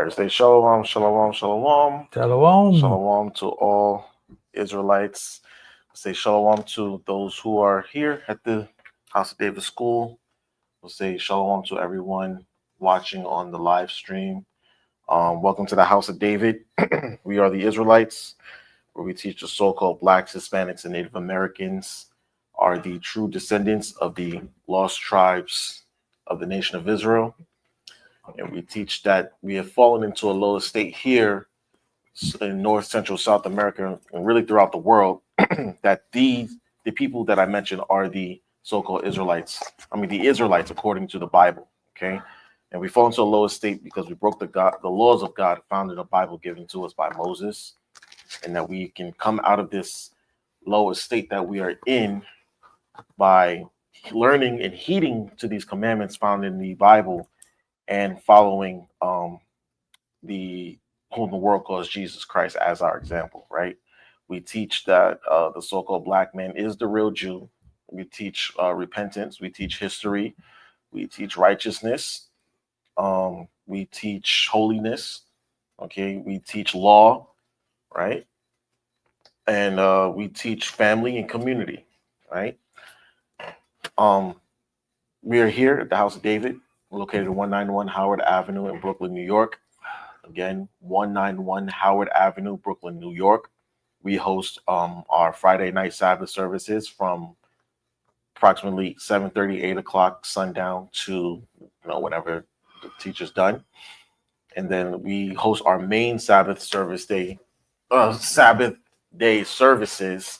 right, say shalom, shalom, shalom, Shalom. shalom to all Israelites. Say shalom to those who are here at the House of David School. We'll say shalom to everyone watching on the live stream. Welcome to the House of David. We are the Israelites, where we teach the so-called Blacks, Hispanics, and Native Americans are the true descendants of the lost tribes of the nation of Israel. And we teach that we have fallen into a lower state here in North, Central, South America, and really throughout the world, that the people that I mentioned are the so-called Israelites. I mean, the Israelites according to the Bible. Okay, and we fall into a lower state because we broke the laws of God found in the Bible given to us by Moses, and that we can come out of this lower state that we are in by learning and heeding to these commandments found in the Bible and following the whom the world calls Jesus Christ as our example, right? We teach that the so-called black man is the real Jew. We teach repentance. We teach history. We teach righteousness. We teach holiness. Okay, we teach law, right? And we teach family and community, right? We are here at the House of David, located at 191 Howard Avenue in Brooklyn, New York. Again, 191 Howard Avenue, Brooklyn, New York. We host our Friday night Sabbath services from approximately 7:30, 8 o'clock sundown to whenever the teacher's done. And then we host our main Sabbath day services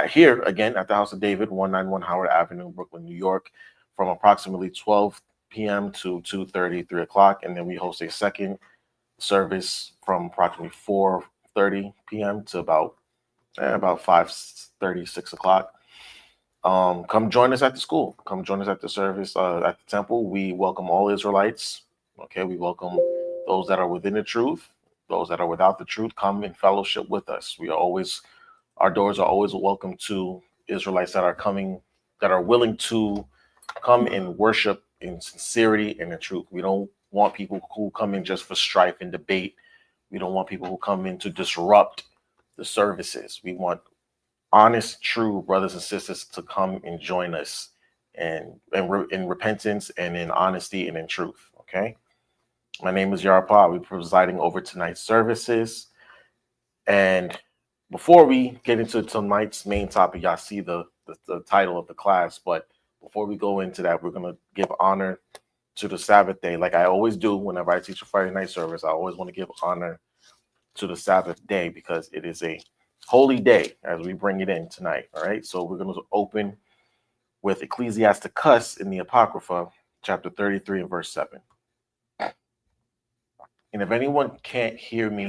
here again at the House of David, 191 Howard Avenue, Brooklyn, New York, from approximately 12 p.m. to 2:30, 3 o'clock. And then we host a second service from approximately 4:30 p.m. to about 5:30, 6 o'clock. Come join us at the school. Come join us at the service at the temple. We welcome all Israelites. Okay, we welcome those that are within the truth, those that are without the truth. Come in fellowship with us. Our doors are always welcome to Israelites that are willing to come and worship in sincerity and in truth. We don't want people who come in just for strife and debate. We don't want people who come in to disrupt the services. We want honest, true brothers and sisters to come and join us in repentance and in honesty and in truth. Okay. My name is Yarapah. I'll be presiding over tonight's services. And before we get into tonight's main topic, y'all see the title of the class. But before we go into that, we're going to give honor to the Sabbath day. Like I always do whenever I teach a Friday night service, I always want to give honor to the Sabbath day because it is a holy day as we bring it in tonight. All right. So we're going to open with Ecclesiasticus in the Apocrypha, chapter 33 and verse 7. And if anyone can't hear me,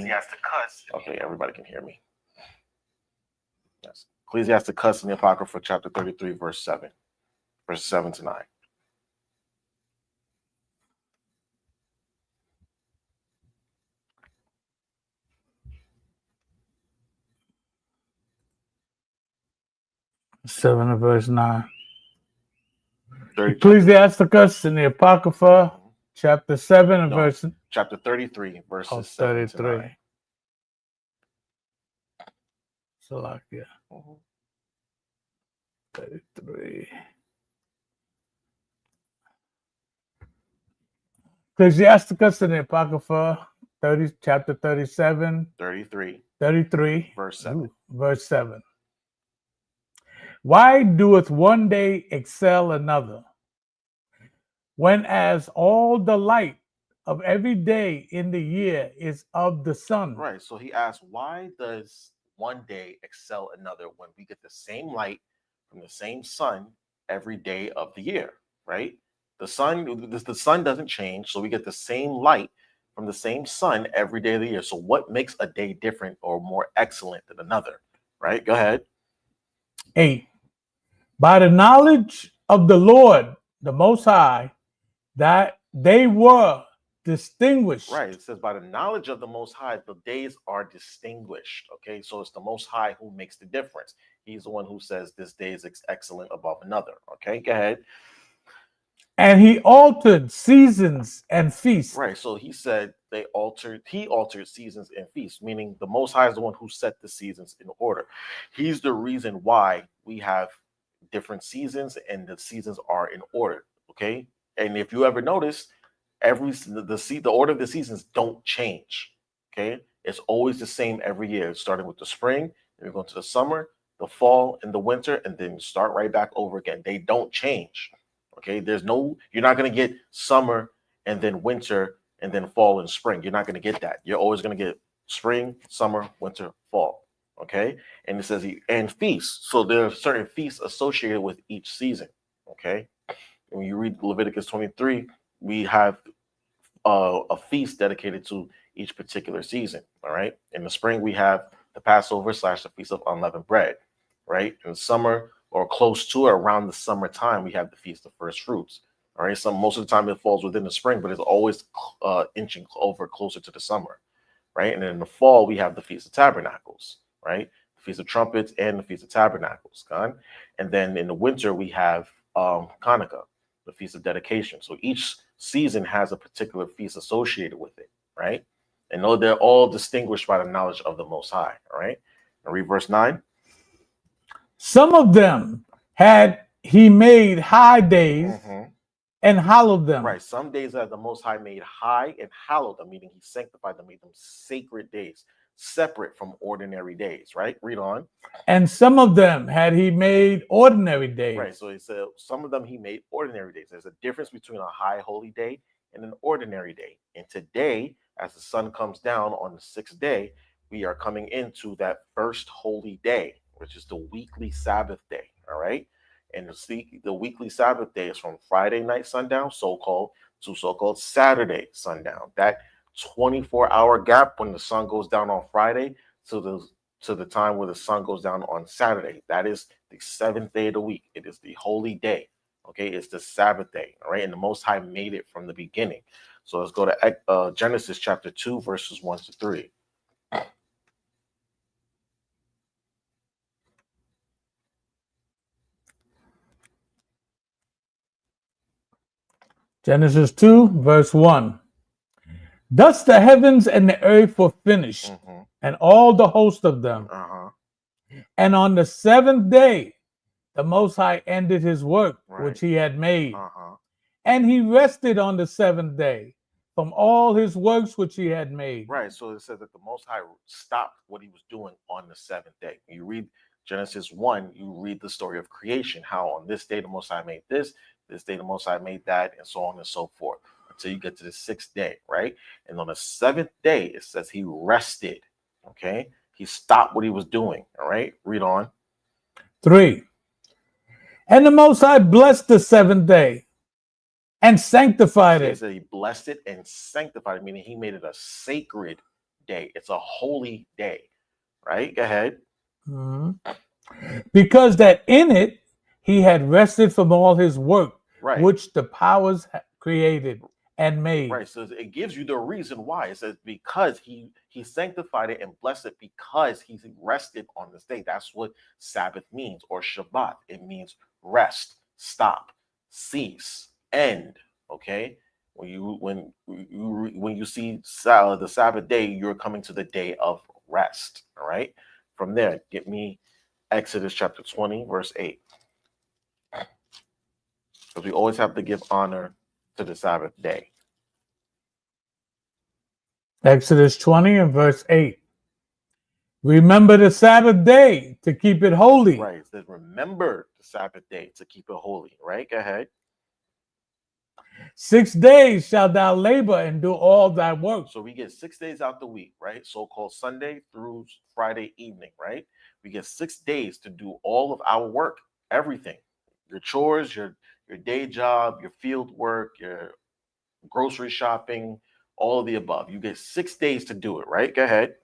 okay, everybody can hear me. Yes. Ecclesiasticus in the Apocrypha, chapter 33, verse 7. Verse 7 to 9. Seven and verse 9. 30, Ecclesiasticus in the Apocrypha, chapter 7 and verse... Chapter 33, verses 7 to 9. Salakia. 33. Ecclesiasticus in the Apocrypha, chapter 37. 33. Verse 7. Verse 7. Why doeth one day excel another, when as all the light of every day in the year is of the sun? Right. So he asked, why does one day excel another when we get the same light from the same sun every day of the year? Right. The sun doesn't change, so we get the same light from the same sun every day of the year. So what makes a day different or more excellent than another? Right. Go ahead. 8. By the knowledge of the Lord, the Most High, that they were distinguished. Right. It says by the knowledge of the Most High, the days are distinguished. Okay. So it's the Most High who makes the difference. He's the one who says this day is excellent above another. Okay. Go ahead. And he altered seasons and feasts. Right. So he said he altered seasons and feasts, meaning the Most High is the one who set the seasons in order. He's the reason why we have different seasons and the seasons are in order. Okay. And if you ever notice, the order of the seasons don't change. Okay. It's always the same every year, starting with the spring, then we go to the summer, the fall, and the winter, and then start right back over again. They don't change. Okay. You're not going to get summer and then winter and then fall and spring. You're not going to get that. You're always going to get spring, summer, winter, fall. Okay. And it says and feasts. So there are certain feasts associated with each season. Okay. And when you read Leviticus 23, we have a feast dedicated to each particular season. All right. In the spring, we have the Passover / the Feast of Unleavened Bread. Right. In the summer or close to it, around the summertime, we have the Feast of First Fruits. All right. So most of the time it falls within the spring, but it's always inching over closer to the summer. Right. And then in the fall, we have the Feast of Tabernacles. Right. The Feast of Trumpets and the Feast of Tabernacles. And then in the winter, we have Hanukkah, the Feast of Dedication. So each season has a particular feast associated with it, right? And know they're all distinguished by the knowledge of the Most High, all right? And read verse 9. Some of them had he made high days and hallowed them. Right. Some days that the Most High made high and hallowed them, meaning he sanctified them, made them sacred days, separate from ordinary days, right? Read on. And some of them had he made ordinary days. Right. So he said some of them he made ordinary days. There's a difference between a high holy day and an ordinary day. And today, as the sun comes down on the 6th day, we are coming into that first holy day, which is the weekly Sabbath day. All right. And the weekly Sabbath day is from Friday night sundown, so-called, to so-called Saturday sundown. That 24-hour gap when the sun goes down on Friday to the time where the sun goes down on Saturday. That is the 7th day of the week. It is the holy day. Okay, it's the Sabbath day. All right, and the Most High made it from the beginning. So let's go to Genesis chapter 2, verses 1 to 3. Genesis 2, verse 1. Thus the heavens and the earth were finished, and all the host of them. And on the 7th day, the Most High ended his work, which he had made. And he rested on the 7th day from all his works which he had made. Right. So it says that the Most High stopped what he was doing on the 7th day. You read Genesis 1, you read the story of creation, how on this day the Most High made this day the Most High made that, and so on and so forth, until you get to the 6th day, right? And on the 7th day, it says he rested, okay? He stopped what he was doing, all right? Read on. 3. And the Most High blessed the 7th day and sanctified it. So he blessed it and sanctified it, meaning he made it a sacred day. It's a holy day, right? Go ahead. Because that in it, he had rested from all his work, which the powers created and made. Right. So it gives you the reason why. It says because he sanctified it and blessed it because he rested on this day. That's what Sabbath means, or Shabbat. It means rest, stop, cease, end. Okay. When you see the Sabbath day, you're coming to the day of rest. All right. From there, get me Exodus chapter 20, verse 8. Because we always have to give honor to the Sabbath day. Exodus 20 and verse 8. Remember the Sabbath day to keep it holy. Right. It says, remember the Sabbath day to keep it holy. Right? Go ahead. 6 days shalt thou labor and do all thy work. So we get 6 days out the week, right? So-called Sunday through Friday evening, right? We get 6 days to do all of our work, everything. Your chores, your day job, your field work, your grocery shopping, all of the above. You get 6 days to do it, right? Go ahead.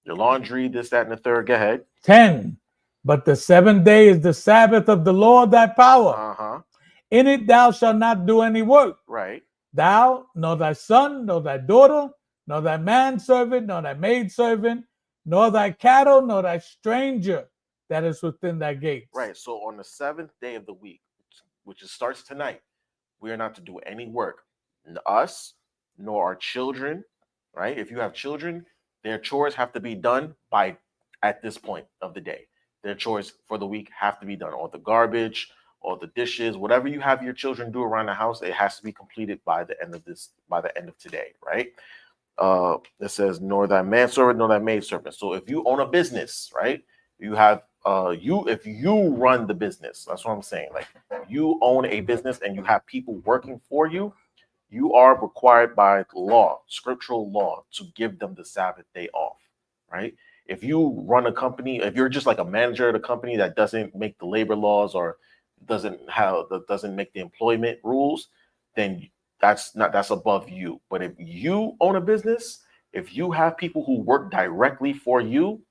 Your laundry, this, that, and the third. Go ahead. 10. But the 7th day is the Sabbath of the Lord thy power. In it thou shalt not do any work. Right. Thou, nor thy son, nor thy daughter, nor thy manservant, nor thy maidservant, nor thy cattle, nor thy stranger that is within thy gates. Right. So on the 7th day of the week, which starts tonight, We are not to do any work, us, nor our children, right? If you have children, their chores have to be done by at this point of the day. Their chores for the week have to be done. All the garbage, all the dishes, whatever you have your children do around the house, it has to be completed by the end of today, right? It says, nor thy manservant, nor thy maidservant. So if you own a business, right? You have if you run the business, that's what I'm saying. Like you own a business and you have people working for you, you are required by law, scriptural law, to give them the Sabbath day off, right? If you run a company, if you're just like a manager at a company that doesn't make the labor laws or doesn't make the employment rules, then that's above you. But if you own a business, if you have people who work directly for you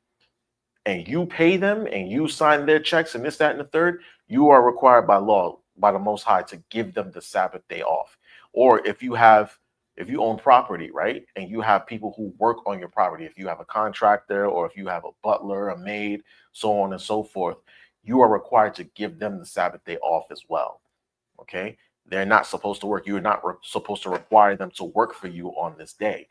and you pay them and you sign their checks and this, that, and the third, you are required by law, by the Most High, to give them the Sabbath day off. Or if you own property, right, and you have people who work on your property, if you have a contractor or if you have a butler, a maid, so on and so forth, you are required to give them the Sabbath day off as well. Okay, they're not supposed to work. You're not supposed to require them to work for you on this day.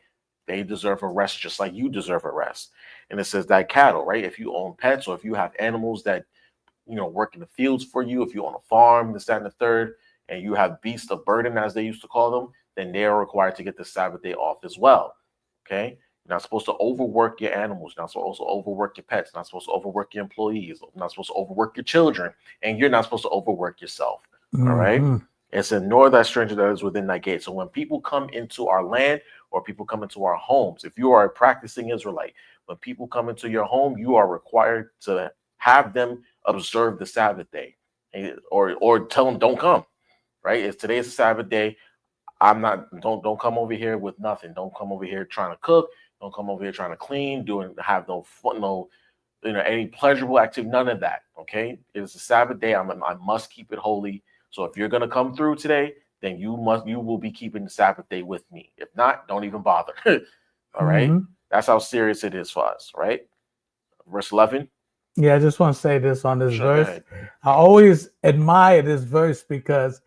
They deserve a rest just like you deserve a rest. And it says that cattle, right? If you own pets or if you have animals that, work in the fields for you, if you own a farm, this, that, and the third, and you have beasts of burden, as they used to call them, then they are required to get the Sabbath day off as well. Okay? You're not supposed to overwork your animals. You're not supposed to overwork your pets. You're not supposed to overwork your employees. You're not supposed to overwork your children. And you're not supposed to overwork yourself. All right? It said, nor thy stranger that is within thy gate. So when people come into our land or people come into our homes, if you are a practicing Israelite, when people come into your home, you are required to have them observe the Sabbath day, or tell them don't come. Right? If today is a Sabbath day, don't come over here with nothing. Don't come over here trying to cook. Don't come over here trying to clean, have no fun, any pleasurable activity, none of that. Okay, it is a Sabbath day. I must keep it holy. So if you're gonna come through today, then you will be keeping the Sabbath day with me. If not, don't even bother. All right, that's how serious it is for us. Right, verse 11. Yeah, I just want to say this on this verse. I always admire this verse because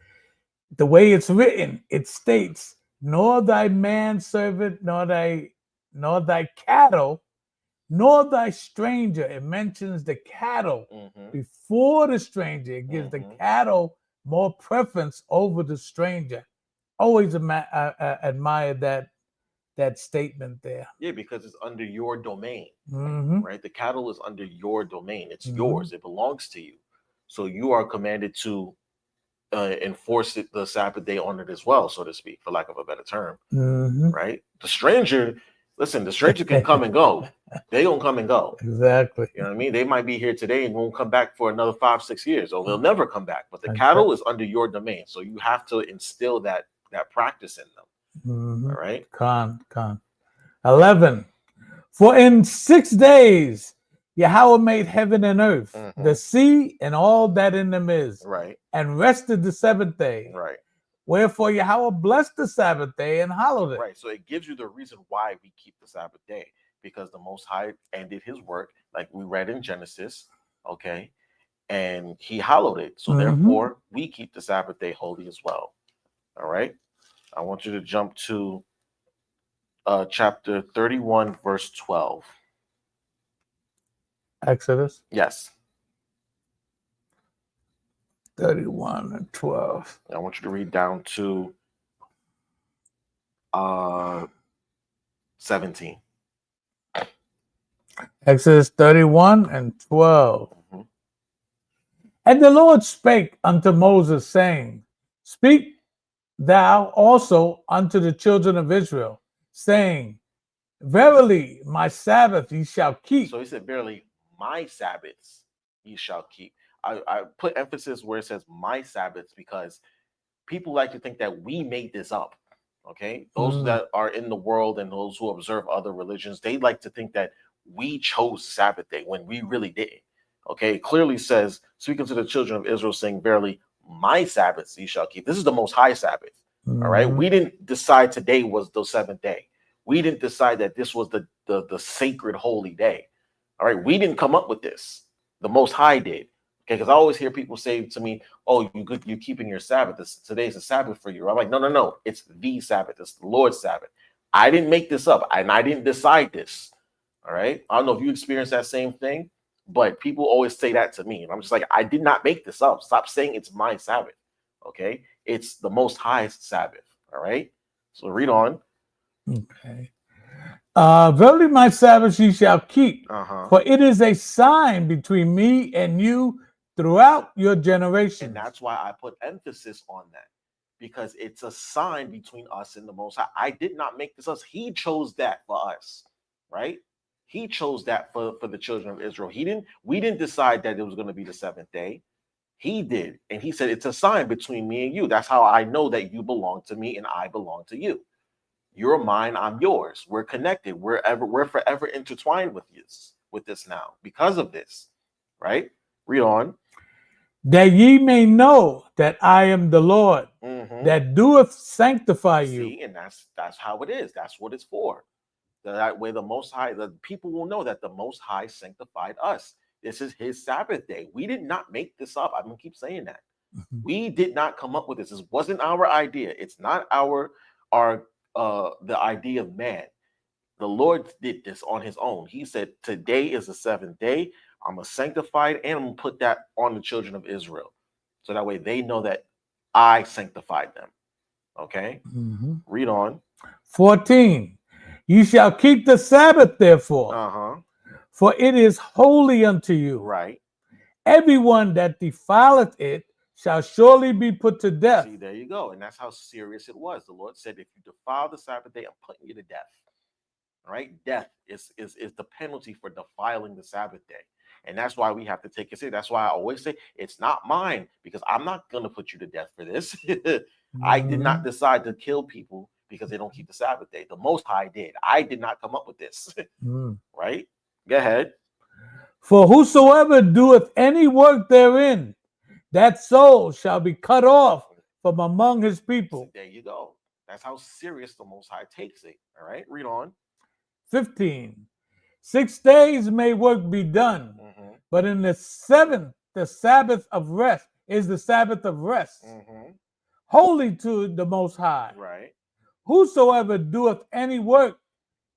the way it's written, it states, nor thy manservant, nor thy cattle, nor thy stranger. It mentions the cattle before the stranger. It gives the cattle more preference over the stranger. Always admire that statement there. Yeah, because it's under your domain, right? The cattle is under your domain. It's yours. It belongs to you. So you are commanded to enforce the Sabbath day on it as well, so to speak, for lack of a better term, right? The stranger can come and go. They don't come and go. Exactly. You know what I mean? They might be here today and won't come back for another 5-6 years, or they'll never come back. But the cattle is under your domain, so you have to instill that practice in them. All right. Con. 11. For in 6 days Yahweh made heaven and earth, the sea and all that in them is, right, and rested the seventh day. Right. Wherefore Yahweh blessed the Sabbath day and hallowed it. Right. So it gives you the reason why we keep the Sabbath day, because the Most High ended his work, like we read in Genesis, okay, and he hallowed it. So therefore, we keep the Sabbath day holy as well. All right. I want you to jump to chapter 31, verse 12. Exodus? Yes. 31 and 12. I want you to read down to 17. Exodus 31 and 12. And the Lord spake unto Moses, saying, Speak thou also unto the children of Israel, saying, Verily my Sabbath ye shall keep. So he said, verily my Sabbaths ye shall keep. I put emphasis where it says my Sabbaths because people like to think that we made this up. Okay, those that are in the world and those who observe other religions, they like to think that we chose Sabbath day when we really didn't. Okay, it clearly says, speaking to the children of Israel, saying, verily my Sabbaths ye shall keep. This is the Most High Sabbath. All right, we didn't decide today was the seventh day. We didn't decide that this was the sacred holy day. All right, we didn't come up with this. The Most High did. Okay, because I always hear people say to me, "Oh, you're keeping your Sabbath. Today's a Sabbath for you." I'm like, no. It's the Sabbath. It's the Lord's Sabbath. I didn't make this up, and I didn't decide this. All right. I don't know if you experienced that same thing, but people always say that to me, and I'm just like, I did not make this up. Stop saying it's my Sabbath. Okay, it's the Most High's Sabbath. All right. So read on. Okay. Verily my Sabbath ye shall keep, for it is a sign between me and you throughout your generations. And that's why I put emphasis on that, because it's a sign between us and the Most High. I did not make this up. He chose that for us, right? He chose that for the children of Israel. We didn't decide that it was going to be the seventh day. He did. And he said, it's a sign between me and you. That's how I know that you belong to me and I belong to you. You're mine, I'm yours. We're connected. We're forever intertwined with this now because of this. Right? Read on. That ye may know that I am the Lord, that doeth sanctify you. See, and that's how it is. That's what it's for. That way, the Most High, the people will know that the Most High sanctified us. This is His Sabbath day. We did not make this up. I'm gonna keep saying that. We did not come up with this. This wasn't our idea. It's not the idea of man. The Lord did this on His own. He said, "Today is the seventh day. I'm gonna sanctify it, and I'm gonna put that on the children of Israel, so that way they know that I sanctified them." Okay. Read on. 14. You shall keep the Sabbath, therefore, for it is holy unto you. Right. Everyone that defileth it shall surely be put to death. See, there you go. And that's how serious it was. The Lord said, if you defile the Sabbath day, I'm putting you to death. All right. Death is the penalty for defiling the Sabbath day. And that's why we have to take it seriously. That's why I always say it's not mine, because I'm not going to put you to death for this. I did not decide to kill people because they don't keep the Sabbath day. The Most High did. I did not come up with this. Right? Go ahead. For whosoever doeth any work therein, that soul shall be cut off from among his people. So there you go. That's how serious the Most High takes it. All right, read on. 15. 6 days may work be done, but in the seventh, the Sabbath of rest is the Sabbath of rest, holy to the Most High. Right. Whosoever doeth any work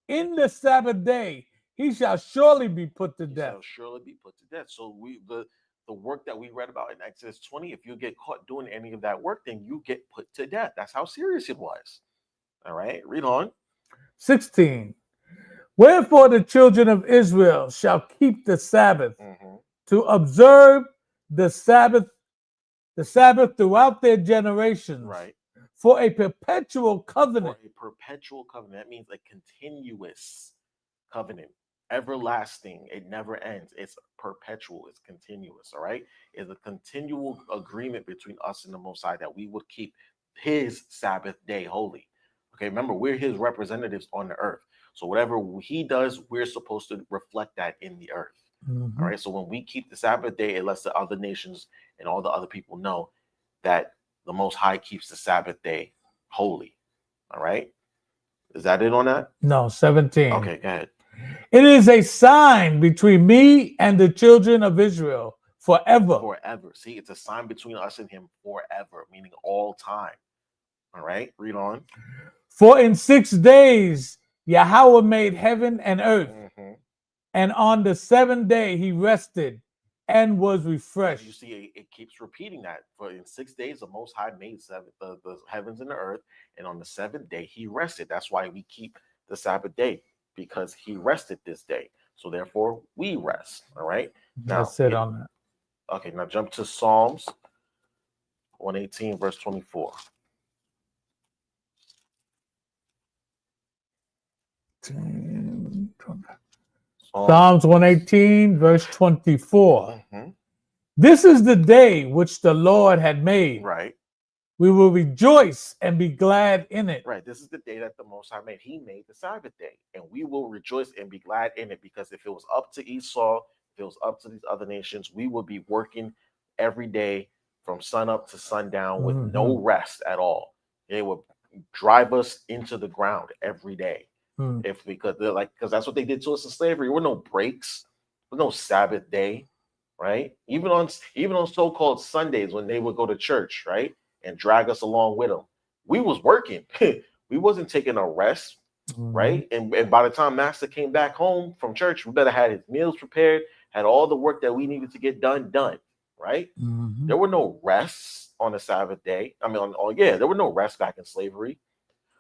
in the Sabbath day, he shall surely be put to death. Shall surely be put to death. So the work that we read about in Exodus 20, if you get caught doing any of that work, then you get put to death. That's how serious it was. All right, read on. 16. Wherefore the children of Israel shall keep the Sabbath to observe the Sabbath throughout their generations. Right. For a perpetual covenant. For a perpetual covenant. That means a continuous covenant. Everlasting. It never ends. It's perpetual. It's continuous. All right. It's a continual agreement between us and the Most High that we would keep His Sabbath day holy. Okay. Remember, we're His representatives on the earth. So whatever He does, we're supposed to reflect that in the earth. All right. So when we keep the Sabbath day, it lets the other nations and all the other people know that the Most High keeps the Sabbath day holy. All right. Is that it on that? No, 17. Okay, go ahead. It is a sign between me and the children of Israel forever. Forever. See, it's a sign between us and Him forever, meaning all time. All right, read on. For in 6 days Yahweh made heaven and earth, and on the seventh day He rested and was refreshed. You see, it keeps repeating that. For in 6 days, the Most High made the heavens and the earth, and on the seventh day He rested. That's why we keep the Sabbath day, because He rested this day. So therefore, we rest. All right. Now, that's it on that. Okay, now jump to Psalms 118, verse 24. Psalms 118, verse 24. This is the day which the Lord had made. Right. We will rejoice and be glad in it. Right. This is the day that the Most High made. He made the Sabbath day, and we will rejoice and be glad in it, because if it was up to Esau, if it was up to these other nations, we would be working every day from sun up to sundown with no rest at all. It would drive us into the ground every day. Because that's what they did to us in slavery. There were no breaks. There was no Sabbath day. right? Even on so-called Sundays when they would go to church, right, and drag us along with them, we was working. We wasn't taking a rest, right? And by the time Master came back home from church, we better had his meals prepared, had all the work that we needed to get done, right? There were no rests on the Sabbath day. I mean, there were no rests back in slavery.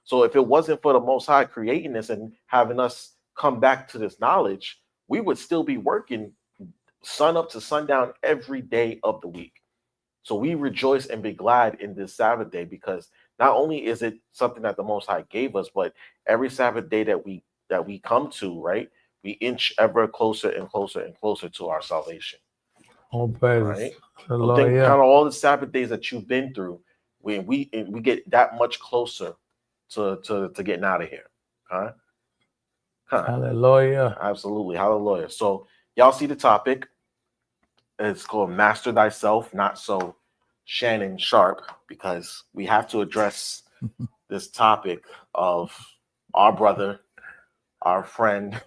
So if it wasn't for the Most High creating this and having us come back to this knowledge, we would still be working sun up to sundown every day of the week. So we rejoice and be glad in this Sabbath day, because not only is it something that the Most High gave us, but every Sabbath day that we come to, right, we inch ever closer and closer and closer to our salvation. All praise. Right. So think kind of all the Sabbath days that you've been through, when we get that much closer to getting out of here. Huh? Hallelujah. Absolutely. Hallelujah. So y'all see the topic. It's called Master Thyself, Not So Shannon Sharpe, because we have to address this topic of our brother, our friend,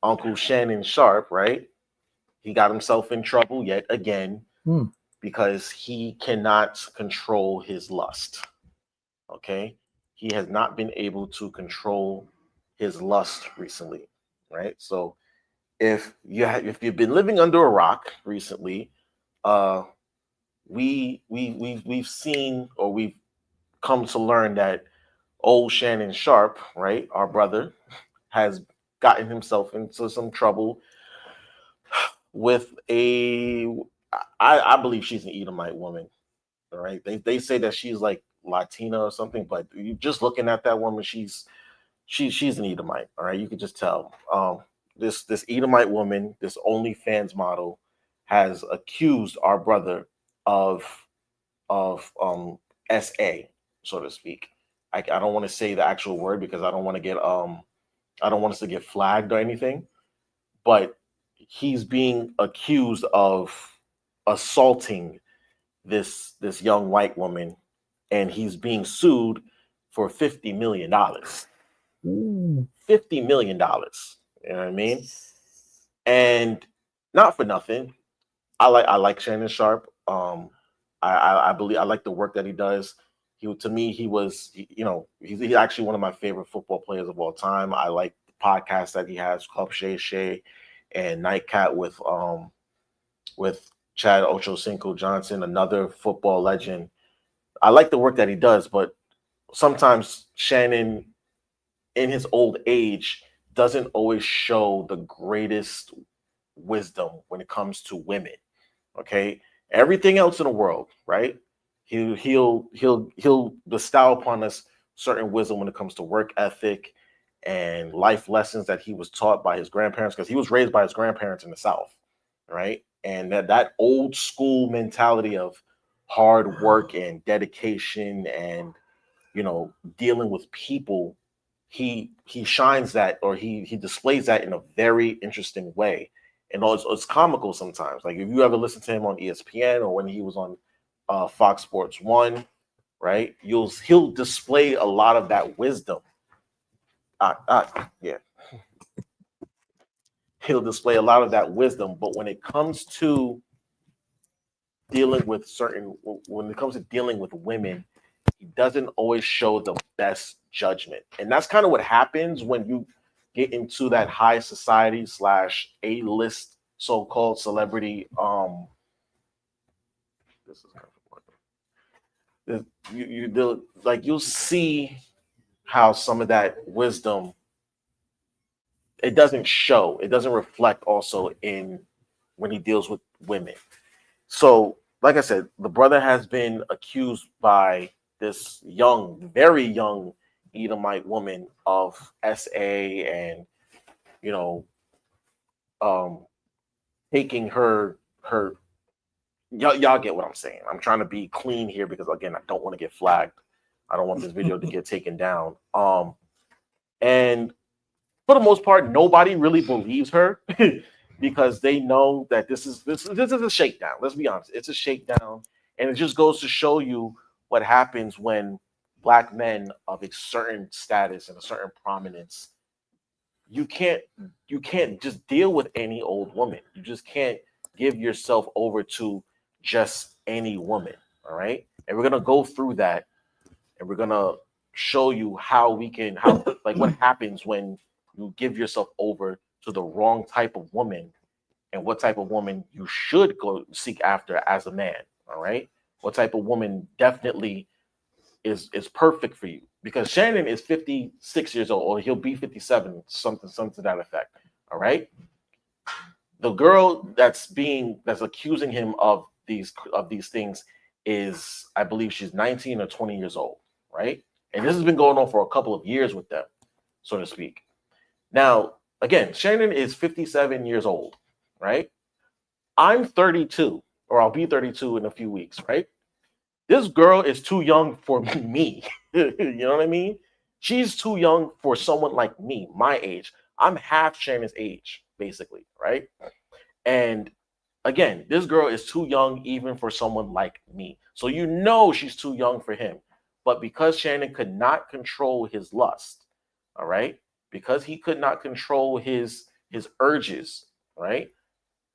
Uncle Shannon Sharpe, right? He got himself in trouble yet again because he cannot control his lust. Okay? He has not been able to control his lust recently, right? So if you've been living under a rock recently, we've seen, or we've come to learn that old Shannon Sharpe, right, our brother, has gotten himself into some trouble with I believe she's an Edomite woman. All right. They say that she's like Latina or something, but you just looking at that woman, she's an Edomite. All right. You can just tell. This Edomite woman, this OnlyFans model, has accused our brother of SA, so to speak. I don't want to say the actual word because I don't want us to get flagged or anything, but he's being accused of assaulting this young white woman, and he's being sued for $50 million. $50 million. You know what I mean? And not for nothing, I like Shannon Sharpe. I believe I like the work that he does. To me, he's actually one of my favorite football players of all time. I like the podcast that he has, Club Shay Shay and Nightcat with Chad Ochocinco Johnson, another football legend. I like the work that he does, but sometimes Shannon, in his old age, doesn't always show the greatest wisdom when it comes to women. Okay, everything else in the world, right? He'll bestow upon us certain wisdom when it comes to work ethic and life lessons that he was taught by his grandparents, because he was raised by his grandparents in the South, right? And that old school mentality of hard work and dedication and dealing with people, he shines that, or he displays that in a very interesting way. And it's comical sometimes. Like if you ever listen to him on ESPN or when he was on Fox Sports 1, right? He'll display a lot of that wisdom. Yeah. He'll display a lot of that wisdom, but when it comes to dealing with women, he doesn't always show the best judgment. And that's kind of what happens when you get into that high society / A-list so-called celebrity. This is kind of you'll see how some of that wisdom, it doesn't show, it doesn't reflect also in when he deals with women. So, like I said, the brother has been accused by this very young Edomite woman of SA and, taking her. Y'all get what I'm saying. I'm trying to be clean here because, again, I don't want to get flagged. I don't want this video to get taken down. And for the most part, nobody really believes her because they know that this is a shakedown. Let's be honest. It's a shakedown. And it just goes to show you what happens when Black men of a certain status and a certain prominence, you can't just deal with any old woman. You just can't give yourself over to just any woman. All right. And we're going to go through that, and we're going to show you how what happens when you give yourself over to the wrong type of woman, and what type of woman you should go seek after as a man. All right. What type of woman definitely is perfect for you, because Shannon is 56 years old, or he'll be 57, something to that effect. All right. The girl that's accusing him of these things is, I believe she's 19 or 20 years old, right? And this has been going on for a couple of years with them, so to speak. Now, again, Shannon is 57 years old, right? I'm 32, or I'll be 32 in a few weeks, right? This girl is too young for me. You know what I mean? She's too young for someone like me, my age. I'm half Shannon's age, basically, right? And again, this girl is too young even for someone like me. So you know she's too young for him. But because Shannon could not control his lust, all right? Because he could not control his urges, right?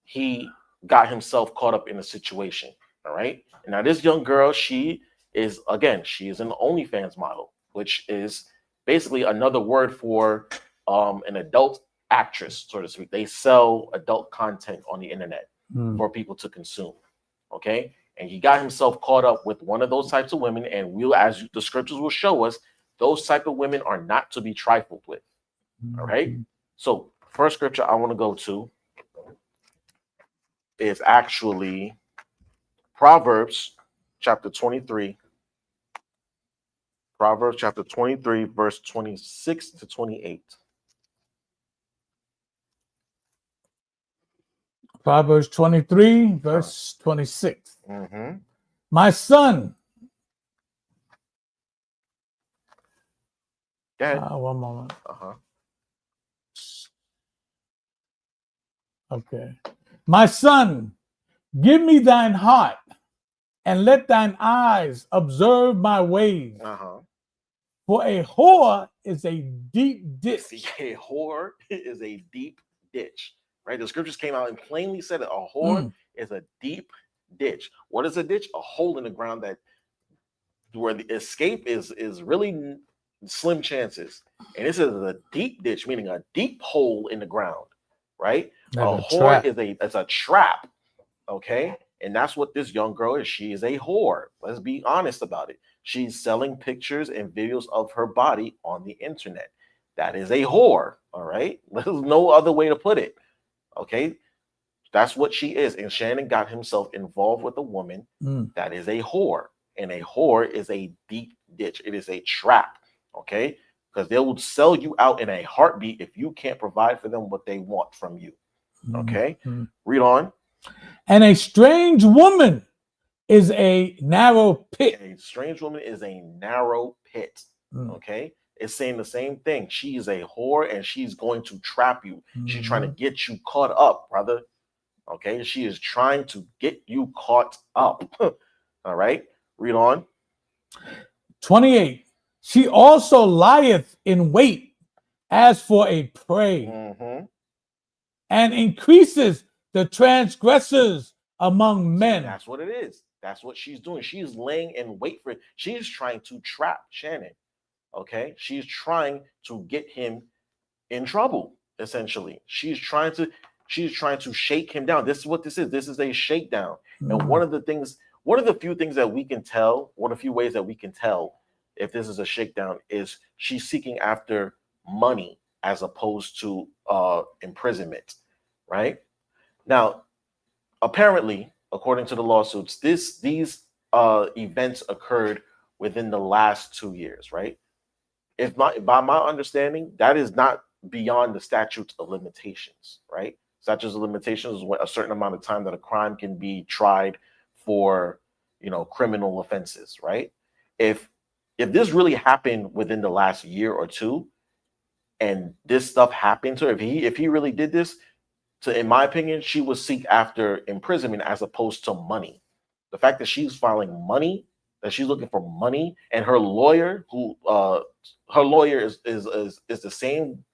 He got himself caught up in a situation, all right? And now this young girl, she is an OnlyFans model, which is basically another word for an adult actress, so to speak. They sell adult content on the internet for people to consume, okay? And he got himself caught up with one of those types of women, and as the scriptures will show us, those type of women are not to be trifled with, all right? So first scripture I want to go to is actually Proverbs chapter 23. Proverbs chapter 23, verse 26 to 28. Proverbs 23, verse 26. My son. Go ahead. One moment. Okay. My son, give me thine heart, and let thine eyes observe my ways. For a whore is a deep ditch. A whore is a deep ditch, right? The scriptures came out and plainly said it. A whore is a deep ditch. What is a ditch? A hole in the ground where the escape is really slim chances. And this is a deep ditch, meaning a deep hole in the ground, right? Like a whore is a trap, okay? And that's what this young girl is. She is a whore. Let's be honest about it. She's selling pictures and videos of her body on the internet. That is a whore, all right? There's no other way to put it, okay? That's what she is. And Shannon got himself involved with a woman that is a whore. And a whore is a deep ditch. It is a trap, okay? Because they will sell you out in a heartbeat if you can't provide for them what they want from you, okay? Read on. And a strange woman is a narrow pit. A strange woman is a narrow pit, okay? It's saying the same thing. She is a whore, and she's going to trap you. She's trying to get you caught up, brother, okay? She is trying to get you caught up, all right? Read on. 28. She also lieth in wait as for a prey, and increases the transgressors among men. That's what it is. That's what she's doing. She's laying in wait for it. She's trying to trap Shannon, okay? She's trying to get him in trouble, essentially. She's trying to shake him down. This is what this is. This is a shakedown. And one of the few ways that we can tell if this is a shakedown is she's seeking after money as opposed to imprisonment, right? Now, apparently, according to the lawsuits, these events occurred within the last 2 years, right? By my understanding, that is not beyond the statute of limitations, right? Statutes of limitations is a certain amount of time that a crime can be tried for, criminal offenses, right? If this really happened within the last year or two, and this stuff happened to her, if he really did this, in my opinion, she would seek after imprisonment as opposed to money. The fact that she's filing money, that she's looking for money, and her lawyer, is the same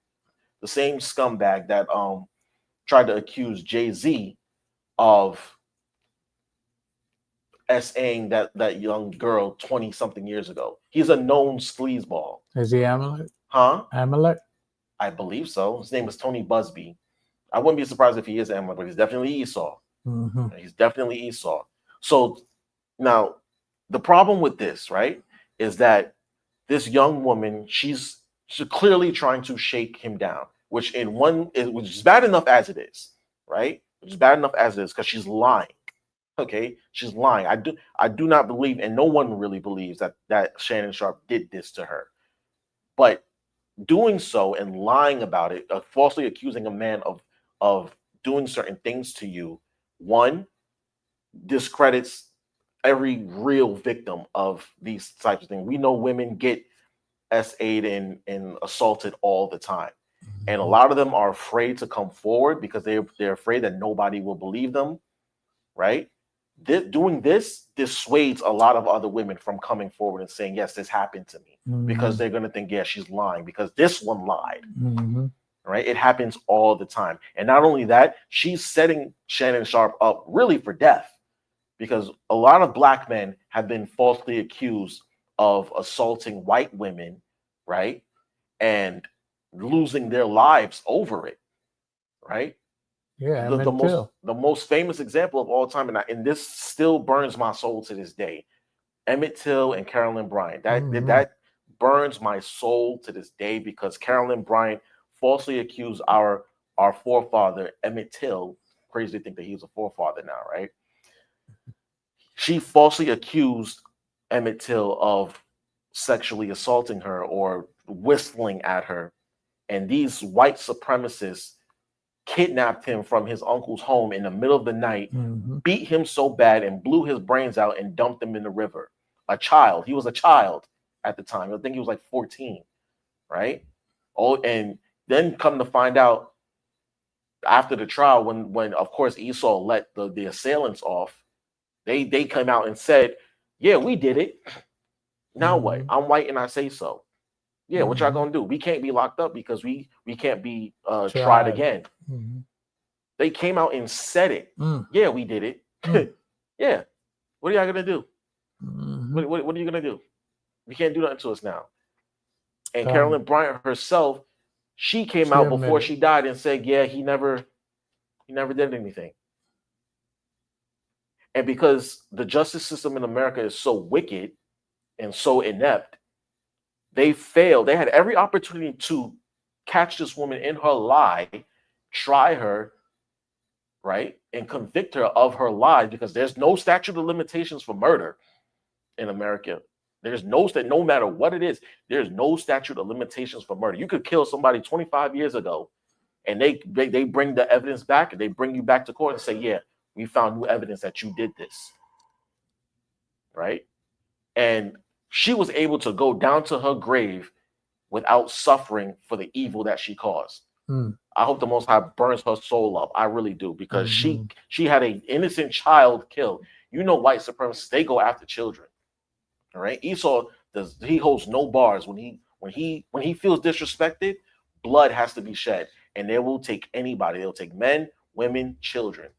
scumbag that tried to accuse Jay-Z of SAing that young girl 20 something years ago. He's a known sleazeball. Is he Amalek? Huh? Amalek? I believe so. His name is Tony Busby. I wouldn't be surprised if he is Amalek, but he's definitely Esau. Mm-hmm. He's definitely Esau. So now the problem with this, right, is that this young woman, she's clearly trying to shake him down, which is bad enough as it is, right? Which is bad enough as it is because she's lying. Okay, she's lying. I do not believe, and no one really believes that Shannon Sharpe did this to her. But doing so and lying about it, falsely accusing a man of doing certain things to you, one, discredits every real victim of these types of things. We know women get SA'd and assaulted all the time. And a lot of them are afraid to come forward because they're afraid that nobody will believe them, right? Doing this dissuades a lot of other women from coming forward and saying, yes, this happened to me, because they're going to think, yeah, she's lying because this one lied. Right? It happens all the time. And not only that, she's setting Shannon Sharpe up really for death, because a lot of black men have been falsely accused of assaulting white women, right? And losing their lives over it, right? Yeah, the most famous example of all time, and this still burns my soul to this day, Emmett Till and Carolyn Bryant. That burns my soul to this day, because Carolyn Bryant falsely accused our forefather Emmett Till. Crazy to think that he was a forefather now, right? She falsely accused Emmett Till of sexually assaulting her or whistling at her, and these white supremacists kidnapped him from his uncle's home in the middle of the night, beat him so bad and blew his brains out and dumped him in the river. A child. He was a child at the time. I think he was like 14, right? Oh, and then come to find out after the trial, when of course Esau let the assailants off, they came out and said, yeah, we did it. Now what? I'm white and I say so. Yeah, what y'all gonna do? We can't be locked up because we can't be tried again. They came out and said it. Yeah, we did it. Yeah. What are y'all gonna do? What are you gonna do? You can't do nothing to us now. And Carolyn Bryant herself, she came out before she died and said, yeah, he never did anything. And because the justice system in America is so wicked and so inept, they failed. They had every opportunity to catch this woman in her lie, try her, right, and convict her of her lie, because there's no statute of limitations for murder in America. There's no matter what it is, there's no statute of limitations for murder. You could kill somebody 25 years ago, and they bring the evidence back, and they bring you back to court and say, yeah, we found new evidence that you did this, right? And she was able to go down to her grave without suffering for the evil that she caused. I hope the Most High burns her soul up. I really do, because she had an innocent child killed. You know, white supremacists, they go after children. All right, Esau he holds no bars. When he feels disrespected, blood has to be shed, and they will take anybody. They'll take men, women, children.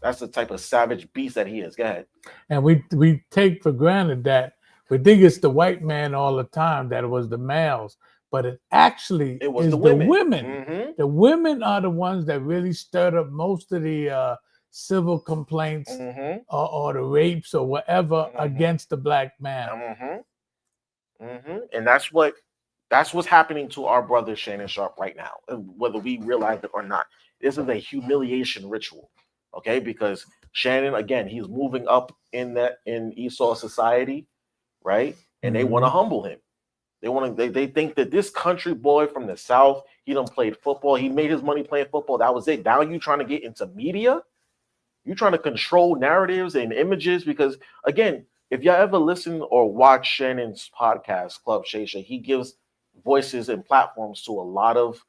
That's the type of savage beast that he is. Go ahead. And we take for granted that we think it's the white man all the time, that it was the males, but it actually is the women. The women are the ones that really stirred up most of the civil complaints or the rapes or whatever against the black man. And that's what's happening to our brother Shannon Sharpe right now, whether we realize it or not. This is a humiliation ritual, okay? Because Shannon, again, he's moving up in Esau society, right? And they want to humble him. They think that this country boy from the South, he done played football. He made his money playing football. That was it. Now you trying to get into media? You trying to control narratives and images? Because again, if y'all ever listen or watch Shannon's podcast, Club Shay, he gives voices and platforms to a lot of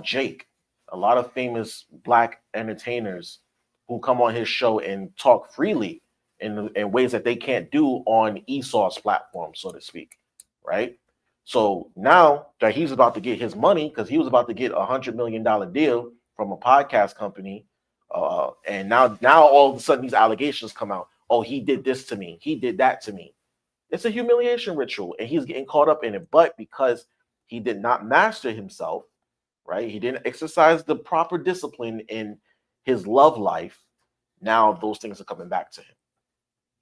Jake, a lot of famous black entertainers who come on his show and talk freely in ways that they can't do on Esau's platform, so to speak, right? So now that he's about to get his money, because he was about to get $100 million deal from a podcast company, And now all of a sudden these allegations come out. Oh, he did this to me. He did that to me. It's a humiliation ritual, and he's getting caught up in it. But because he did not master himself, right? He didn't exercise the proper discipline in his love life. Now those things are coming back to him.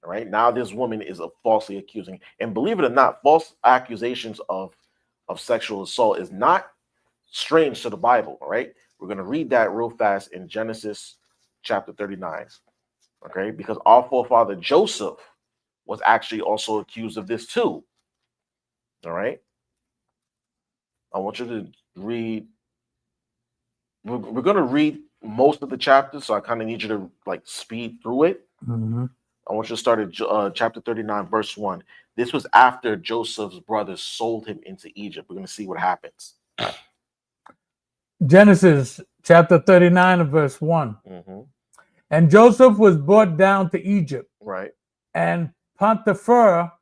All right. Now this woman is falsely accusing, and believe it or not, false accusations of sexual assault is not strange to the Bible. All right. We're going to read that real fast in Genesis chapter 39. Okay, because our forefather Joseph was actually also accused of this too. All right. I want you to read. We're going to read most of the chapter, so I kind of need you to like speed through it. Mm-hmm. I want you to start at chapter 39, verse 1. This was after Joseph's brothers sold him into Egypt. We're going to see what happens. Genesis chapter 39 and verse 1. Mm-hmm. And Joseph was brought down to Egypt. Right. And Potiphar,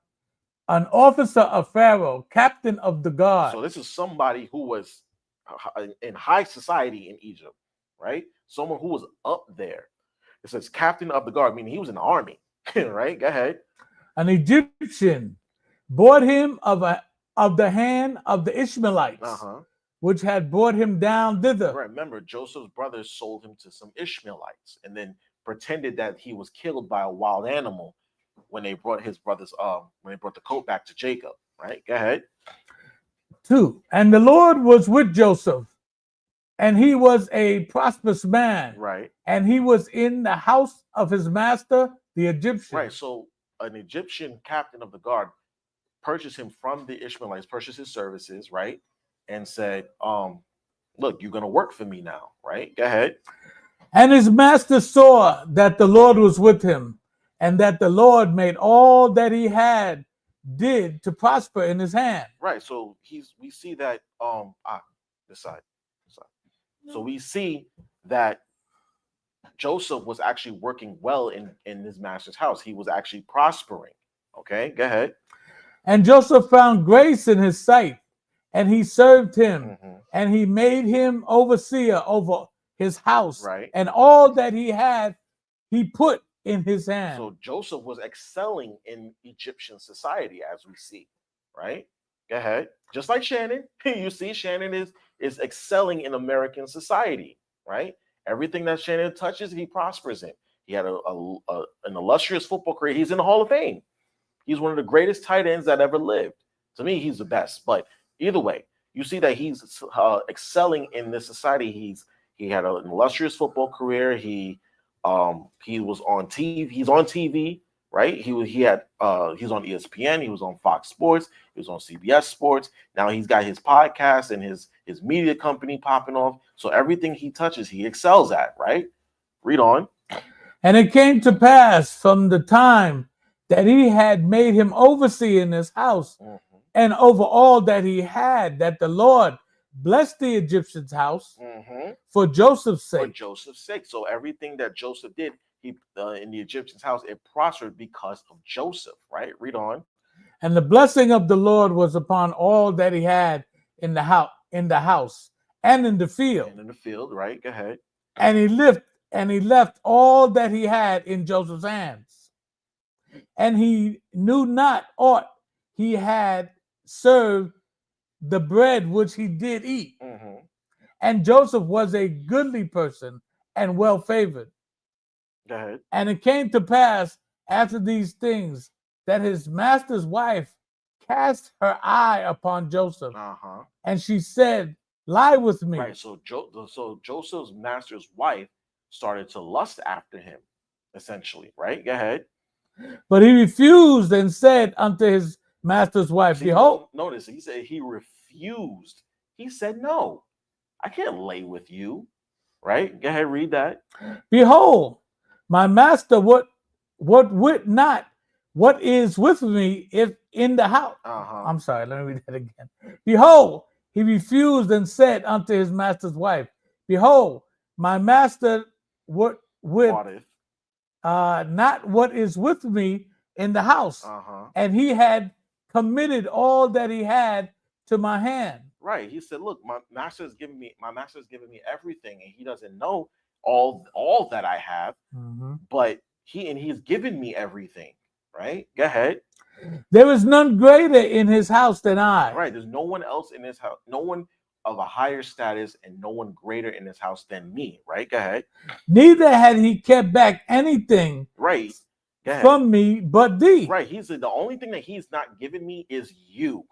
an officer of Pharaoh, captain of the guard. So this is somebody who was in high society in Egypt, right? Someone who was up there. It says captain of the guard, meaning he was in the army, right? Go ahead. An Egyptian bought him of the hand of the Ishmaelites, which had brought him down thither. Right. Remember, Joseph's brothers sold him to some Ishmaelites and then pretended that he was killed by a wild animal when they brought his brothers, when they brought the coat back to Jacob. Right. Go ahead. 2. And the Lord was with Joseph, and he was a prosperous man. Right. And he was in the house of his master, the Egyptian. Right. So an Egyptian captain of the guard purchased him from the Ishmaelites, purchased his services, right? And said, look, you're going to work for me now, right? Go ahead. And his master saw that the Lord was with him, and that the Lord made all that he did to prosper in his hand. Right. So we see that this side. So we see that Joseph was actually working well in his master's house. He was actually prospering. Okay, go ahead. And Joseph found grace in his sight, and he served him, and he made him overseer over his house, right? And all that he had, he put in his hand. So Joseph was excelling in Egyptian society, as we see, right? Go ahead. Just like Shannon, you see, Shannon is excelling in American society, right? Everything that Shannon touches, he prospers in. He had an illustrious football career. He's in the Hall of Fame. He's one of the greatest tight ends that ever lived. To me, he's the best. But either way, you see that he's excelling in this society. He had an illustrious football career. He was on TV. He's on TV, right? He's on ESPN. He was on Fox Sports. He was on CBS Sports. Now he's got his podcast and his media company popping off. So everything he touches, he excels at, right? Read on. And it came to pass from the time that he had made him overseer in his house, and over all that he had, that the Lord blessed the Egyptian's house for Joseph's sake. For Joseph's sake. So everything that Joseph did, in the Egyptian's house, it prospered because of Joseph, right? Read on. And the blessing of the Lord was upon all that he had in the house, and in the field. And in the field, right? Go ahead. And he left all that he had in Joseph's hands. And he knew not aught he had served the bread which he did eat. And Joseph was a goodly person and well favored. Go ahead. And it came to pass after these things that his master's wife cast her eye upon Joseph, and she said, "Lie with me." Right. So Joseph's master's wife started to lust after him, essentially. Right. Go ahead. But he refused and said unto his master's wife, "Behold." Notice he said he refused. He said, "No, I can't lay with you." Right. Go ahead. Read that. "Behold, my master, what wit not what is with me if in the house." I'm sorry, let me read that again. "Behold, he refused and said unto his master's wife, Behold, my master, what with not what is with me in the house. And he had committed all that he had to my hand." Right. He said, "Look, my master has given me everything, and he doesn't know all that I have, Mm-hmm. but he's given me everything, right? Go ahead. There is none greater in his house than I. Right. There's no one else in his house, no one of a higher status and no one greater in his house than me, right? Go ahead. Neither had he kept back anything right from me but thee. Right. He's the only thing that he's not given me is you.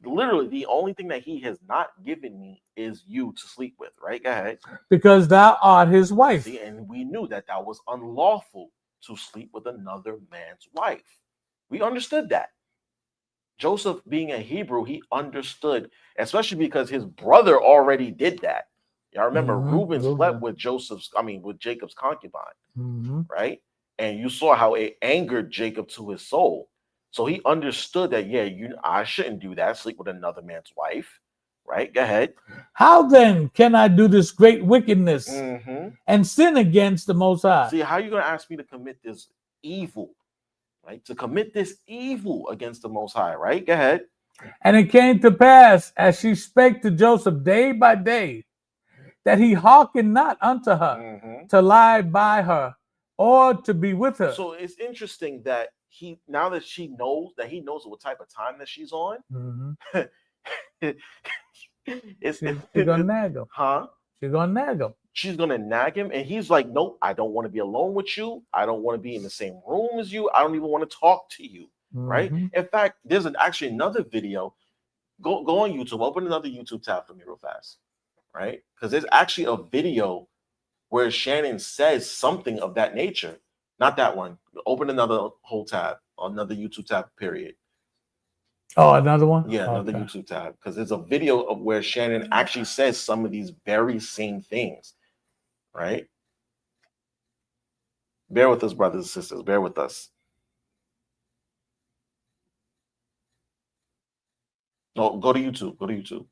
Literally, the only thing that he has not given me is you to sleep with, right? Go ahead. Because thou art his wife. See, and we knew that was unlawful to sleep with another man's wife. We understood that. Joseph, being a Hebrew, he understood, especially because his brother already did that. Y'all remember Reuben slept with with Jacob's concubine, right? And you saw how it angered Jacob to his soul. So he understood that, I shouldn't do that, sleep with another man's wife, right? Go ahead. How then can I do this great wickedness and sin against the Most High? See, how are you going to ask me to commit this evil, right? To commit this evil against the Most High, right? Go ahead. And it came to pass, as she spake to Joseph day by day, that he hearkened not unto her to lie by her or to be with her. So it's interesting that now that he knows what type of time that she's on, she's gonna nag him. Huh? She's gonna nag him. She's gonna nag him, and he's like, "Nope, I don't want to be alone with you. I don't want to be in the same room as you. I don't even want to talk to you." Right? In fact, there's actually another video. Go on YouTube. Open another YouTube tab for me real fast, right? Because there's actually a video where Shannon says something of that nature. Not that one. Open another whole tab, another YouTube tab, period. Oh, another one? Yeah, another YouTube tab. Because there's a video of where Shannon actually says some of these very same things, right? Bear with us, brothers and sisters. Bear with us. No, go to YouTube. Go to YouTube.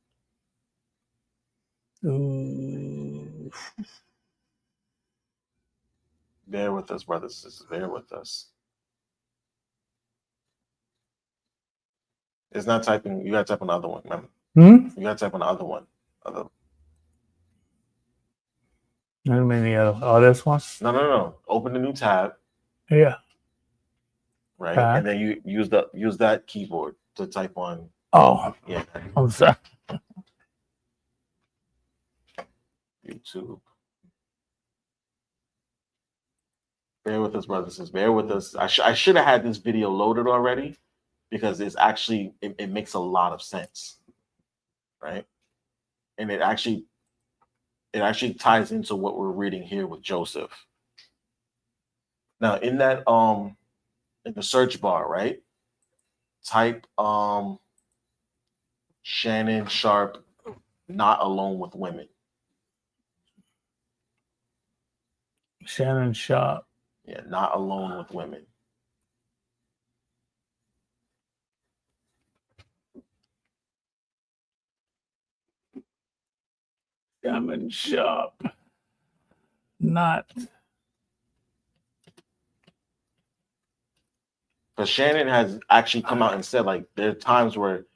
Bear with us, brothers and sisters. Bear with us. It's not typing. You got to type on the other one. Remember? You got to type on the other one. I mean the other. Oh, this one? No. Open the new tab. Yeah. Right, and then you use that keyboard to type on. Oh, yeah. I'm sorry. YouTube. Bear with us, brothers and sisters. Bear with us. I should have had this video loaded already because it's actually it makes a lot of sense, right? And it actually ties into what we're reading here with Joseph. Now, in that in the search bar, right? Type Shannon Sharpe, not alone with women. Shannon Sharpe. Yeah, not alone with women. Shannon Sharpe. Not. Because Shannon has actually come out and said, like, there are times where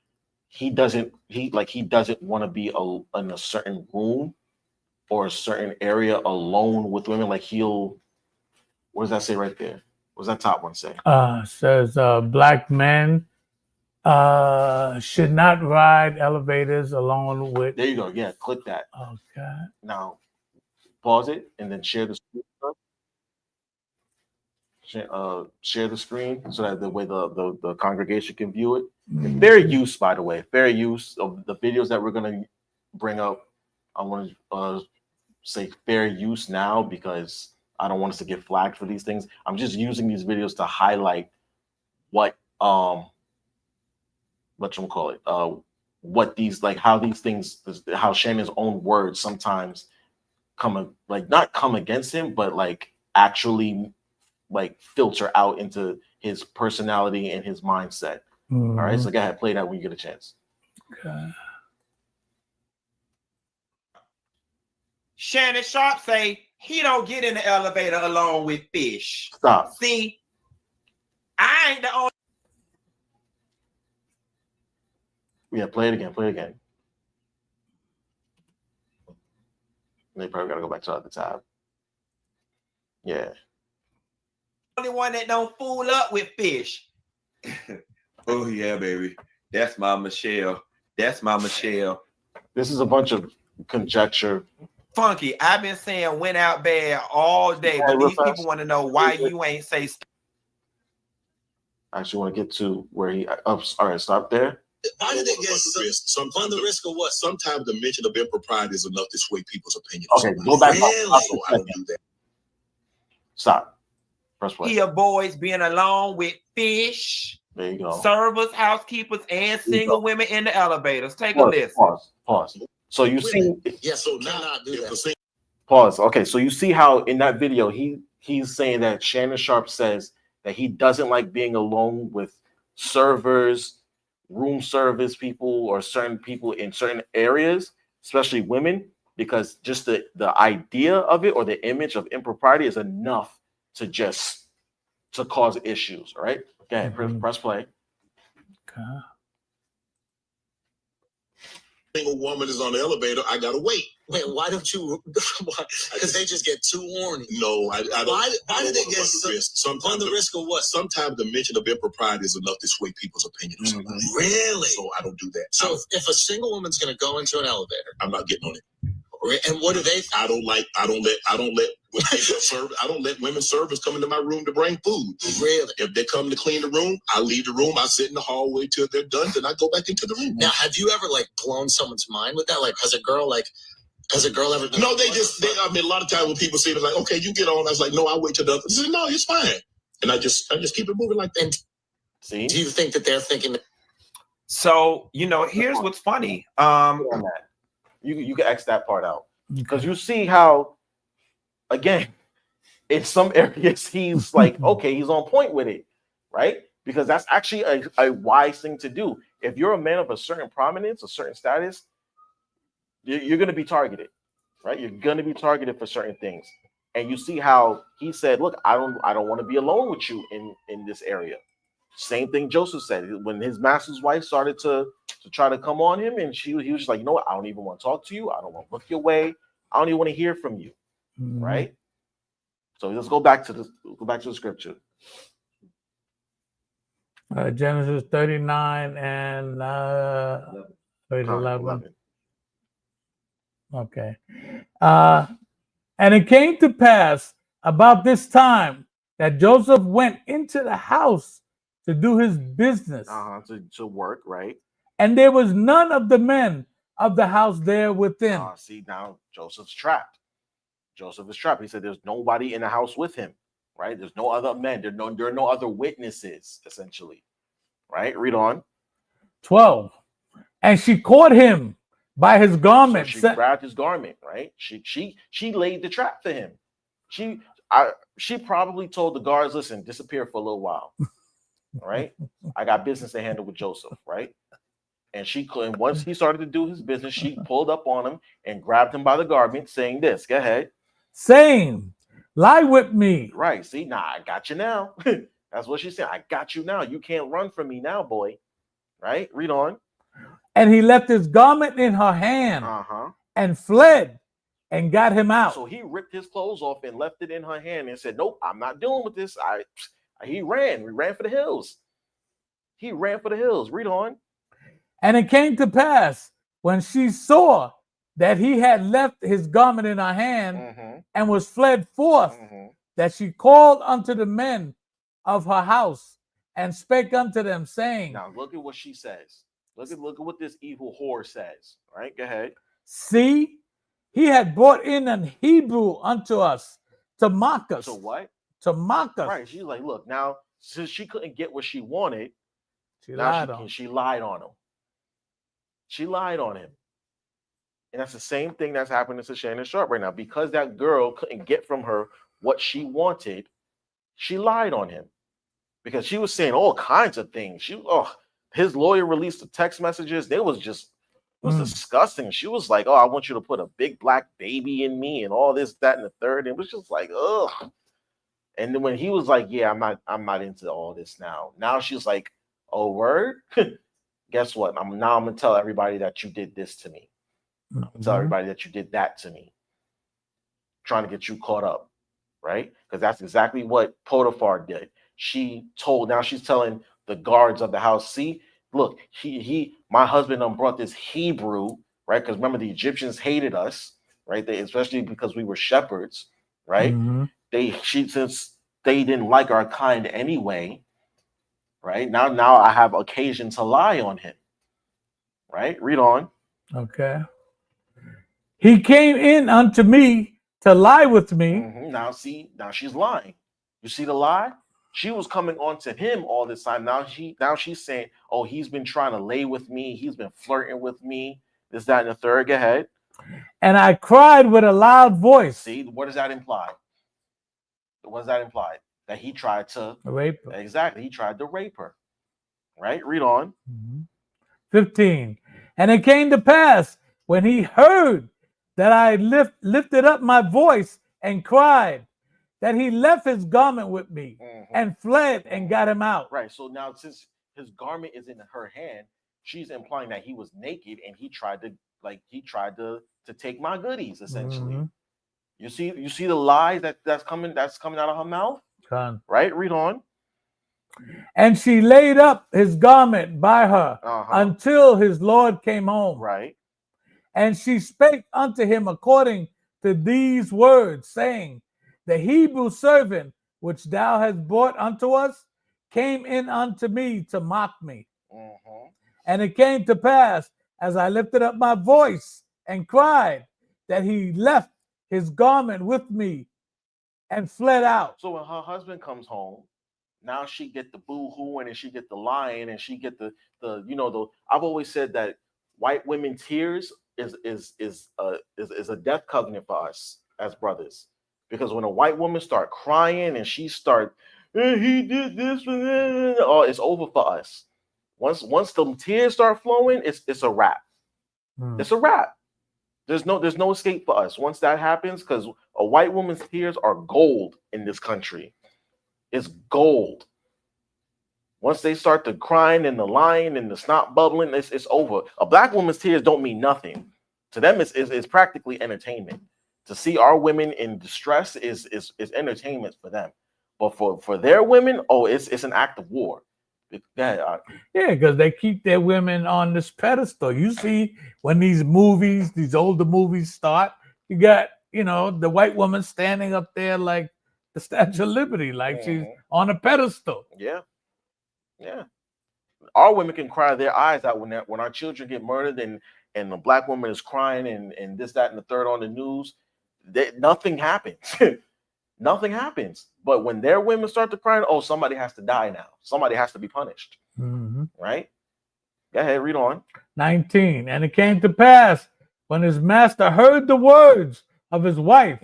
he doesn't want to be in a certain room or a certain area alone with women. Like what does that say right there? What does that top one say? Says black men should not ride elevators along with. There you go. Yeah, click that. Okay. Now pause it and then share the screen. Share the screen so that the way the congregation can view it. Fair use, by the way. Fair use of the videos that we're going to bring up. I want to say fair use now because I don't want us to get flagged for these things. I'm just using these videos to highlight what these, like, how these things, how Shannon's own words sometimes not come against him, but like actually like filter out into his personality and his mindset. All right, so go ahead, play that when you get a chance. Okay. Shannon Sharpe say he don't get in the elevator alone with fish. Stop. See, I ain't the only. Yeah, play it again. They probably gotta go back to the other tab. Yeah. Only one that don't fool up with fish. Oh yeah, baby. That's my Michelle. That's my Michelle. This is a bunch of conjecture. Funky, I've been saying went out bad all day, but these people want to know why you ain't say. I actually want to get to where he. All right, stop there. Why did they get on the risk of what? Sometimes the mention of impropriety is enough to sway people's opinion. Okay, go back. Really? So I don't do that. Stop. Press play. He avoids being alone with fish. There you go. Servers, housekeepers, and single women in the elevators. Take a listen. Pause. So you see. Yeah. So now do that. Pause. Okay. So you see how in that video he's saying that Shannon Sharpe says that he doesn't like being alone with servers, room service people, or certain people in certain areas, especially women, because just the idea of it or the image of impropriety is enough to cause issues. All right. Okay. Press play. Okay. Single woman is on the elevator, I gotta wait. Wait, why don't you? Because they just get too horny. No, I don't. Why do they get on the risk of what? Sometimes the mention of impropriety is enough to sway people's opinion. Really? So I don't do that. So if a single woman's gonna go into an elevator, I'm not getting on it. And what do they? I don't let women servers come into my room to bring food. Really? If they come to clean the room, I leave the room. I sit in the hallway till they're done, then I go back into the room. Now, have you ever like blown someone's mind with that? Like, has a girl ever? No, a lot of times when people say it, like, okay, you get on. I was like, no, I'll wait till the other. They say, no, it's fine, and I just keep it moving like that. And see? Do you think that they're thinking? So here's what's funny. You can X that part out because you see how, again, in some areas he's like, okay, he's on point with it, right? Because that's actually a wise thing to do. If you're a man of a certain prominence, a certain status, you're going to be targeted, right? You're going to be targeted for certain things. And you see how he said, look, I don't want to be alone with you in this area. Same thing Joseph said when his master's wife started to try to come on him, and he was just like, you know what? I don't even want to talk to you. I don't want to look your way. I don't even want to hear from you, right? So let's go back to the scripture. Genesis 39 and 11. Okay. And it came to pass about this time that Joseph went into the house to do his business. To work, right? And there was none of the men of the house there within. See, now Joseph's trapped. Joseph is trapped. He said there's nobody in the house with him, right? There's no other men. There are no other witnesses, essentially, right? Read on. 12. And she caught him by his garment. So she grabbed his garment, right? She laid the trap for him. She probably told the guards, listen, disappear for a little while. Right? I got business to handle with Joseph, right? And once he started to do his business, she pulled up on him and grabbed him by the garment, saying this. Go ahead. Saying, lie with me. Right. See, I got you now. That's what she said. I got you now. You can't run from me now, boy. Right? Read on. And he left his garment in her hand and fled and got him out. So he ripped his clothes off and left it in her hand and said, nope, I'm not dealing with this. He ran. We ran for the hills. He ran for the hills. Read on. And it came to pass when she saw that he had left his garment in her hand and was fled forth, that she called unto the men of her house and spake unto them, saying. Now look at what she says. Look at what this evil whore says. All right, go ahead. See, he had brought in an Hebrew unto us to mock us. So what? To mock us. Right. She's like, look, now since she couldn't get what she wanted, she lied on him. She lied on him. And that's the same thing that's happening to Shannon Sharpe right now. Because that girl couldn't get from her what she wanted, she lied on him. Because she was saying all kinds of things. His lawyer released the text messages. It was disgusting. She was like, I want you to put a big black baby in me and all this, that, and the third. It was just like, ugh. And then when he was like, yeah, I'm not into all this now. Now she's like, oh, word? Guess what? I'm gonna tell everybody that you did this to me. I'm gonna tell everybody that you did that to me. trying to get you caught up, right? Because that's exactly what Potiphar did. She's telling the guards of the house, see, look, my husband brought this Hebrew, right? Because remember, the Egyptians hated us, right? Especially because we were shepherds, right? Since they didn't like our kind anyway, right? Now I have occasion to lie on him, right? Read on. Okay. He came in unto me to lie with me. Now she's lying. You see the lie? She was coming on to him all this time. Now she's saying, oh, he's been trying to lay with me. He's been flirting with me. This, that, and the third. Go ahead. And I cried with a loud voice. See, what does that imply? What does that imply? That he tried to rape her. Exactly. He tried to rape her. Right? Read on. 15. And it came to pass when he heard that I lifted up my voice and cried, that he left his garment with me and fled and got him out. Right. So now, since his garment is in her hand, she's implying that he was naked and he tried to take my goodies, essentially. You see the lies that's coming out of her mouth? Right? Read on. And she laid up his garment by her until his Lord came home. Right. And she spake unto him according to these words, saying, the Hebrew servant which thou hast brought unto us came in unto me to mock me. And it came to pass, as I lifted up my voice and cried, that he left his garment with me and fled out. So when her husband comes home, now she get the boo-hooing and she get the lying and she get the I've always said that white women tears is a death covenant for us as brothers. Because when a white woman start crying and she start, he did this, it's over for us. Once the tears start flowing, it's a wrap. It's a wrap. There's no escape for us once that happens, because a white woman's tears are gold in this country. It's gold. Once they start to crying and the lying and the snot bubbling, it's over. A black woman's tears don't mean nothing. To them, it's practically entertainment. To see our women in distress is entertainment for them. But for their women, it's an act of war. Yeah, because they keep their women on this pedestal. You see, when these older movies start, you got, the white woman standing up there like the Statue of Liberty, like she's on a pedestal. Yeah. Our women can cry their eyes out when our children get murdered and the black woman is crying and this, that, and the third on the news. Nothing happens. Nothing happens. But when their women start to cry, somebody has to die now. Somebody has to be punished. Right? Go ahead, read on. 19. And it came to pass when his master heard the words of his wife,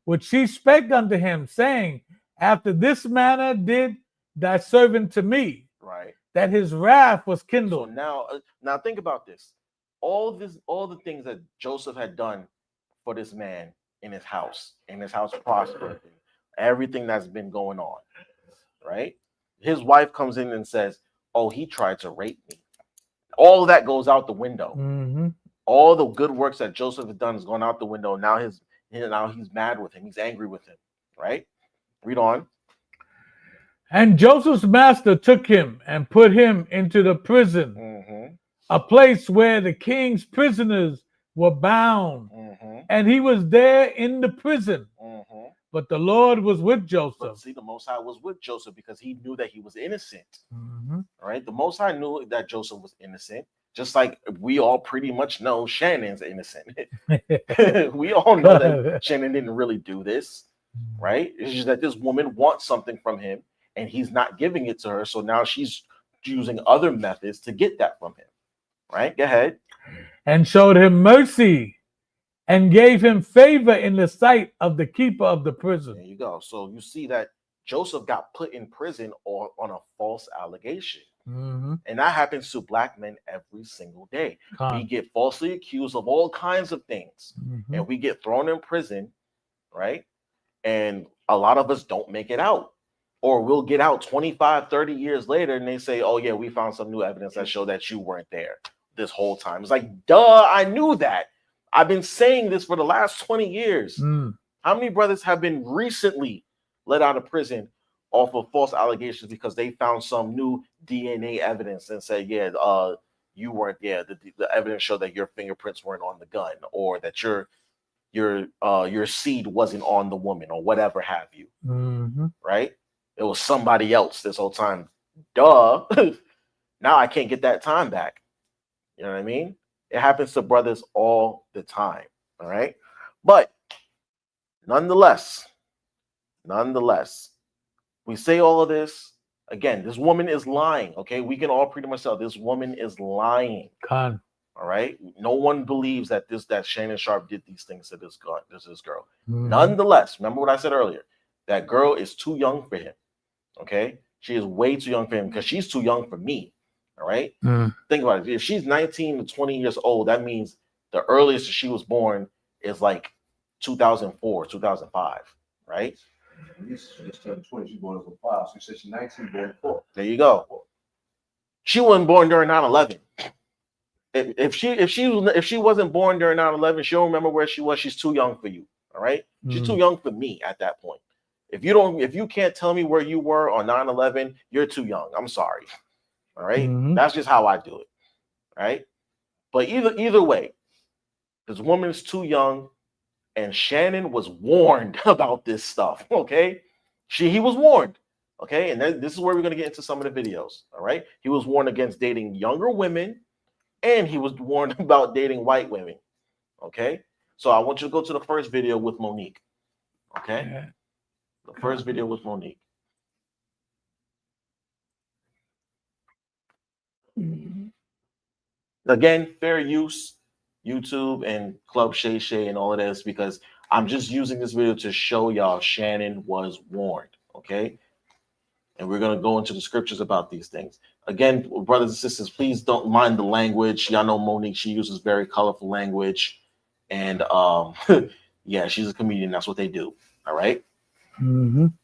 which she spake unto him, saying, after this manner did thy servant to me, right? That his wrath was kindled. So now think about this. All the things that Joseph had done for this man in his house prospered, everything that's been going on, right? His wife comes in and says, oh, he tried to rape me. All of that goes out the window. All the good works that Joseph had done is gone out the window. Now he's mad with him. He's angry with him, right? Read on. And Joseph's master took him and put him into the prison, a place where the king's prisoners were bound. And he was there in the prison. But the Lord was with Joseph. But see, the Most High was with Joseph because he knew that he was innocent. Right? The Most High knew that Joseph was innocent. Just like we all pretty much know Shannon's innocent. We all know that Shannon didn't really do this. Right? It's just that this woman wants something from him and he's not giving it to her. So now she's using other methods to get that from him. Right? Go ahead. And showed him mercy and gave him favor in the sight of the keeper of the prison. There you go. So you see that Joseph got put in prison on a false allegation. And that happens to black men every single day. We get falsely accused of all kinds of things. And we get thrown in prison, right? And a lot of us don't make it out. Or we'll get out 25, 30 years later and they say, oh yeah, we found some new evidence that showed that you weren't there this whole time. It's like, duh, I knew that. I've been saying this for the last 20 years. How many brothers have been recently let out of prison off of false allegations because they found some new DNA evidence and said, yeah, you weren't, yeah, the evidence showed that your fingerprints weren't on the gun, or that your seed wasn't on the woman, or whatever have you. Right? It was somebody else this whole time. Duh. Now I can't get that time back. You know what I mean? It happens to brothers all the time. All right. But nonetheless, we say all of this. Again, this woman is lying. Okay. We can all pretty much tell this woman is lying. Con. All right. No one believes that Shannon Sharpe did these things to this girl. Nonetheless, remember what I said earlier. That girl is too young for him. Okay. She is way too young for him because she's too young for me. All right. Think about it. If she's 19 to 20 years old, that means the earliest she was born is like 2004, 2005. Right. Just turned 20. She born in 5. So she said she's 19, born in 4. There you go. She wasn't born during 9/11. If she wasn't born during 9/11, she don't remember where she was. She's too young for you. All right. She's too young for me at that point. If you can't tell me where you were on 9/11, you're too young. I'm sorry. All right. That's just how I do it. Right. But either way, this woman is too young, and Shannon was warned about this stuff. Okay. He was warned. Okay. And then this is where we're going to get into some of the videos. All right. He was warned against dating younger women, and he was warned about dating white women. Okay. So I want you to go to the first video with Monique. Okay. Yeah. The first video with Monique. Again, fair use, YouTube and Club Shay Shay and all of this, because I'm just using this video to show y'all Shannon was warned, okay? And we're going to go into the scriptures about these things. Again, brothers and sisters, please don't mind the language. Y'all know Monique, she uses very colorful language. And yeah, she's a comedian. That's what they do, all right?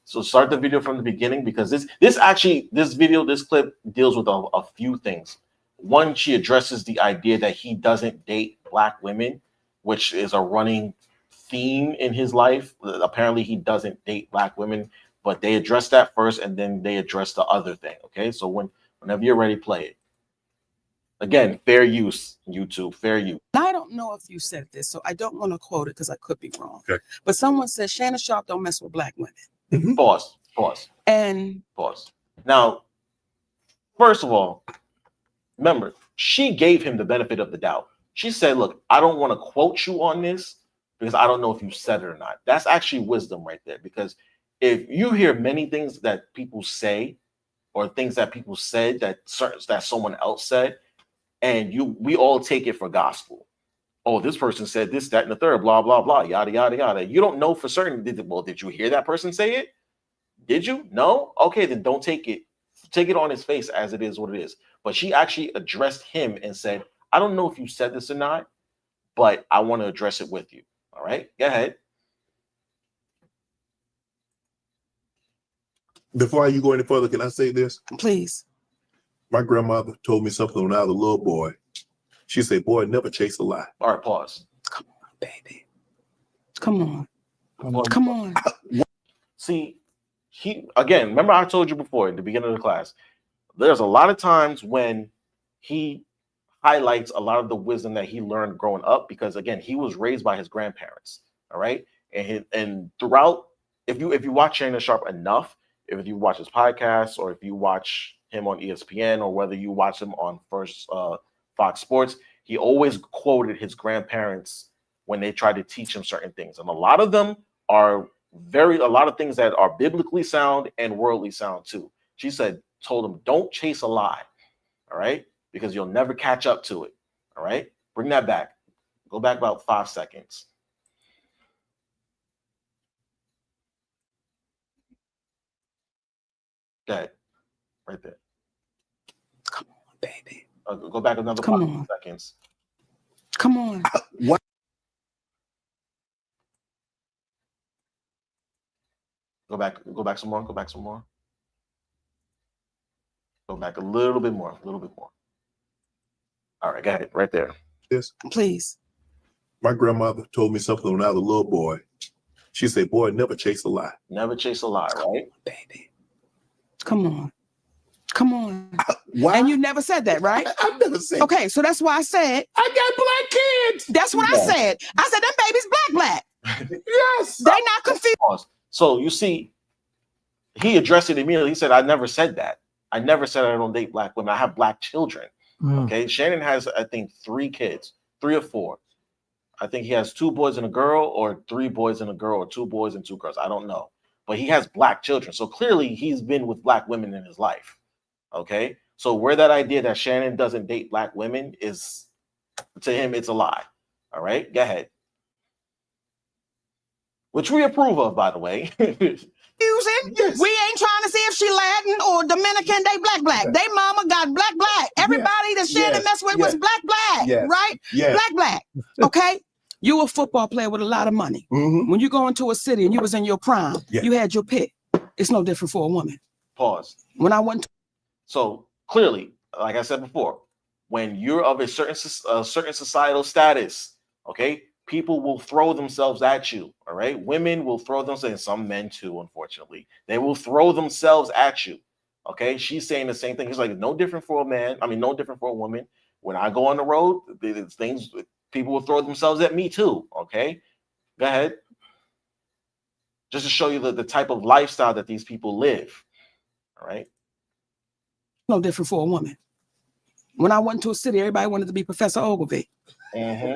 So start the video from the beginning, because this clip deals with a few things. One, she addresses the idea that he doesn't date black women, which is a running theme in his life. Apparently he doesn't date black women, but they address that first, and then they address the other thing. Okay, so whenever you're ready, play it. Again, fair use, YouTube, fair use. I don't know if you said this, so I don't want to quote it because I could be wrong. Okay. But someone said Shannon Sharpe don't mess with black women. Pause. And pause. Now, first of all, remember, she gave him the benefit of the doubt. She said, look, I don't want to quote you on this because I don't know if you said it or not. That's actually wisdom right there, because if you hear many things that people say, or things that people said that someone else said, and we all take it for gospel. Oh, this person said this, that, and the third, blah, blah, blah, yada, yada, yada. You don't know for certain. Did you hear that person say it? Did you? No? Okay, then don't take it. Take it on his face as it is what it is. But she actually addressed him and said, I don't know if you said this or not, but I want to address it with you. All right, go ahead. Before you go any further, can I say this? please. My grandmother told me something when I was a little boy. She said, boy, never chase a lie. All right, pause. Come on, baby. Come on. See, again, remember I told you before at the beginning of the class, there's a lot of times when he highlights a lot of the wisdom that he learned growing up, because again, he was raised by his grandparents. All right. And throughout, if you watch Shannon Sharpe enough, if you watch his podcast, or if you watch him on ESPN, or whether you watch him on Fox Sports, he always quoted his grandparents when they tried to teach him certain things. And a lot of them are a lot of things that are biblically sound and worldly sound too. She told him, don't chase a lie. All right. Because you'll never catch up to it. All right. Bring that back. Go back about 5 seconds. Go ahead. Right there. Come on, baby. Go back another 5 seconds. Come on. What? Go back some more. Go back some more. Go back a little bit more. All right, go ahead. Right there. Yes. Please. My grandmother told me something when I was a little boy. She said, boy, never chase a lie. Never chase a lie, right? Baby. Come on. Come on. Why? And you never said that, right? I've never said. Okay, so that's why I said. I got black kids. That's what I said. I said, them babies black. Yes. They not confused. So you see, he addressed it immediately. He said, I never said that. I never said I don't date black women. I have black children. Okay. Shannon has, I think, 3 kids, 3 or 4. I think he has 2 boys and a girl, or 3 boys and a girl, or 2 boys and 2 girls. I don't know. But he has black children. So clearly he's been with black women in his life. Okay. So where that idea that Shannon doesn't date black women is, to him, it's a lie. All right. Go ahead. Which we approve of, by the way. Yes. We ain't trying to see if she Latin or Dominican. They black. They mama got black. Everybody that Shannon messed with was black, right? Yes. Black. Okay. You a football player with a lot of money. When you go into a city and you was in your prime, you had your pick. It's no different for a woman. Pause. When I went to So clearly, like I said before, when you're of a certain societal status, okay, people will throw themselves at you. All right, women will throw themselves, and some men too, unfortunately, they will throw themselves at you. Okay, she's saying the same thing. It's like no different for a man. I mean, no different for a woman. When I go on the road, things people will throw themselves at me too. Okay, go ahead. Just to show you the type of lifestyle that these people live. All right. No different for a woman. When I went to a city, everybody wanted to be Professor Ogilvy. Hey,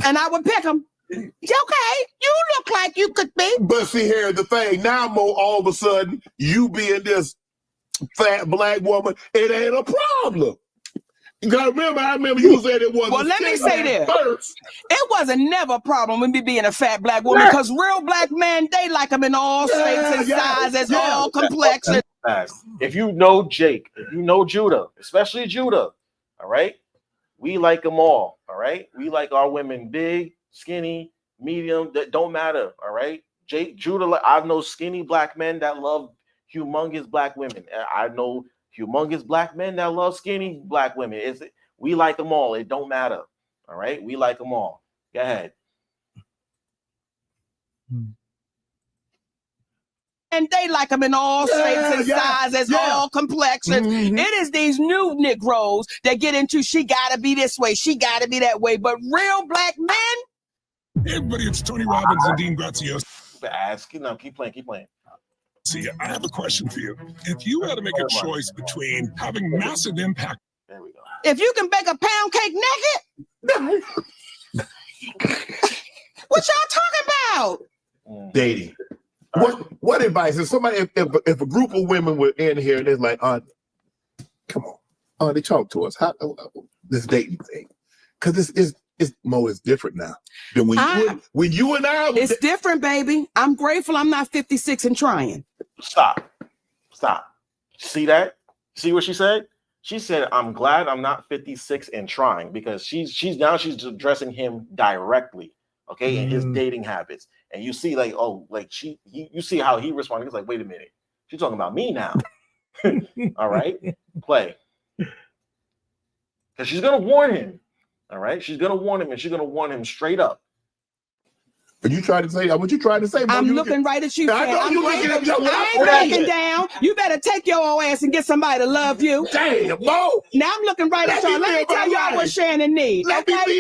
and I would pick him. Okay, you look like you could be. But see, here's the thing. Now, Mo, all of a sudden, you being this fat black woman, it ain't a problem. You gotta remember, I remember you said it wasn't. Well, let me say this. First. It wasn't never a problem with me being a fat black woman, because real black men, they like them in all shapes and sizes, all complexions. If you know Jake, if you know Judah, especially Judah, all right, we like them all right? We like our women big, skinny, medium, that don't matter, all right? Judah, I know skinny black men that love humongous black women. I know humongous black men that love skinny black women. We like them all. It don't matter, all right? We like them all. Go ahead. And they like them in all shapes and sizes, all complexions. It is these new Negroes that get into, she gotta be this way, she gotta be that way. But real black men. Hey everybody, it's Tony Robbins and Dean Graziosi. Keep playing. See, I have a question for you. If you had to make a choice between having massive impact. There we go. If you can bake a pound cake naked, what y'all talking about? Dating. What advice? If somebody, if a group of women were in here and it's like, come on, they talk to us. How this dating thing? Because it's Mo is different now than when you and I. It's different, baby. I'm grateful I'm not 56 and trying. Stop. See that? See what she said? She said, "I'm glad I'm not 56 and trying," because she's addressing him directly. Okay, and his dating habits, and you see, you see how he responded. He's like, "Wait a minute, she's talking about me now." All right, play, because she's gonna warn him. All right, she's gonna warn him, and she's gonna warn him straight up. Are you trying to say? What you trying to say? I'm looking right at you. I ain't breaking down. You better take your old ass and get somebody to love you. Damn, Mo. Now I'm looking right at y'all. Let me tell y'all what Shannon needs. Let me tell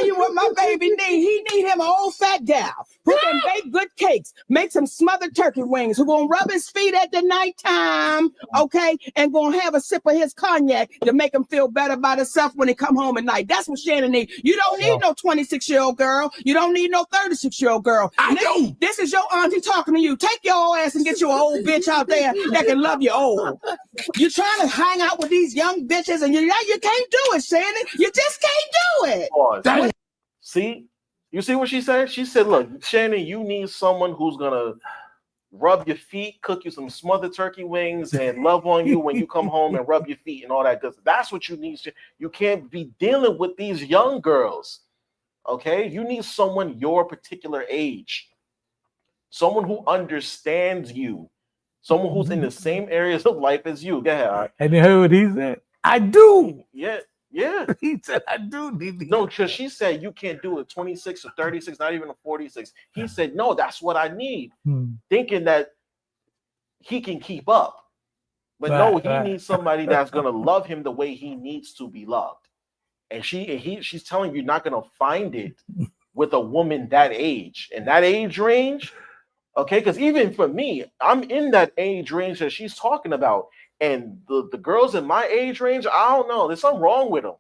you what my baby needs. He need him an old fat gal who can bake good cakes, make some smothered turkey wings, who gonna rub his feet at the nighttime, okay, and gonna have a sip of his cognac to make him feel better about himself when he come home at night. That's what Shannon needs. You don't need no 26-year-old girl. You don't need no 36-year-old girl. This is your auntie talking to you. Take your old ass and get you an old bitch out there that can love you old. You're trying to hang out with these young bitches and you can't do it, Shannon. You just can't do it. See? You see what she said? She said, "Look, Shannon, you need someone who's gonna rub your feet, cook you some smothered turkey wings, and love on you when you come home and rub your feet and all that good stuff. That's what you need. You can't be dealing with these young girls. Okay, you need someone your particular age, someone who understands you, someone who's in the same areas of life as you." Go ahead. And you heard what he said? I do. Yeah. He said I do need to. No, because she said you can't do it 26 or 36, not even a 46. He said, no, that's what I need, thinking that he can keep up. But no, he needs somebody that's gonna love him the way he needs to be loved. And she's telling you you're not gonna find it with a woman that age and that age range. Okay, because even for me, I'm in that age range that she's talking about. And the girls in my age range, I don't know. There's something wrong with them.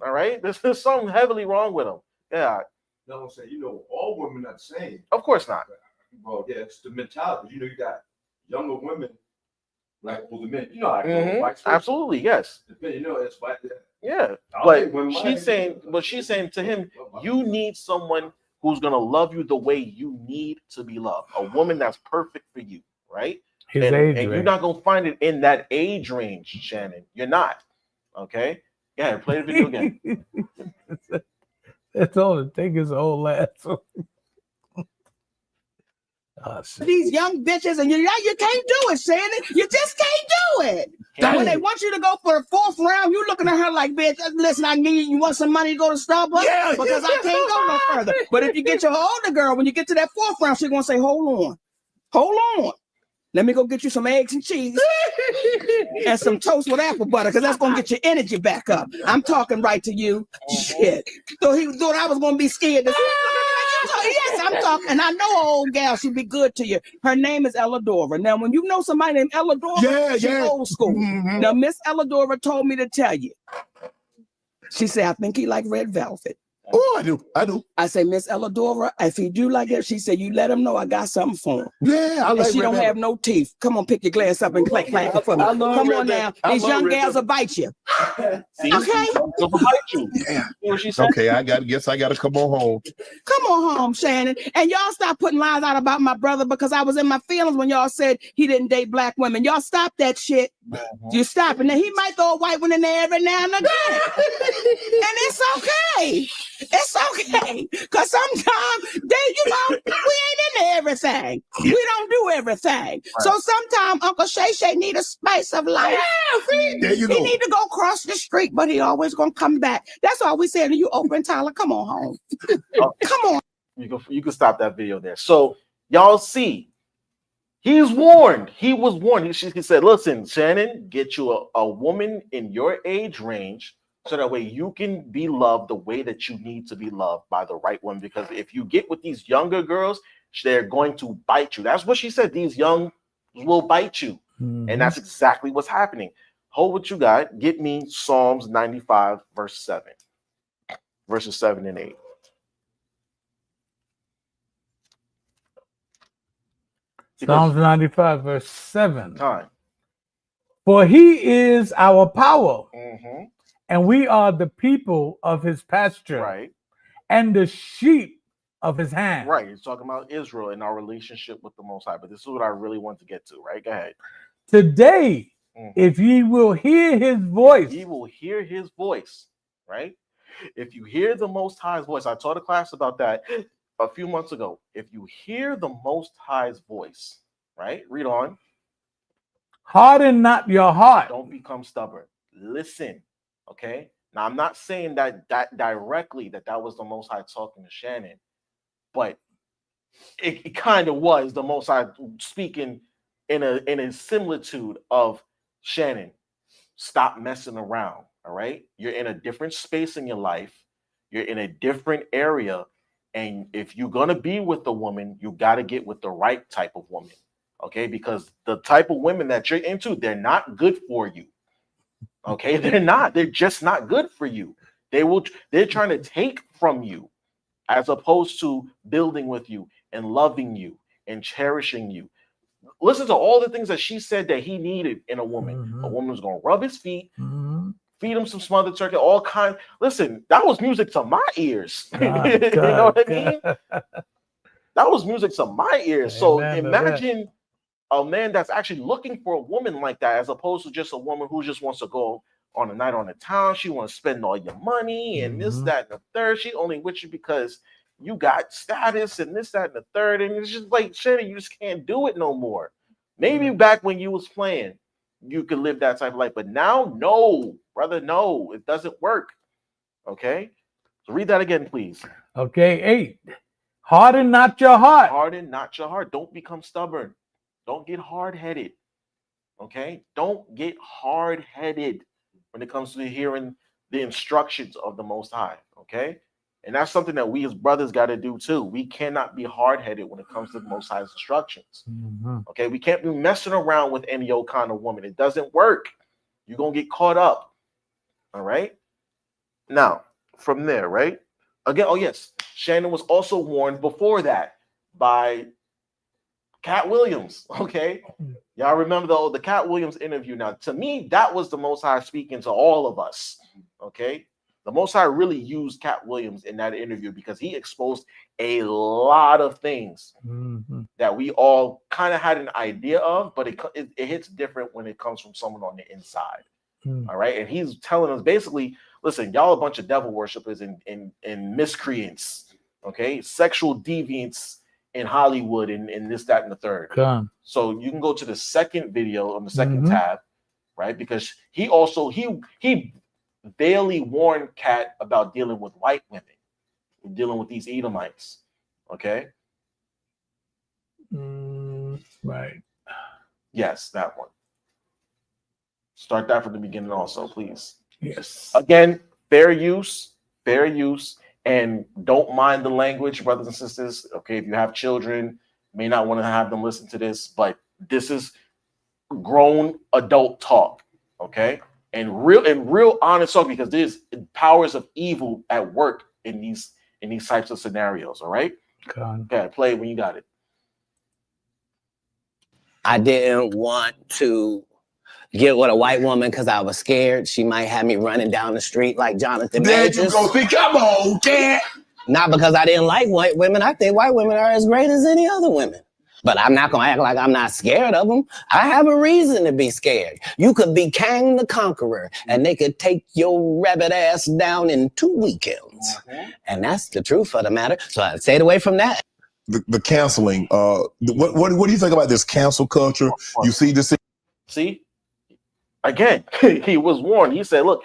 All right, there's something heavily wrong with them. Yeah. No, I'm saying, all women are the same. Of course not. Well, yeah, it's the mentality. You got younger women like older men. Absolutely, yes. It's like that. Yeah, but she's saying to him, you need someone who's gonna love you the way you need to be loved. A woman that's perfect for you, right? And you're not gonna find it in that age range, Shannon. You're not. Okay. Yeah, play the video again. That's all it takes is old lass. These young bitches, and you can't do it, Shannon. You just can't do it. When they want you to go for the 4th round, you looking at her like, bitch, listen, you want some money to go to Starbucks? Yeah, because I can't go no further. But if you get your older girl, when you get to that 4th round, she's gonna say, hold on. Let me go get you some eggs and cheese and some toast with apple butter, because that's going to get your energy back up. I'm talking right to you. Shit. So he thought I was going to be scared. Yes, I'm talking. And I know an old gal, she'd be good to you. Her name is Elladora. Now, when you know somebody named Elladora, she's old school. Now, Miss Elladora told me to tell you. She said, I think he like red velvet. Oh, I do. I say, Miss Elladora, if he do like that, she said, you let him know I got something for him. Yeah, I like and she don't have no teeth. Come on, pick your glass up and clack for me. Come on now. These young gals will bite you. See? Okay? They'll bite you. Yeah. You know what she said? Okay, I gotta come on home. Come on home, Shannon. And y'all stop putting lies out about my brother, because I was in my feelings when y'all said he didn't date black women. Y'all stop that shit. You stop it. Now he might throw a white one in there every now and again. And it's okay. It's okay. Because sometimes we ain't into everything. We don't do everything. Right. So sometimes Uncle Shay need a spice of life. Yeah, see? There you go. He need to go cross the street, but he always gonna come back. That's all we said to you, Oprah and Tyler. Come on home. Come on. You can stop that video there. So y'all see, he's warned. He was warned. He said, listen, Shannon, get you a woman in your age range, so that way you can be loved the way that you need to be loved by the right one. Because if you get with these younger girls, they're going to bite you. That's what she said. These young will bite you. And that's exactly what's happening. Hold what you got. Get me Psalms 95, verse 7. Verses 7 and 8. Psalms 95, verse 7. Time. For he is our power, and we are the people of his pasture, right, and the sheep of his hand. Right. He's talking about Israel and our relationship with the Most High. But this is what I really want to get to, right? Go ahead. Today, if ye will hear his voice. Ye will hear his voice, right? If you hear the Most High's voice, I taught a class about that a few months ago. If you hear the Most High's voice, right? Read on. Harden not your heart. Don't become stubborn. Listen, okay? Now, I'm not saying that directly that was the Most High talking to Shannon, but it kind of was the Most High speaking in a similitude of Shannon. Stop messing around, all right? You're in a different space in your life. You're in a different area. And if you're going to be with a woman, you got to get with the right type of woman, okay? Because the type of women that you're into, they're not good for you, okay? They're not. They're just not good for you. They're trying to take from you as opposed to building with you and loving you and cherishing you. Listen to all the things that she said that he needed in a woman. A woman was going to rub his feet, feed him some smothered turkey, all kinds. Listen, that was music to my ears. You know what I mean? That was music to my ears. So imagine a man that's actually looking for a woman like that, as opposed to just a woman who just wants to go on a night on the town. She wants to spend all your money and this, that, and the third. She only with you because you got status and this, that, and the third. And it's just like, Shannon, you just can't do it no more. Maybe back when you was playing, you could live that type of life. But now, no, brother, no, it doesn't work. Okay, so read that again, please. Okay, 8. Harden not your heart. Harden not your heart. Don't become stubborn. Don't get hard-headed. Okay, don't get hard-headed when it comes to hearing the instructions of the Most High. Okay, and that's something that we as brothers got to do too. We cannot be hard-headed when it comes to the Most High's instructions. Okay, we can't be messing around with any old kind of woman. It doesn't work. You're gonna get caught up. All right. Now, from there, right? Again, oh yes, Shannon was also warned before that by Cat Williams. Okay, y'all remember the Cat Williams interview? Now, to me, that was the Most High speaking to all of us. Okay, the Most High really used Cat Williams in that interview because he exposed a lot of things that we all kind of had an idea of, but it hits different when it comes from someone on the inside. All right, and he's telling us basically, listen, y'all a bunch of devil worshippers and miscreants, okay, sexual deviants in Hollywood and this, that, and the third. So you can go to the second video on the second tab, right? Because he also he barely warned Cat about dealing with white women, dealing with these Edomites. Okay. Right. Yes, that one. Start that from the beginning also, please. Yes. Again, fair use, and don't mind the language, brothers and sisters. Okay, if you have children, may not want to have them listen to this, but this is grown adult talk, okay? And real honest talk, because there's powers of evil at work in these types of scenarios, all right? Okay, play it when you got it. I didn't want to get with a white woman because I was scared she might have me running down the street like Jonathan Majors. There you go. See, come on, Cat. Not because I didn't like white women. I think white women are as great as any other women. But I'm not going to act like I'm not scared of them. I have a reason to be scared. You could be Kang the Conqueror, and they could take your rabbit ass down in 2 weekends. And that's the truth of the matter. So I stayed away from that. The canceling. What do you think about this cancel culture? You see this? See? Again, he was warned. He said, look,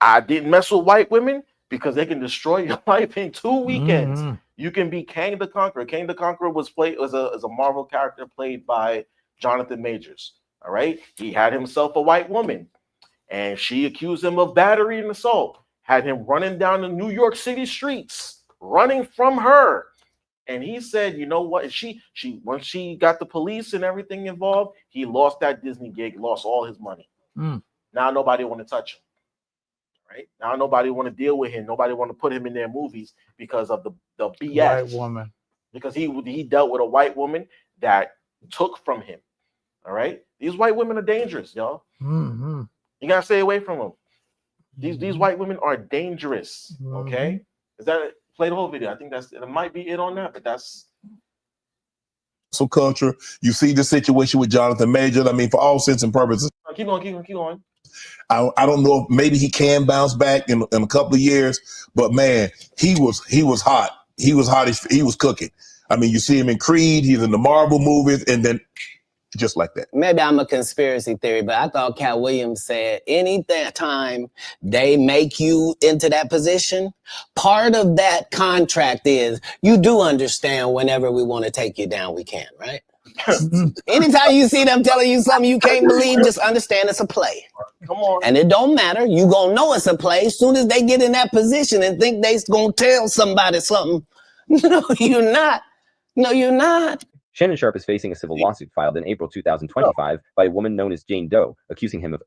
I didn't mess with white women because they can destroy your life in 2 weekends. You can be Kang the Conqueror. Kang the Conqueror was a Marvel character played by Jonathan Majors. All right. He had himself a white woman and she accused him of battery and assault, had him running down the New York City streets, running from her. And he said, you know what? She once she got the police and everything involved, he lost that Disney gig, lost all his money. Now nobody want to touch him. Right? Now nobody want to deal with him. Nobody want to put him in their movies because of the BS. White woman. Because he dealt with a white woman that took from him. All right? These white women are dangerous, y'all. You gotta stay away from them. These white women are dangerous. Okay? Is that play the whole video? I think it might be it on that, but that's so culture. You see the situation with Jonathan Majors. I mean, for all sense and purposes. Keep going. I don't know if maybe he can bounce back in a couple of years, but man, he was hot. He was hot. He was cooking. I mean, you see him in Creed. He's in the Marvel movies, and then just like that. Maybe I'm a conspiracy theory, but I thought Cat Williams said any time they make you into that position, part of that contract is you do understand whenever we want to take you down, we can, right? Anytime you see them telling you something you can't believe, just understand it's a play. Come on. And it don't matter. You gonna know it's a play as soon as they get in that position and think they gonna tell somebody something. No, you're not. No, you're not. Shannon Sharpe is facing a civil lawsuit filed in April 2025 by a woman known as Jane Doe, accusing him of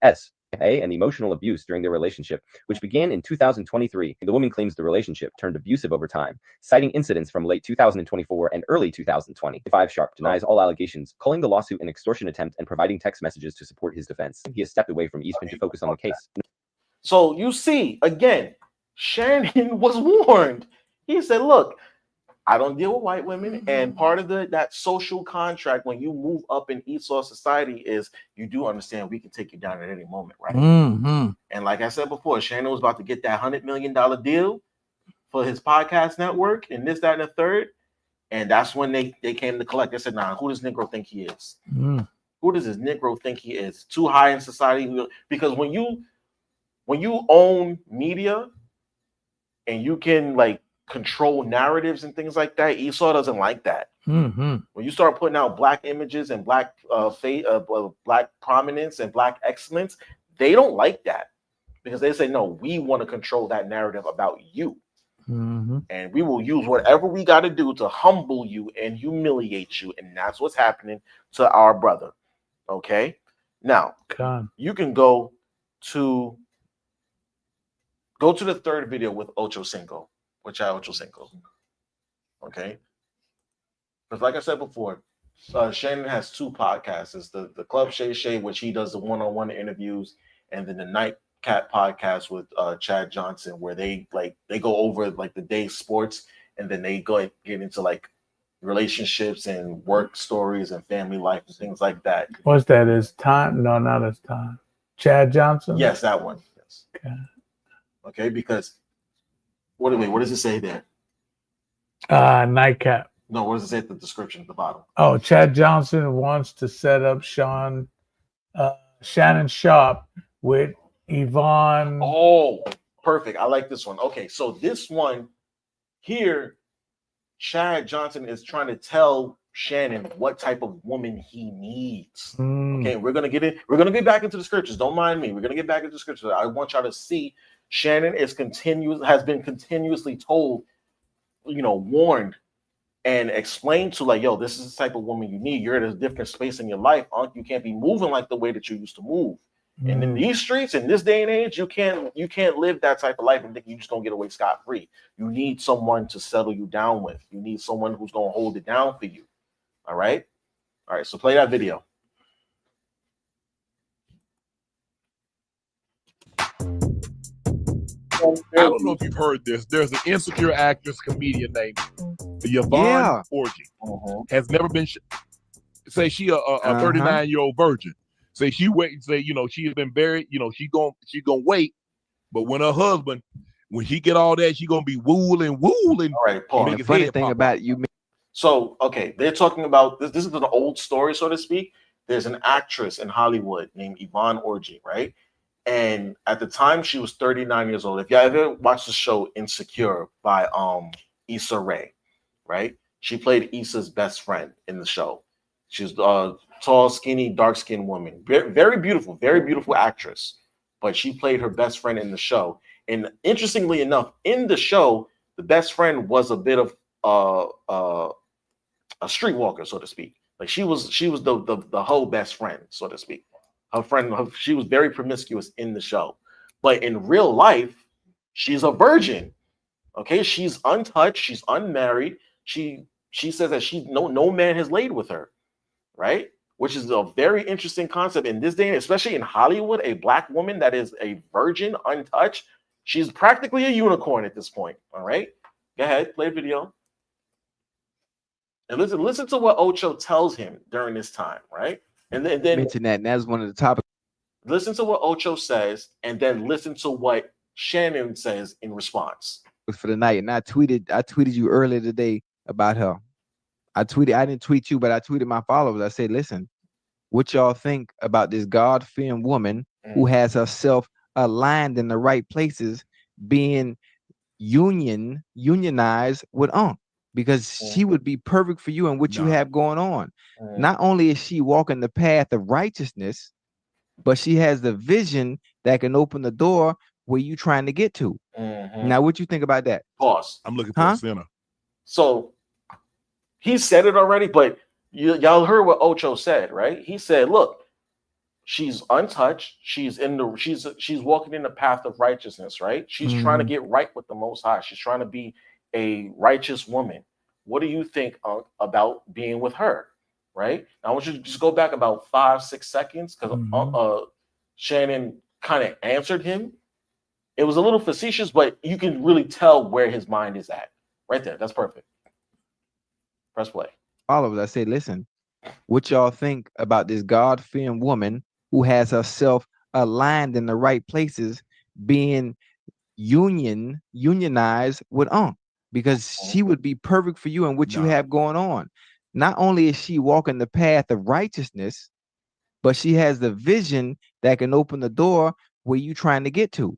and emotional abuse during their relationship, which began in 2023. The woman claims the relationship turned abusive over time, citing incidents from late 2024 and early 2025. Sharpe denies all allegations, calling the lawsuit an extortion attempt and providing text messages to support his defense. He has stepped away from Eastman to focus on the case. So you see, again, Shannon was warned. He said, look, I don't deal with white women, and part of that social contract when you move up in Esau society is you do understand we can take you down at any moment, right? And like I said before, Shannon was about to get that $100 million deal for his podcast network and this, that, and the third, and that's when they came to collect. They said, nah, who does Negro think he is? Who does this Negro think he is? Too high in society? Because when you own media, and you can like control narratives and things like that, Esau doesn't like that. Mm-hmm. When you start putting out black images and black black prominence and black excellence, they don't like that because they say, no, we want to control that narrative about you. Mm-hmm. And we will use whatever we got to do to humble you and humiliate you. And that's what's happening to our brother. Okay. Now, you can go to the third video with Ocho Cinco. Which are Ocho Cinco. Okay. Because like I said before, Shannon has two podcasts. It's the Club Shay Shay, which he does the one-on-one interviews, and then the Nightcat podcast with Chad Johnson, where they go over like the day's sports, and then they go and get into like relationships and work stories and family life and things like that. What's that? Is time? No, not as time. Chad Johnson? Yes, that one. Yes. Okay. Okay, because what does it say there? Nightcap. No, what does it say at the description at the bottom? Oh, Chad Johnson wants to set up Shannon Sharpe with Yvonne. Oh, perfect. I like this one. Okay, so this one here, Chad Johnson is trying to tell Shannon what type of woman he needs. Okay, we're gonna get back into the scriptures. Don't mind me. We're gonna get back into the scriptures. I want y'all to see Shannon has been continuously told, warned and explained to like, yo, this is the type of woman you need. You're at a different space in your life, you can't be moving like the way that you used to move. And in these streets, in this day and age, you can't live that type of life and think you just gonna get away scot-free. You need someone to settle you down with. You need someone who's gonna hold it down for you. All right. So play that video. I don't know if you've heard this. There's an insecure actress comedian named Yvonne Orji. Has never been say she a 39-year-old virgin. Say she wait. Say she has been married. She gonna wait. But when her husband, when he get all that, she gonna be wooling. All right, Paul. The funny thing about you. So they're talking about this. This is an old story, so to speak. There's an actress in Hollywood named Yvonne Orji, right? And at the time, she was 39 years old. If you ever watched the show Insecure by Issa Rae, right? She played Issa's best friend in the show. She's a tall, skinny, dark-skinned woman. Very beautiful actress. But she played her best friend in the show. And interestingly enough, in the show, the best friend was a bit of a streetwalker, so to speak. Like she was the whole best friend, so to speak. She was very promiscuous in the show, but in real life, she's a virgin. Okay, she's untouched, she's unmarried. She says that no man has laid with her, right? Which is a very interesting concept in this day, especially in Hollywood. A black woman that is a virgin, untouched, she's practically a unicorn at this point. All right, go ahead, play a video, and listen to what Ocho tells him during this time, right? And then mention that, and that's one of the topics. Listen to what Ocho says, and then listen to what Shannon says in response. For the night, and I tweeted you earlier today about her. I didn't tweet you, but I tweeted my followers. I said, listen, what y'all think about this God-fearing woman who has herself aligned in the right places, being unionized with because she would be perfect for you and what you have going on. Not only is she walking the path of righteousness, but she has the vision that can open the door where you trying to get to. Now, what you think about that? Pause. I'm looking for a sinner. So he said it already, but y'all heard what Ocho said, right? He said, look, she's untouched. She's walking in the path of righteousness, right? She's trying to get right with the Most High. She's trying to be a righteous woman. What do you think about being with her? Right? Now, I want you to just go back about 5-6 seconds because Shannon kind of answered him. It was a little facetious, but you can really tell where his mind is at. Right there. That's perfect. Press play. Followers, I said, listen, what y'all think about this God-fearing woman who has herself aligned in the right places, being unionized with because she would be perfect for you and what you have going on. Not only is she walking the path of righteousness, but she has the vision that can open the door where you trying to get to.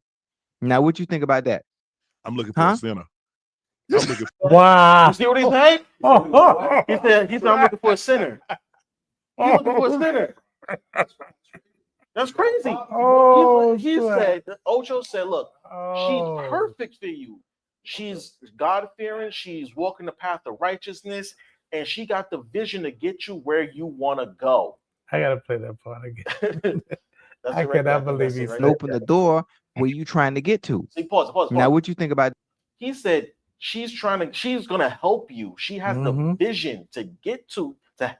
Now, what you think about that? I'm looking for a sinner. I'm looking for Wow. You see what he said? He said I'm looking for a sinner. He's looking for a sinner. That's crazy. Oh, he said, Ocho said, look, Oh. she's perfect for you. She's God-fearing. She's walking the path of righteousness. And she got the vision to get you where you want to go. I got to play that part again. That's I it right cannot there. believe That's it he right said there. Open the door where you trying to get to. See, pause. Now, what you think about? He said she's gonna help you. She has the vision to get to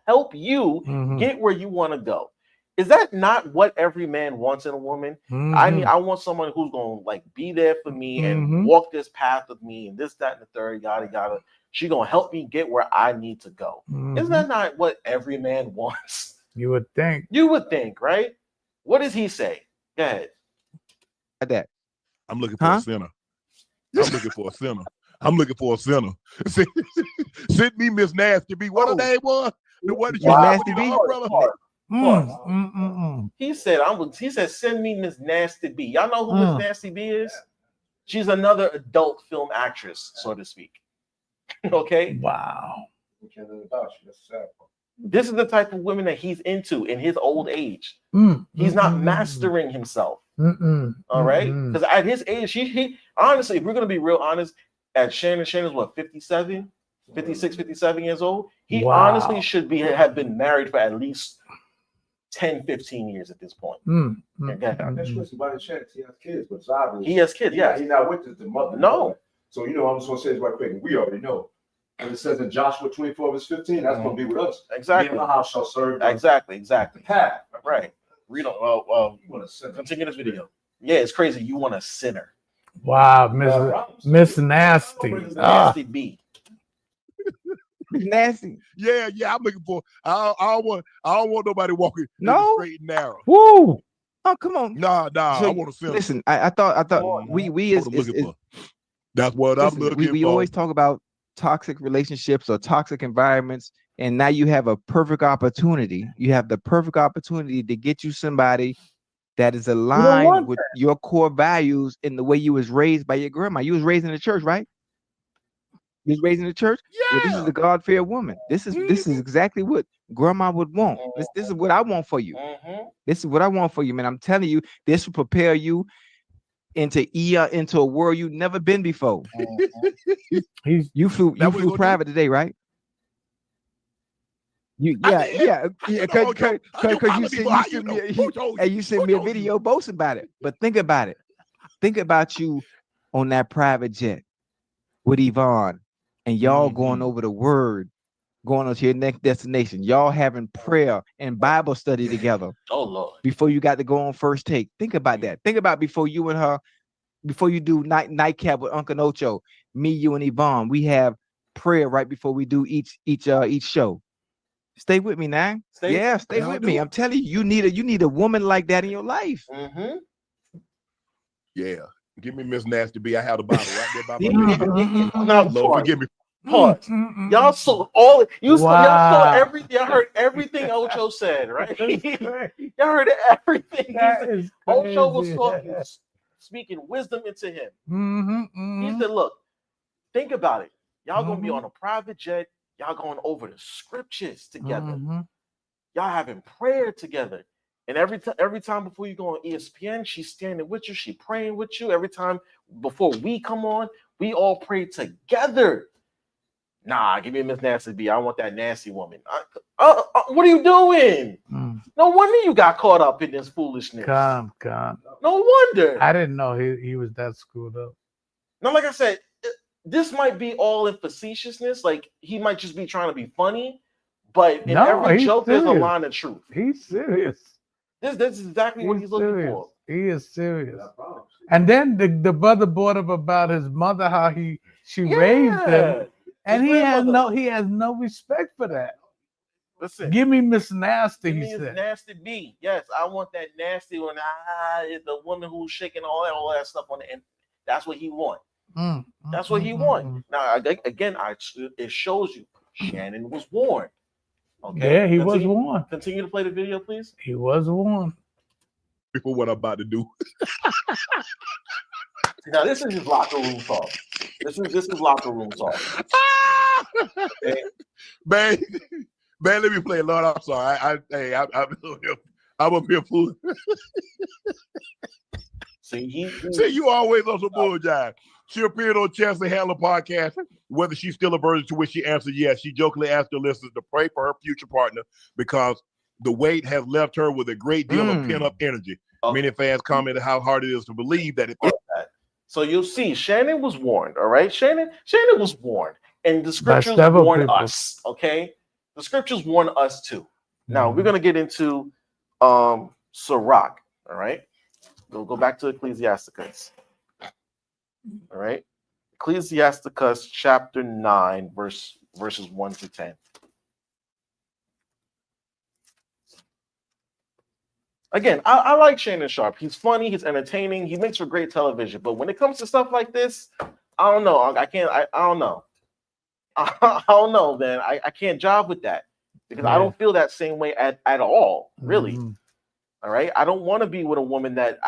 help you get where you want to go. Is that not what every man wants in a woman? I want someone who's gonna like be there for me and walk this path with me and this, that, and the third, yada yada. She's gonna help me get where I need to go. Isn't that not what every man wants? You would think. You would think, right? What does he say? Go ahead. That. I'm looking for a sinner. I'm looking for a sinner. I'm looking for a sinner. Send me Miss Nasty B. What her name was? The one that you Nasty B? He said, send me Miss Nasty B. Y'all know who Miss Nasty B is? She's another adult film actress, so to speak. Okay. Wow. This is the type of women that he's into in his old age. He's not mastering himself. All right. Because at his age, he honestly, if we're gonna be real honest, at Shannon's what, 57, 56, 57 years old, he honestly should have been married for at least 10, 15 years at this point. That's just about his chance. He has kids, but obviously he has kids, yeah. He's not with the mother. No. So I'm just gonna say this right quick. We already know. And it says in Joshua 24:15, that's gonna be with us. Exactly. Me and my house shall serve. Exactly. Path. Right. Read on. Continue this video. Yeah, it's crazy. You want a sinner. Wow, Miss Nasty. Nasty B. Nasty. Yeah. I'm looking for. I don't want nobody walking straight and narrow. Woo. Oh, come on. Nah. So, I want to sinner. Listen, I thought we as that's what I'm looking for. We always talk about toxic relationships or toxic environments, and now you have a perfect opportunity. You have the perfect opportunity to get you somebody that is aligned with your core values in the way you was raised by your grandma. You was raised in the church, right? You was raised in the church. Yeah. This is a God-fearing woman. This is exactly what grandma would want. This is what I want for you. This is what I want for you, man. I'm telling you, this will prepare you into a world you've never been before. You flew private today, right? Because you sent me a video boasting about it. But think about it. Think about you on that private jet with Yvonne, and y'all going over the word, going on to your next destination. Y'all having prayer and Bible study together. Oh Lord! Before you got to go on first take. Think about that. Think about before you and her. Before you do nightcap with Uncle Ocho, me, you, and Yvonne, we have prayer right before we do each show. Stay with me now. Stay with me. I'm telling you, you need a woman like that in your life. Yeah. Give me Miss Nasty B. I have the Bible right there by my bed. Lord, forgive me. Pause. Y'all saw all y'all saw everything. Y'all heard everything Ocho said, right? Y'all heard everything. Ocho was speaking wisdom into him. He said, look, think about it. Y'all gonna be on a private jet. Y'all going over the scriptures together. Y'all having prayer together. And every time before you go on ESPN, she's standing with you. She praying with you. Every time before we come on, we all pray together. Nah, give me Miss Nasty B. I want that nasty woman. What are you doing? No wonder you got caught up in this foolishness. Come. No wonder. I didn't know he was that screwed up. No, like I said, this might be all in facetiousness. Like he might just be trying to be funny, but in every joke, there's a line of truth. He's serious. This is exactly what he's looking for. He is serious. And then the brother brought up about his mother, how she raised him, and he has no respect for that. Listen, give me Miss Nasty. He said, Nasty B. Yes, I want that nasty one. The woman who's shaking all that stuff on the end. That's what he want. That's what he want. Now again, it shows you Shannon was warned. Okay. Yeah, he was warned. Continue to play the video, please. He was warned. Before what I'm about to do. Now this is just locker room talk. This is locker room talk. Man, let me play. Lord, I'm sorry. I'm up here fooling. See, you always on some bull jive. She appeared on Chelsea Handler podcast, whether she's still a virgin, to which she answered yes. She jokingly asked her listeners to pray for her future partner because the weight has left her with a great deal of pent-up energy. Many fans commented how hard it is to believe that it. So you'll see, Shannon was warned, all right? Shannon was warned. And the scriptures several warn people. us, okay? The scriptures warn us too. Now we're gonna get into Sirach, all right? We'll go back to Ecclesiasticus. All right. Ecclesiasticus chapter 9, verses 1 to 10. Again, I like Shannon Sharpe. He's funny, he's entertaining, he makes for great television. But when it comes to stuff like this, I don't know. I don't know. I don't know, man. I can't jive with that because I don't feel that same way at all, really. All right. I don't want to be with a woman that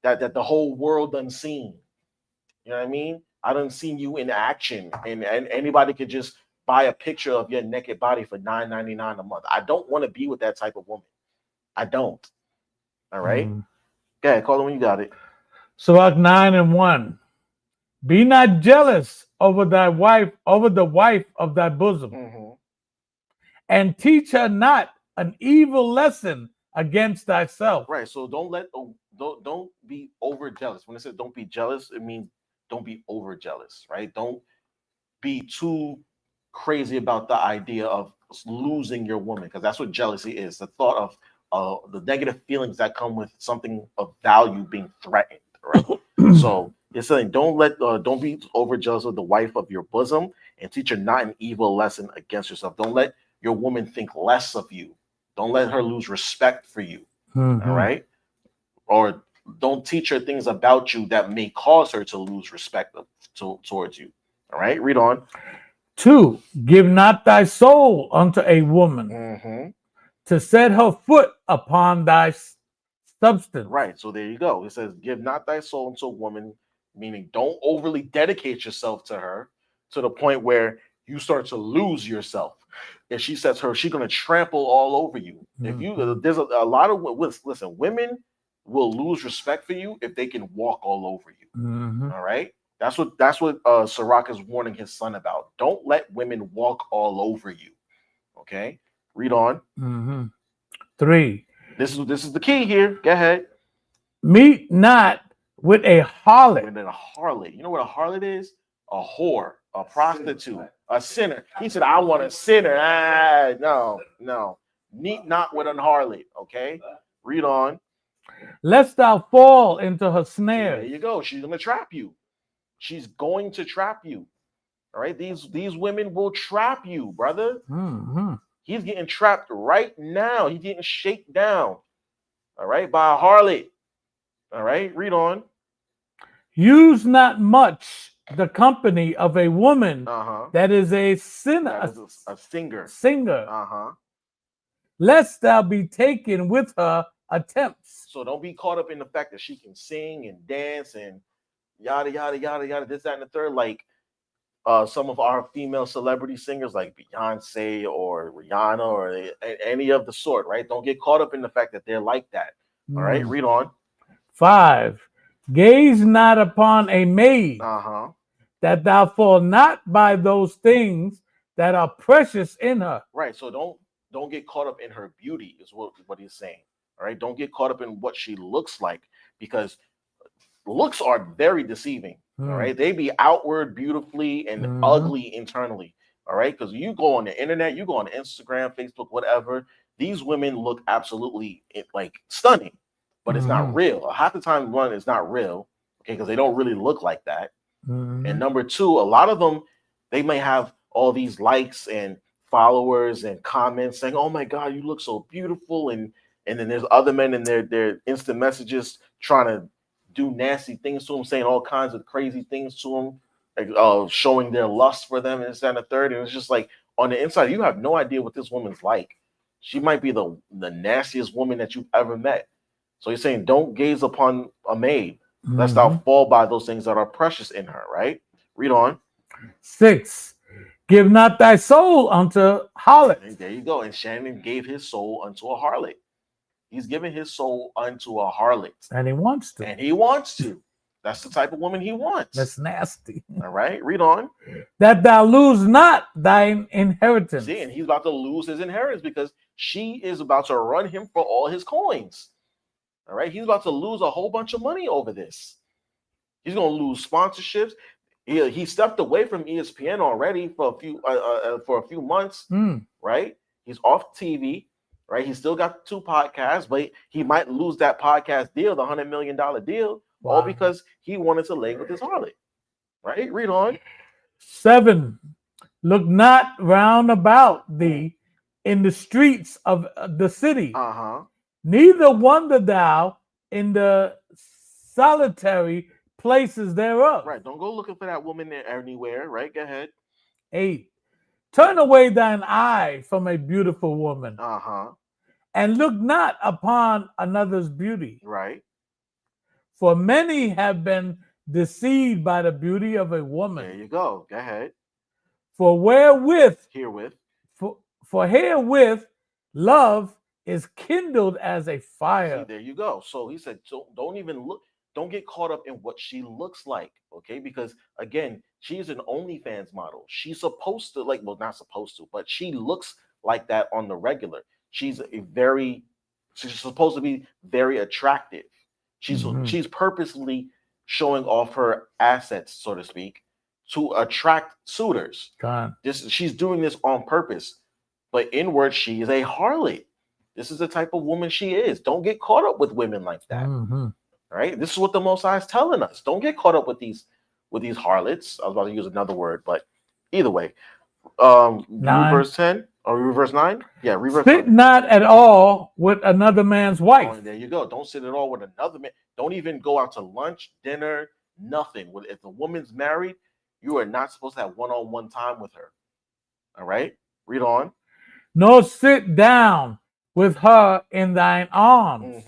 that the whole world done seen. You know what I mean? I done seen you in action, and anybody could just buy a picture of your naked body for $9.99 a month. I don't want to be with that type of woman. I don't. All right. Go ahead, call it when you got it. Sirach 9:1. Be not jealous over the wife of thy bosom, and teach her not an evil lesson against thyself. Right. So don't be over jealous. When it says don't be jealous, it means don't be over jealous, right? Don't be too crazy about the idea of losing your woman, because that's what jealousy is. The thought of the negative feelings that come with something of value being threatened, right? So it's saying don't be over jealous of the wife of your bosom, and teach her not an evil lesson against yourself. Don't let your woman think less of you. Don't let her lose respect for you. All right. Or don't teach her things about you that may cause her to lose respect towards you. All right. Read on. 2, give not thy soul unto a woman to set her foot upon thy substance. Right. So there you go. It says, give not thy soul unto a woman, meaning don't overly dedicate yourself to her to the point where you start to lose yourself. If she says she's going to trample all over you. If you, there's a lot of, listen, women will lose respect for you if they can walk all over you. All right. That's what Sirach is warning his son about. Don't let women walk all over you. Okay. Read on. 3. This is the key here. Go ahead. Meet not with a harlot. With a harlot. You know what a harlot is? A whore, a prostitute, a sinner. He said, I want a sinner. No. Meet not with an harlot. Okay. Read on. Lest thou fall into her snare. There you go. She's going to trap you. She's going to trap you. All right. These women will trap you, brother. He's getting trapped right now. He's getting shaken down. All right. By a harlot. All right. Read on. Use not much the company of a woman that is a sinner, a singer. Lest thou be taken with her attempts. So don't be caught up in the fact that she can sing and dance and yada yada yada yada, this, that, and the third, like some of our female celebrity singers like Beyonce or Rihanna or any of the sort, right? Don't get caught up in the fact that they're like that. All right, read on. 5. Gaze not upon a maid, that thou fall not by those things that are precious in her. Right. So don't get caught up in her beauty, is what he's saying. All right. Don't get caught up in what she looks like, because looks are very deceiving. All right. They be outward beautifully and ugly internally. All right. Because you go on the internet, you go on Instagram, Facebook, whatever. These women look absolutely like stunning, but it's not real. Half the time, one, it's not real. Okay. Because they don't really look like that. And number 2, a lot of them, they may have all these likes and followers and comments saying, oh my God, you look so beautiful. And then there's other men in their instant messages trying to do nasty things to them, saying all kinds of crazy things to them, like, showing their lust for them and this, that, and the third. And it's just like, on the inside, you have no idea what this woman's like. She might be the nastiest woman that you've ever met. So he's saying, don't gaze upon a maid. Lest thou fall by those things that are precious in her, right? Read on. 6. Give not thy soul unto harlot. And there you go. And Shannon gave his soul unto a harlot. He's giving his soul unto a harlot. And he wants to. And he wants to. That's the type of woman he wants. That's nasty. All right, read on. That thou lose not thine inheritance. See, and he's about to lose his inheritance because she is about to run him for all his coins. All right, he's about to lose a whole bunch of money over this. He's going to lose sponsorships. He stepped away from ESPN already for a few months, right? He's off TV, right? He's still got 2 podcasts, but he might lose that podcast deal, the $100 million deal, all because he wanted to lay with his harlot, right? Read on. 7. Look not round about thee in the streets of the city. Neither wander thou in the solitary places thereof. Right. Don't go looking for that woman there anywhere, right? Go ahead. 8. Turn away thine eye from a beautiful woman. And look not upon another's beauty. Right. For many have been deceived by the beauty of a woman. There you go. Go ahead. For wherewith, herewith, for herewith, love is kindled as a fire. See, there you go. So he said, don't even look. Don't get caught up in what she looks like, okay? Because again, she's an OnlyFans model. She's supposed to not supposed to, but she looks like that on the regular. She's supposed to be very attractive. She's purposely showing off her assets, so to speak, to attract suitors. She's doing this on purpose, but inward, she is a harlot. This is the type of woman she is. Don't get caught up with women like that. Right? This is what the Most High is telling us. Don't get caught up with these harlots. I was about to use another word, but either way. Verse 10 or verse 9? Yeah, reverse. Sit not at all with another man's wife. Oh, there you go. Don't sit at all with another man. Don't even go out to lunch, dinner, nothing. If the woman's married, you are not supposed to have one-on-one time with her. All right? Read on. Nor sit down with her in thine arms.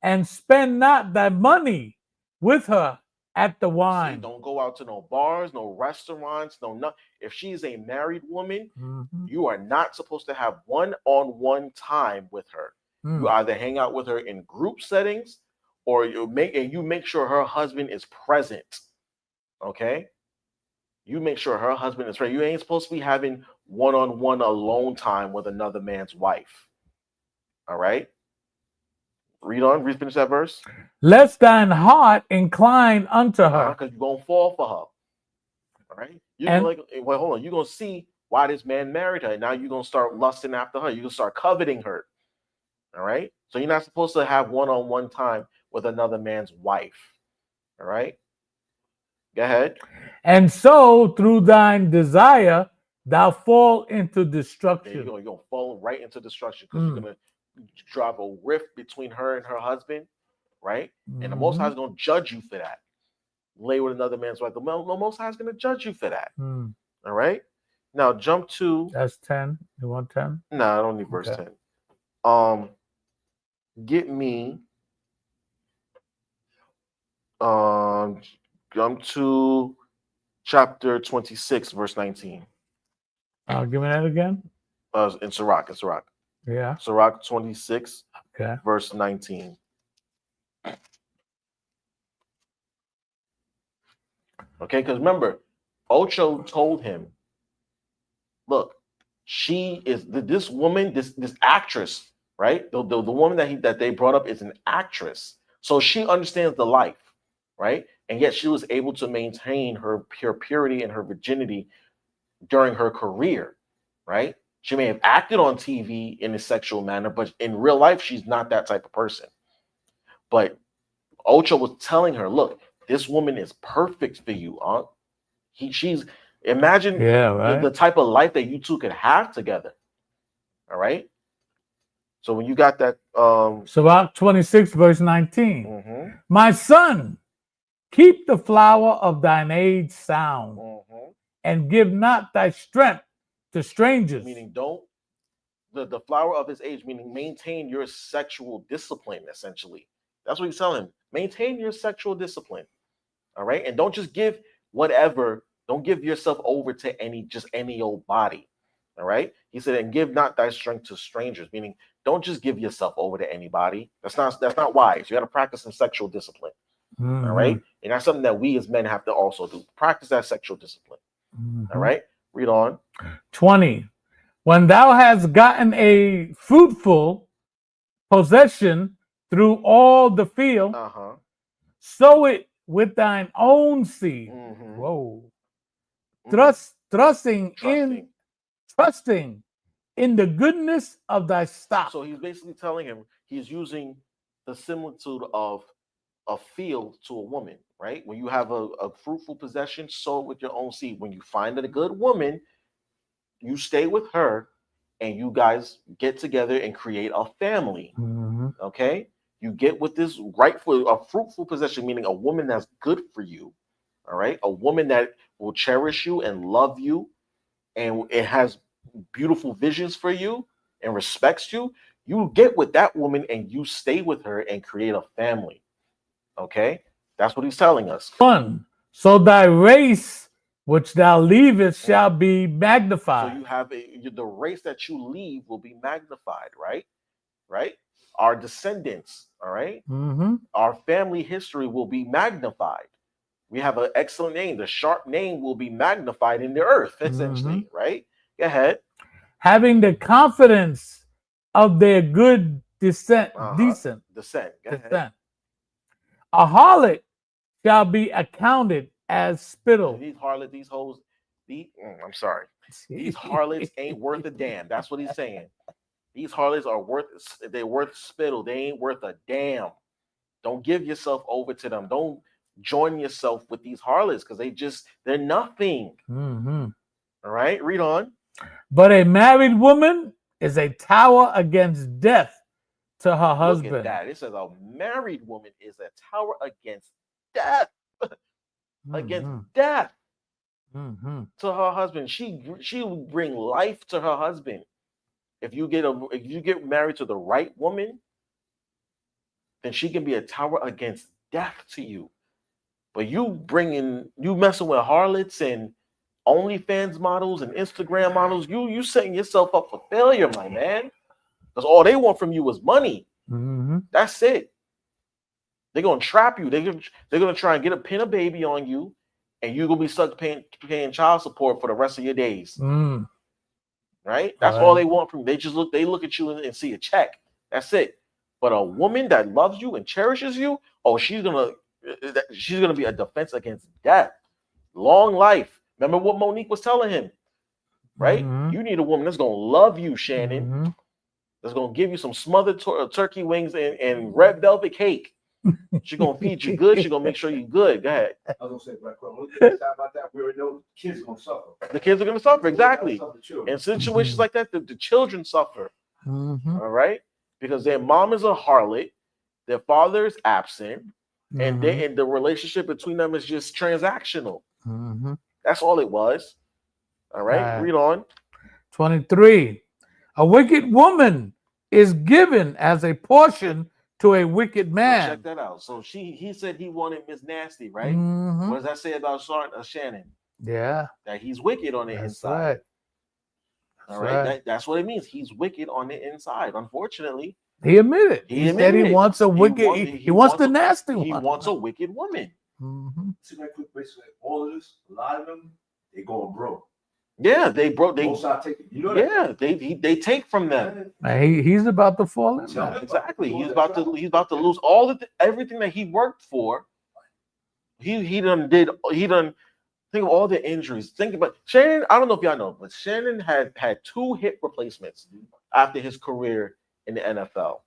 And spend not thy money with her at the wine. See, don't go out to no bars, no restaurants, no. If she's a married woman, you are not supposed to have one-on-one time with her. You either hang out with her in group settings, or you make sure her husband is present. Okay, you make sure her husband is present. You ain't supposed to be having one-on-one alone time with another man's wife. All right. Read on. Finish that verse. Lest thine heart incline unto her. Because you're going to fall for her. All right? Hold on. You're going to see why this man married her. Now you're going to start lusting after her. You're going to start coveting her. All right? So you're not supposed to have one-on-one time with another man's wife. All right? Go ahead. And so through thine desire, thou fall into destruction. There you go. You're going to fall right into destruction because you're going to drive a rift between her and her husband, right? And the Most High is going to judge you for that. Lay with another man's wife. The Most High is going to judge you for that. All right? Now jump to... That's 10. You want 10? No, I don't need verse 10. Get me... jump to chapter 26, verse 19. Give me that again. In Sirach. Yeah. Sirach 26, okay, verse 19. Okay, because remember, Ocho told him, look, she is this woman, this actress, right? The woman that they brought up is an actress. So she understands the life, right? And yet she was able to maintain her purity and her virginity during her career, right? She may have acted on TV in a sexual manner, but in real life, she's not that type of person. But Ocho was telling her, look, this woman is perfect for you, huh? Imagine the type of life that you two could have together. All right? So when you got that... Sirach 26, verse 19. My son, keep the flower of thine age sound, and give not thy strength to strangers. Meaning the flower of his age, meaning maintain your sexual discipline, essentially. That's what he's telling him. Maintain your sexual discipline. All right. And don't just give whatever, don't give yourself over to any old body. All right. He said, and give not thy strength to strangers, meaning don't just give yourself over to anybody. That's not wise. You got to practice some sexual discipline. Mm-hmm. All right. And that's something that we as men have to also do. Practice that sexual discipline. Mm-hmm. All right. Read on. 20. When thou hast gotten a fruitful possession through all the field, sow it with thine own seed. Mm-hmm. Whoa. Trusting in the goodness of thy stock. So he's basically telling him, he's using the similitude of a field to a woman, right? When you have a fruitful possession, sow it with your own seed. When you find a good woman, you stay with her and you guys get together and create a family. Mm-hmm. Okay? You get with this a fruitful possession, meaning a woman that's good for you. All right? A woman that will cherish you and love you and it has beautiful visions for you and respects you. You get with that woman and you stay with her and create a family. Okay? That's what he's telling us. 1. So thy race which thou leavest shall be magnified. So you have the race that you leave will be magnified, right? Right? Our descendants, all right? Mm-hmm. Our family history will be magnified. We have an excellent name. The Sharpe name will be magnified in the earth, essentially, right? Go ahead. Having the confidence of their good descent. Descent. Go ahead. A harlot shall be accounted as spittle. These harlots, these hoes, I'm sorry. These harlots ain't worth a damn. That's what he's saying. These harlots are worth spittle. They ain't worth a damn. Don't give yourself over to them. Don't join yourself with these harlots because they're nothing. Mm-hmm. All right, read on. But a married woman is a tower against death to her husband. Look at that. It says a married woman is a tower against death. Against death to her husband. She will bring life to her husband. If you get married to the right woman, then she can be a tower against death to you. But you messing with harlots and OnlyFans models and Instagram models, you setting yourself up for failure, my man. Because all they want from you is money. Mm-hmm. That's it. They're gonna trap you. They're gonna try and get a pin a baby on you, and you're gonna be stuck paying child support for the rest of your days. Right? That's all they want from you. They look at you and see a check. That's it. But a woman that loves you and cherishes you, she's gonna be a defense against death. Long life. Remember what Monique was telling him, right? Mm-hmm. You need a woman that's gonna love you, Shannon. Mm-hmm. That's gonna give you some smothered turkey wings and red velvet cake. She's gonna feed you good. She's gonna make sure you're good. Go ahead. I was gonna say, Black Crow, about that, we already know the kids are gonna suffer. The kids are gonna suffer, exactly. In situations like that, the children suffer. Mm-hmm. All right, because their mom is a harlot, their father is absent, and the relationship between them is just transactional. Mm-hmm. That's all it was. All right, read on. 23. A wicked woman is given as a portion to a wicked man. So check that out. So he said he wanted Miss Nasty, right? Mm-hmm. What does that say about Shannon? Yeah. That he's wicked on the inside. Right. All right. That's what it means. He's wicked on the inside. Unfortunately, he admitted. He said he wants a wicked. He wants the nasty one. He wants a wicked woman. Mm-hmm. See that quick, basically, all of this, a lot of them, they going broke. Yeah, they broke. They both sides take it. You know that? Yeah, they take from them. He's about to fall in. Exactly. He's about to lose everything that he worked for. He done think of all the injuries. Think about Shannon. I don't know if y'all know, but Shannon had 2 hip replacements after his career in the NFL.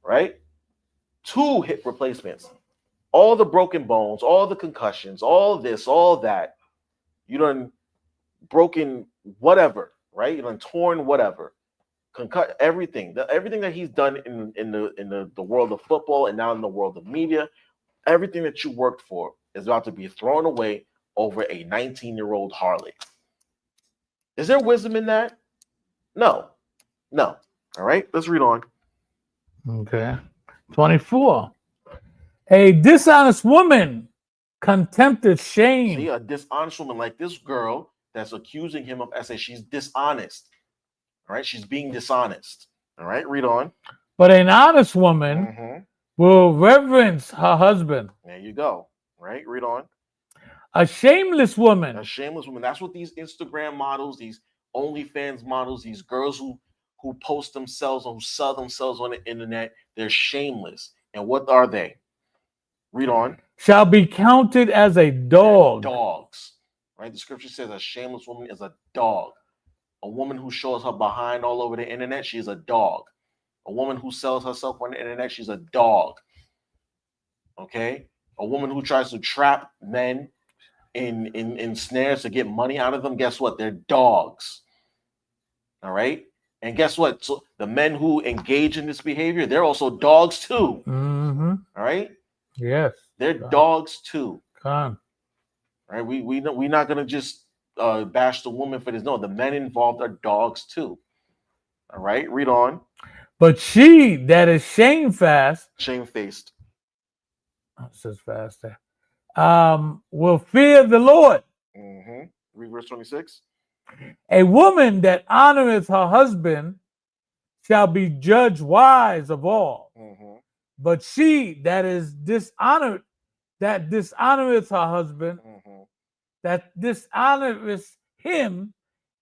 Right? 2 hip replacements. All the broken bones, all the concussions, all this, all that. You done broken whatever, right? You done torn whatever. Everything. Everything that he's done in the world of football and now in the world of media, everything that you worked for is about to be thrown away over a 19-year-old harlot. Is there wisdom in that? No. All right, let's read on. Okay. 24. A dishonest woman contempted shame. See, a dishonest woman like this girl that's accusing him of essay, she's dishonest. All right, she's being dishonest. All right, read on. But an honest woman will reverence her husband. There you go. Right, read on. A shameless woman. A shameless woman. That's what these Instagram models, these OnlyFans models, these girls who post themselves or who sell themselves on the internet, they're shameless. And what are they? Read on. Shall be counted as a dog. They're dogs. Right? The scripture says a shameless woman is a dog. A woman who shows her behind all over the internet, she's a dog. A woman who sells herself on the internet, she's a dog. Okay? A woman who tries to trap men in snares to get money out of them, guess what? They're dogs. All right? And guess what? So the men who engage in this behavior, they're also dogs too. Mm-hmm. All right? Yes. They're dogs too. Come. Right? We're not gonna just bash the woman for this. No, the men involved are dogs too. All right, read on. But she that is shamefaced. Oh, it says fast there. Will fear the Lord. Read verse 26. A woman that honoreth her husband shall be judged wise of all. But she that is dishonored, that dishonoreth her husband, that dishonoreth him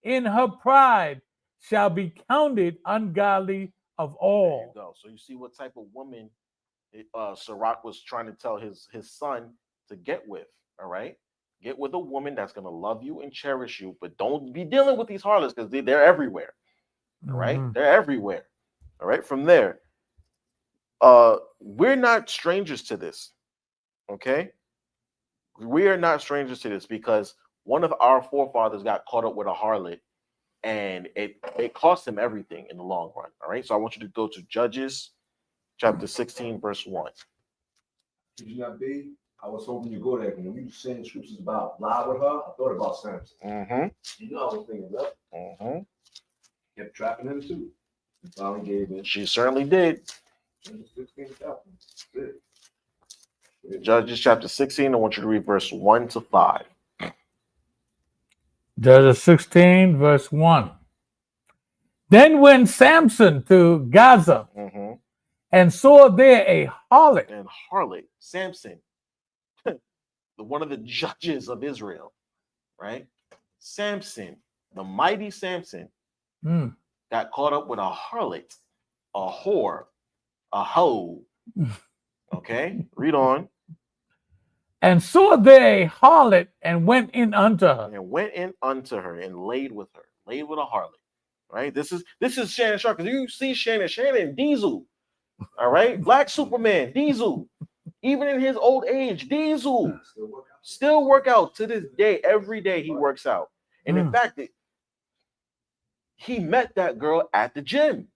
in her pride, shall be counted ungodly of all. There you go. So you see what type of woman Sirach was trying to tell his son to get with. All right, get with a woman that's going to love you and cherish you, but don't be dealing with these harlots because they're everywhere. All right, they're everywhere. All right, from there, we're not strangers to this. Okay, we are not strangers to this because one of our forefathers got caught up with a harlot, and it cost him everything in the long run. All right, so I want you to go to Judges chapter 16, verse 1. I was hoping you go there. When you saying scriptures about lie with her, I thought about Samson. You know, I was thinking that. Kept trapping him too. He finally gave in. She certainly did. Judges chapter 16, I want you to read verse 1 to 5. Judges 16, verse 1. Then went Samson to Gaza and saw there a harlot. And harlot, Samson, one of the judges of Israel, right? Samson, the mighty Samson, got caught up with a harlot, a whore, a hoe. Okay, read on. And saw there a harlot and went in unto her. And went in unto her and laid with her, laid with a harlot. Right? This is Shannon Sharpe. Because you see Shannon Diesel. All right, Black Superman, Diesel. Even in his old age, Diesel still work out to this day. Every day he works out. And in fact, he met that girl at the gym.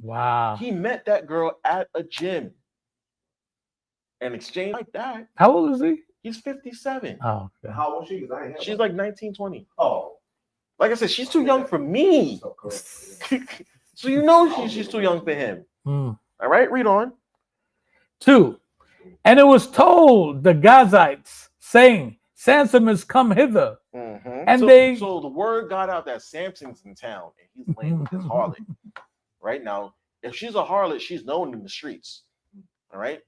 Wow. He met that girl at a gym. And exchange like that. How old is he? He's 57. Oh, okay. How old is she? She's like 19, 20. Oh. Like I said, she's too young for me. So you know she's too young for him. All right, read on. 2. And it was told the Gazites, saying, Samson is come hither. And so the word got out that Samson's in town and he's laying with his harlot. Right now, if she's a harlot, she's known in the streets. All right,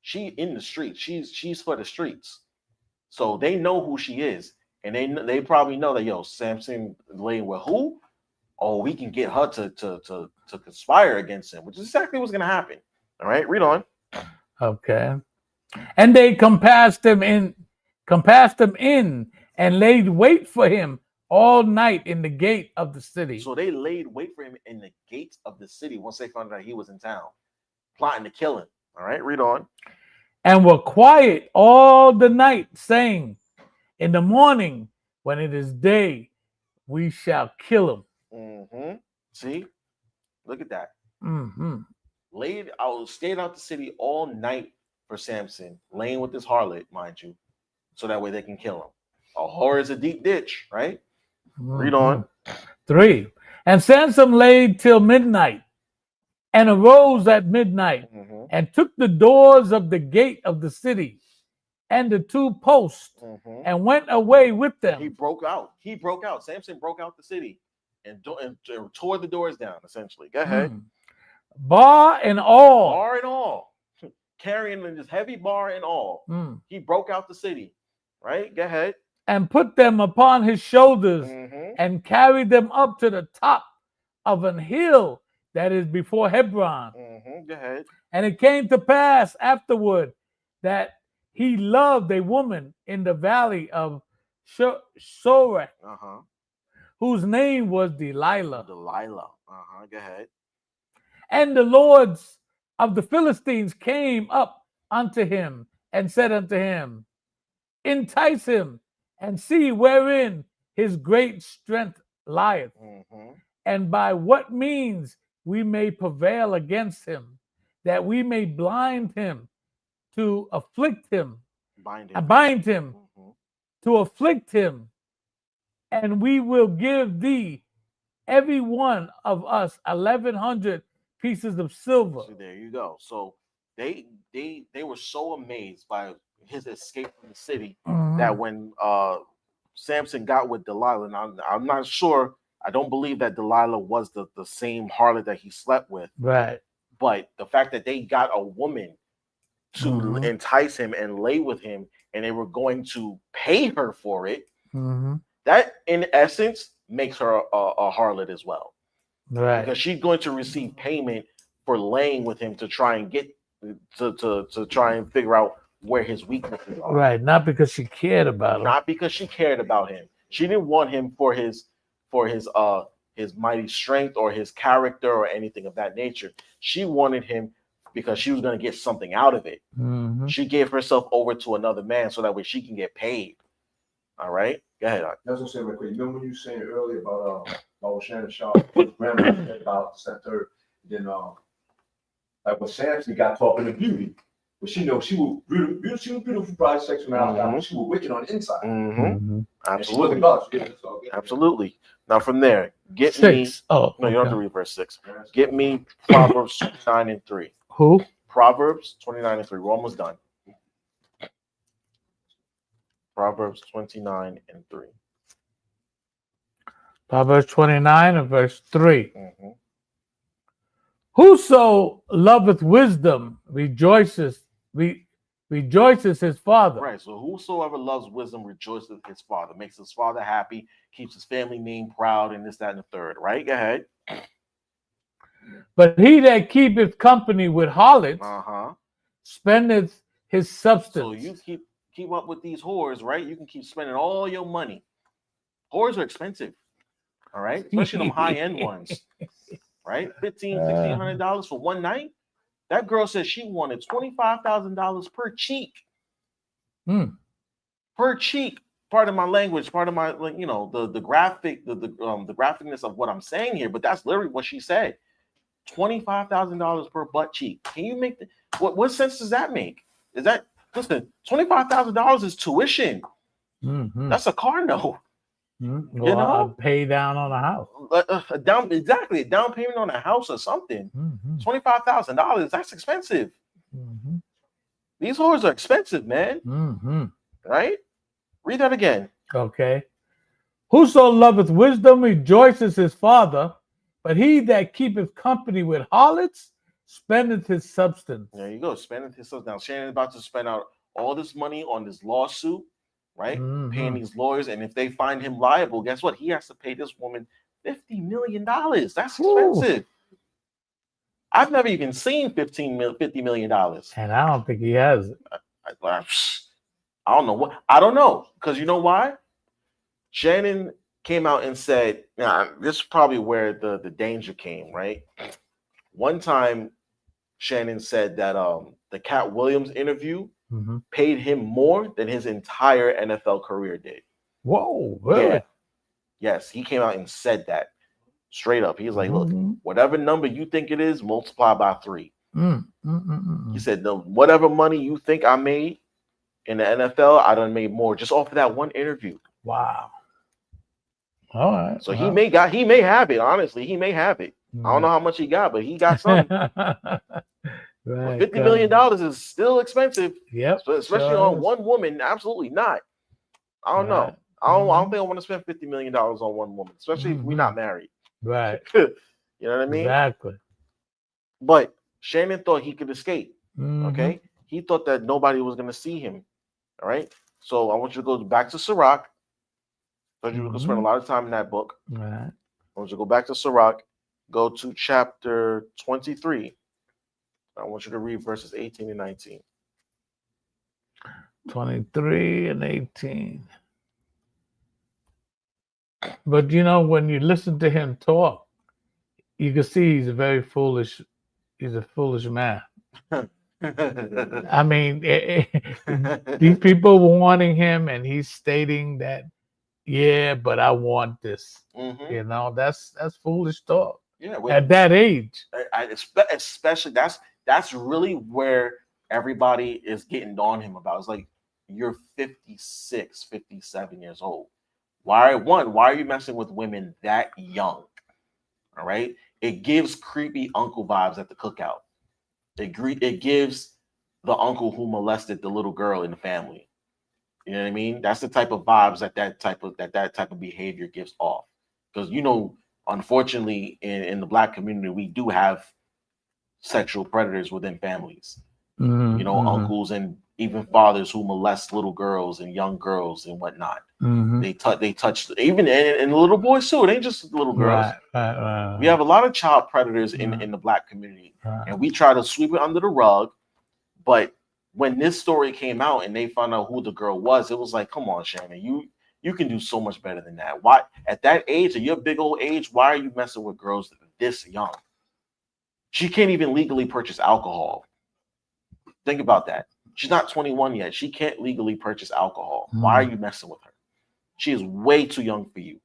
she in the streets. She's for the streets. So they know who she is, and they probably know that Samson laying with who? Oh, we can get her to conspire against him, which is exactly what's going to happen. All right, read on. Okay. And they compassed him in, and laid wait for him all night in the gate of the city. So they laid wait for him in the gates of the city once they found out he was in town, plotting to kill him. All right, read on. And were quiet all the night, saying, in the morning, when it is day, we shall kill him. See, look at that. Stayed out the city all night for Samson, laying with this harlot, mind you, so that way they can kill him. A whore is a deep ditch, right? Read on. 3. And Samson laid till midnight, and arose at midnight and took the doors of the gate of the city and the 2 posts and went away with them. He broke out. Samson broke out the city and tore the doors down, essentially. Go ahead. Bar and all. Carrying this heavy bar and all. He broke out the city. Right? Go ahead. And put them upon his shoulders and carried them up to the top of an hill that is before Hebron. Go ahead. And it came to pass afterward that he loved a woman in the valley of Sorek, whose name was Delilah. Go ahead. And the lords of the Philistines came up unto him and said unto him, entice him and see wherein his great strength lieth, and by what means we may prevail against him, that we may blind him to afflict him, bind him to afflict him, and we will give thee every one of us 1,100 pieces of silver. So there you go. So they were so amazed by his escape from the city that when Samson got with Delilah, and I'm not sure, I don't believe that Delilah was the same harlot that he slept with. Right. But the fact that they got a woman to entice him and lay with him, and they were going to pay her for it, that in essence makes her a harlot as well. Right. Because she's going to receive payment for laying with him to try and get to try and figure out where his weaknesses are. Right. Not because she cared about him. Not because she cared about him. She didn't want him for his mighty strength or his character or anything of that nature. She wanted him because she was going to get something out of it. She gave herself over to another man so that way she can get paid. All right, go ahead. That's what I'm saying real quick. Remember when you were saying earlier about Shannon Sharpe, his grandma said about center, then like when Samson got talking to beauty, but she was beautiful, she was beautiful, probably sex from outside, but she was wicked on the inside. Absolutely. God, Absolutely. Now from there, get 6. me. Oh, no, you don't have to read verse 6. Get me Proverbs 29 and 3. Who? Proverbs 29 and 3. We're almost done. Proverbs 29 and 3. Proverbs 29 and verse 3. Whoso loveth wisdom rejoices his father. Right. So whosoever loves wisdom rejoices his father, makes his father happy, keeps his family name proud, and this, that, and the third. Right? Go ahead. But he that keepeth company with harlots spendeth his substance. So you keep up with these whores, right? You can keep spending all your money. Whores are expensive. All right, especially them high-end ones. Right? $1,500-$1,600 for one night. That girl said she wanted $25,000 per cheek. Per cheek. Part of my language, part of my, the graphic, the graphicness of what I'm saying here, but that's literally what she said. $25,000 per butt cheek. Can you make what sense does that make? Is that, listen, $25,000 is tuition. That's a car note. A pay down on a house. A down payment on a house or something. $25,000. That's expensive. These whores are expensive, man. Right? Read that again. Okay. Whoso loveth wisdom rejoices his father, but he that keepeth company with harlots spendeth his substance. There you go, spendeth his substance. Now Shannon's about to spend out all this money on this lawsuit, right? Paying these lawyers, and if they find him liable, guess what? He has to pay this woman $50 million. That's expensive. I've never even seen $50 million. And I don't think he has it. I don't know. I don't know. Because you know why? Shannon came out and said, now this is probably where the danger came, right? One time, Shannon said that the Cat Williams interview paid him more than his entire NFL career did. Whoa, really? Yeah. Yes, he came out and said that straight up. He was like, look, whatever number you think it is, multiply by 3. He said, no, whatever money you think I made in the NFL, I done made more just off of that one interview. Wow. All right. So he may have it, honestly. He may have it. I don't know how much he got, but he got something. But Right. $50 million is still expensive. Yep. Especially sure on is. one woman. Absolutely not. I don't know. I don't think I want to spend $50 million on one woman, especially if we're not married. Right. You know what I mean? Exactly. But Shannon thought he could escape. Mhm. Okay. He thought that nobody was going to see him. All right. So I want you to go back to Sirach. Because you're going to spend a lot of time in that book. Right. I want you to go back to Sirach. Go to chapter 23. I want you to read verses 18 and 19. 23 and 18. But you know, when you listen to him talk, you can see he's a very foolish. He's a foolish man. I mean, these people were wanting him, and he's stating that, yeah, but I want this. Mhm. You know, that's foolish talk. Yeah, At that age. Especially that's really where everybody is getting on him about. It's like, you're 56, 57 years old. Why are you messing with women that young? All right. It gives creepy uncle vibes at the cookout. It gives the uncle who molested the little girl in the family. You know what I mean? That's the type of vibes that type of behavior gives off. Because unfortunately, in the Black community, we do have sexual predators within families. Mhm, mhm. Uncles and even fathers who molest little girls and young girls and whatnot. Mhm. They touch even and little boys too. It ain't just little girls. Right. We have a lot of child predators in the Black community, and we try to sweep it under the rug. But when this story came out and they found out who the girl was, it was like, come on, Shannon, you can do so much better than that. Why at that age, at your big old age, why are you messing with girls this young? She can't even legally purchase alcohol. Think about that. She's not 21 yet. She can't legally purchase alcohol. Why are you messing with her? She is way too young for you,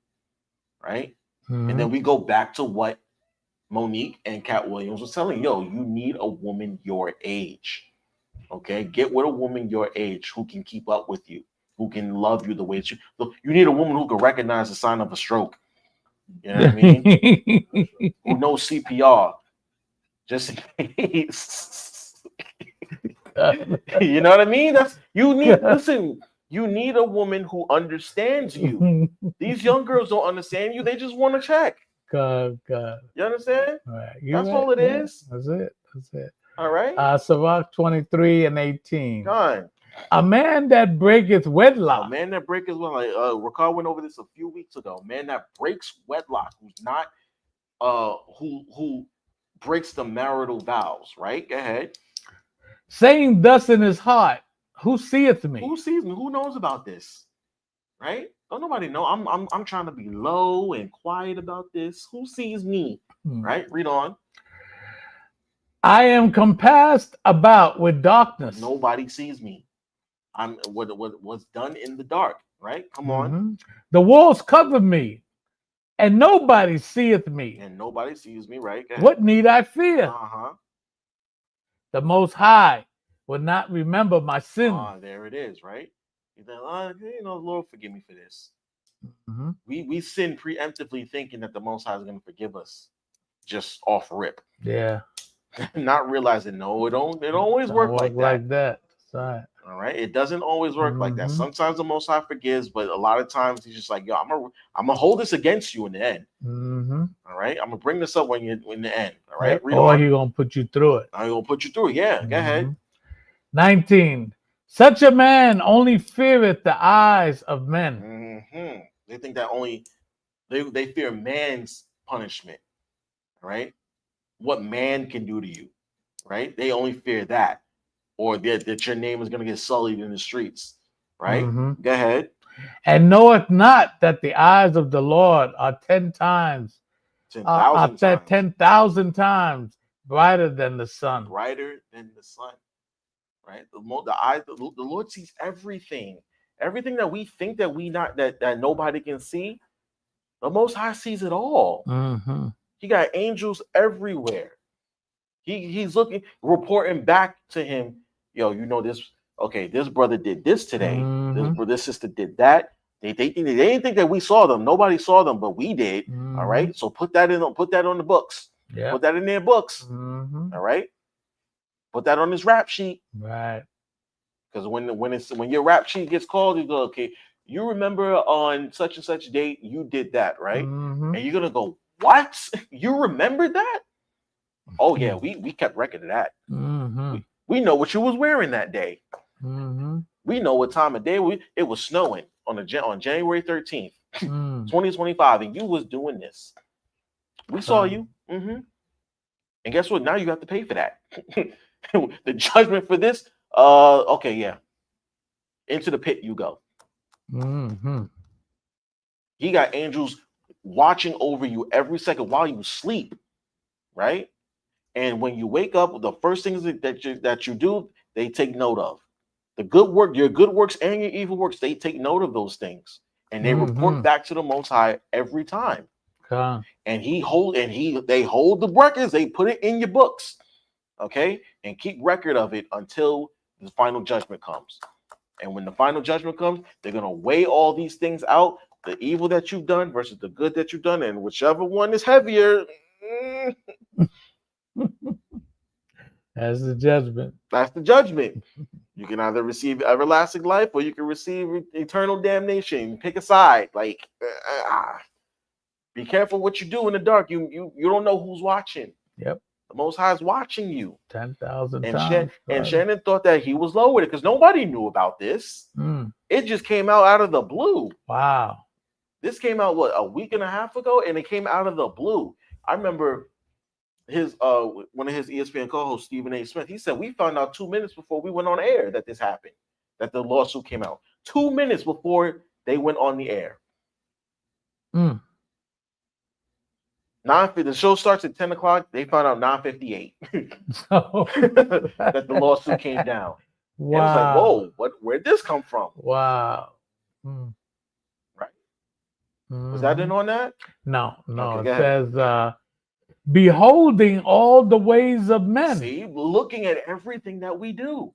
right? And then we go back to what Monique and Cat Williams was telling you. You need a woman your age. Okay, get with a woman your age who can keep up with you, who can love you the way you. You need a woman who can recognize the sign of a stroke. You know what I mean? Who knows CPR, just in case. You know what I mean? Listen. You need a woman who understands you. These young girls don't understand you. They just want to check. God. You understand? Right. That's all it is. That's it. All right. Sirach 23 and 18. God. A man that breaketh wedlock. A man that breaks wedlock. Ricardo went over this a few weeks ago. A man that breaks wedlock, who's not who breaks the marital vows, right? Go ahead. Saying thus in his heart, who seeth me? Who sees me? Who knows about this? Right? Don't nobody know. I'm trying to be low and quiet about this. Who sees me? Right? Read on. I am compassed about with darkness. Nobody sees me. I'm what's done in the dark, right? Come on. The walls cover me, and nobody seeth me. And nobody sees me, right? What need I fear? The Most High will not remember my sin. There it is, right? Lord, forgive me for this. We sin preemptively thinking that the Most High is going to forgive us just off rip. Yeah. Not realizing, no, it don't always work like that. Right. All right. It doesn't always work like that. Sometimes the Most High forgives, but a lot of times he's just like, yo, I'm gonna hold this against you in the end. All right. I'm gonna bring this up in the end. All right. Or he's gonna put you through it. I'm gonna put you through it. Yeah. Go ahead. 19. Such a man only feareth the eyes of men. They think that they fear man's punishment. Right? What man can do to you. Right? They only fear that. Or that your name is going to get sullied in the streets, right? Go ahead. And knoweth not that the eyes of the Lord are 10,000 times brighter than the sun. Brighter than the sun, right? The Lord sees everything. Everything that we think that nobody can see, the Most High sees it all. He got angels everywhere. He's looking, reporting back to him. Yo, this. Okay, this brother did this today. This sister did that. They didn't think that we saw them. Nobody saw them, but we did. All right. So put that on the books. Yeah. Put that in their books. Mm-hmm. All right. Put that on this rap sheet. Right. Because when your rap sheet gets called, you go, okay, you remember on such and such date you did that, right? Mm-hmm. And you're gonna go, what? You remember that? Oh yeah, we kept record of that. Mm-hmm. We know what you was wearing that day. Mm-hmm. We know what time of day it was snowing on January 13th, 2025, and you was doing this. We saw you. Mm-hmm. And guess what? Now you have to pay for that. The judgment for this, okay, yeah. Into the pit you go. Mm-hmm. He got angels watching over you every second while you sleep, right? And when you wake up, the first things that you do, they take note of. The good work, your good works and your evil works, they take note of those things. And they report back to the Most High every time. And they hold the records, they put it in your books, okay? And keep record of it until the final judgment comes. And when the final judgment comes, they're going to weigh all these things out, the evil that you've done versus the good that you've done, and whichever one is heavier. That's the judgment. That's the judgment. You can either receive everlasting life or you can receive eternal damnation. Pick a side. Like, be careful what you do in the dark. You don't know who's watching. Yep. The Most High is watching you. 10,000 times. And Shannon thought that he was low with it because nobody knew about this. It just came out of the blue. Wow. This came out, a week and a half ago? And it came out of the blue. I remember one of his ESPN co-hosts, Stephen A. Smith, he said, we found out 2 minutes before we went on air that this happened, that the lawsuit came out. 2 minutes before they went on the air. The show starts at 10 o'clock. They found out 9:58 that the lawsuit came down. Wow. And it's like, whoa, where'd this come from? Wow. Right. Was that in on that? No. Okay, it says, beholding all the ways of men. See, looking at everything that we do,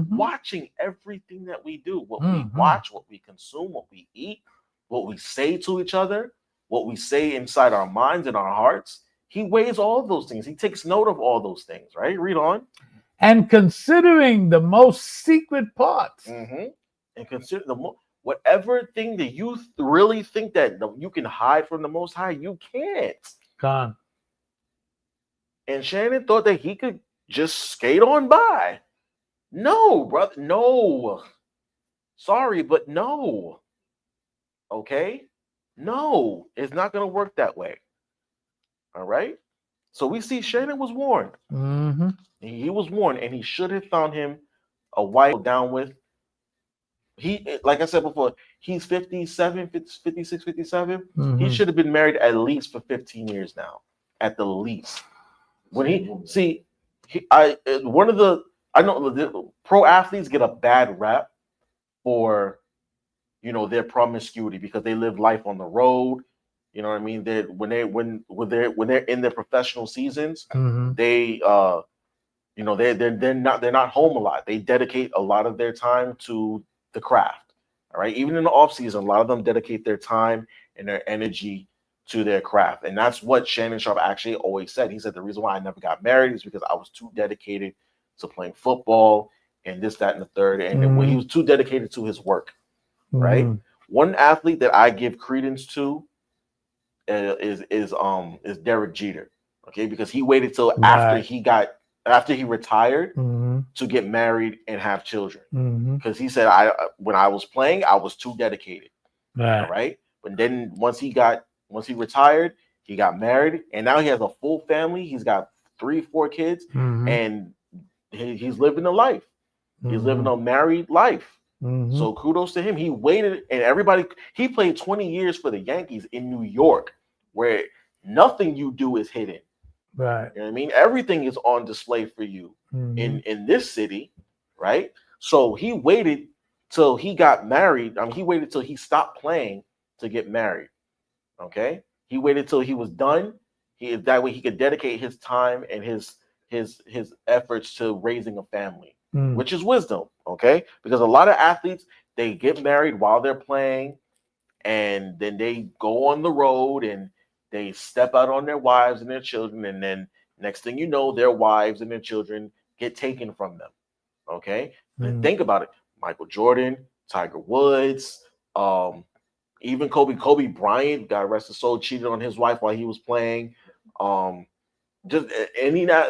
watching everything that we do, what we watch, what we consume, what we eat, what we say to each other, what we say inside our minds and our hearts. He weighs all of those things. He takes note of all those things, right? Read on. And considering the most secret parts. And consider whatever thing that you really think that you can hide from the Most High, you can't. Gone. And Shannon thought that he could just skate on by. No, brother. No. Sorry, but no. Okay? No, it's not going to work that way. All right? So we see Shannon was warned. He was warned, and he should have found him a wife down with. He, like I said before, he's 57, 56, 57. He should have been married at least for 15 years now. At the least. When I know the pro athletes get a bad rap for, their promiscuity because they live life on the road. You know what I mean? When they're in their professional seasons, they're not home a lot. They dedicate a lot of their time to the craft. All right. Even in the off season, a lot of them dedicate their time and their energy to their craft. And that's what Shannon Sharpe actually always said. He said the reason why I never got married is because I was too dedicated to playing football and this, that, and the third. And when he was too dedicated to his work. Right. One athlete that I give credence to is Derek Jeter. Okay, because he waited till after he retired to get married and have children. Because he said, when I was playing, I was too dedicated. All right. But then once he retired, he got married, and now he has a full family. He's got 3-4 kids, and he's living a life. He's living a married life. So kudos to him. He waited, and he played 20 years for the Yankees in New York, where nothing you do is hidden. Right. You know what I mean? Everything is on display for you in this city, right? So he waited till he got married. He waited till he stopped playing to get married. Okay? He waited till he was done. That way he could dedicate his time and his efforts to raising a family. Which is wisdom, okay? Because a lot of athletes, they get married while they're playing, and then they go on the road and they step out on their wives and their children, and then next thing you know, their wives and their children get taken from them. Okay, then think about it. Michael Jordan, Tiger Woods, even Kobe Bryant, God rest his soul, cheated on his wife while he was playing. Just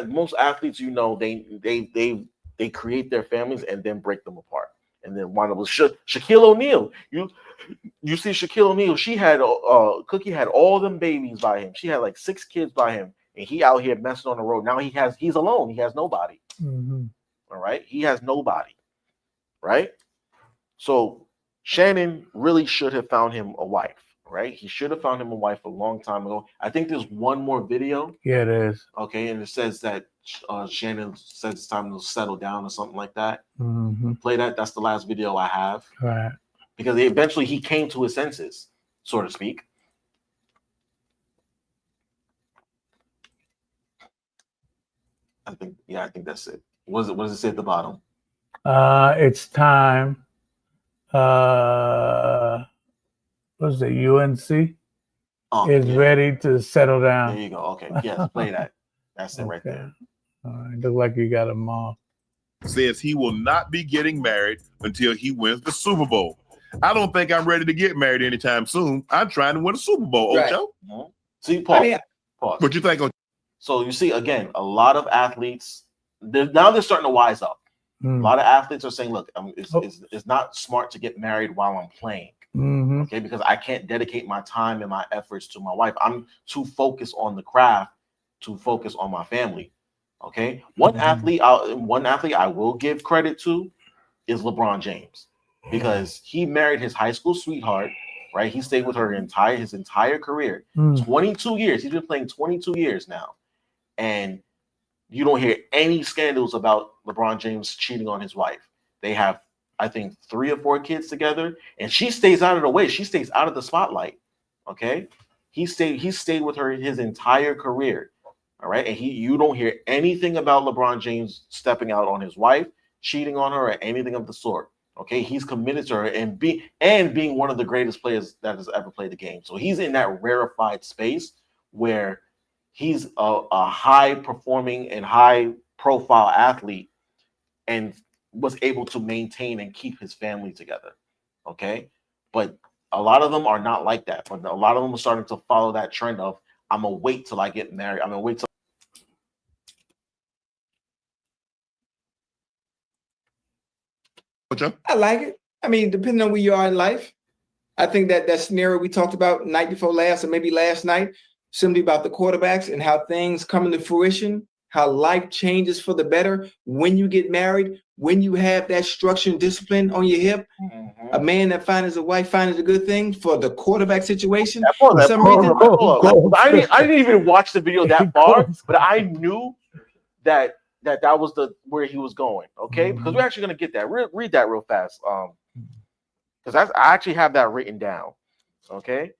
most athletes, you know, they create their families and then break them apart, and then one of them Shaquille O'Neal. You see Shaquille O'Neal, she had Cookie had all them babies by him. She had like 6 kids by him, and he out here messing on the road. Now he's alone. He has nobody. All right, he has nobody. Right. So Shannon really should have found him a wife. Right, he should have found him a wife a long time ago. I think there's one more video. Yeah, it is. Okay, and it says that Shannon says it's time to settle down or something like that. Play that. That's the last video I have. Right. Because eventually he came to his senses, so to speak. I think that's it. What does it say at the bottom? It's time. What's the UNC? Is ready to settle down. There you go. Okay. Yes, play that. That's it right there. Look like you got them all. Says he will not be getting married until he wins the Super Bowl. I don't think I'm ready to get married anytime soon. I'm trying to win a Super Bowl, Ocho. See, pause. What you think? So you see, again, a lot of athletes, they're starting to wise up. A lot of athletes are saying, look, it's not smart to get married while I'm playing. Okay, because I can't dedicate my time and my efforts to my wife. I'm too focused on the craft to focus on my family. Okay, one athlete I will give credit to is LeBron James, because he married his high school sweetheart. Right, he stayed with her his entire career, 22 years. He's been playing 22 years now, and you don't hear any scandals about LeBron James cheating on his wife. They have, I think, 3 or 4 kids together, and she stays out of the way. She stays out of the spotlight. Okay, he stayed with her his entire career. All right, and you don't hear anything about LeBron James stepping out on his wife, cheating on her, or anything of the sort. Okay, he's committed to her and being one of the greatest players that has ever played the game. So he's in that rarefied space where he's a high performing and high profile athlete, and was able to maintain and keep his family together. Okay, but a lot of them are not like that. But a lot of them are starting to follow that trend of, I'm gonna wait till I get married. I'm gonna wait till. I like it. I mean, depending on where you are in life, I think that scenario we talked about night before last, or maybe last night, simply about the quarterbacks and how things come into fruition, how life changes for the better when you get married, when you have that structure and discipline on your hip. A man that finds a wife finds a good thing for the quarterback situation. For some reason, I didn't even watch the video that far, but I knew that was where he was going. Okay, because we're actually gonna get that. Read that real fast, because I actually have that written down. Okay,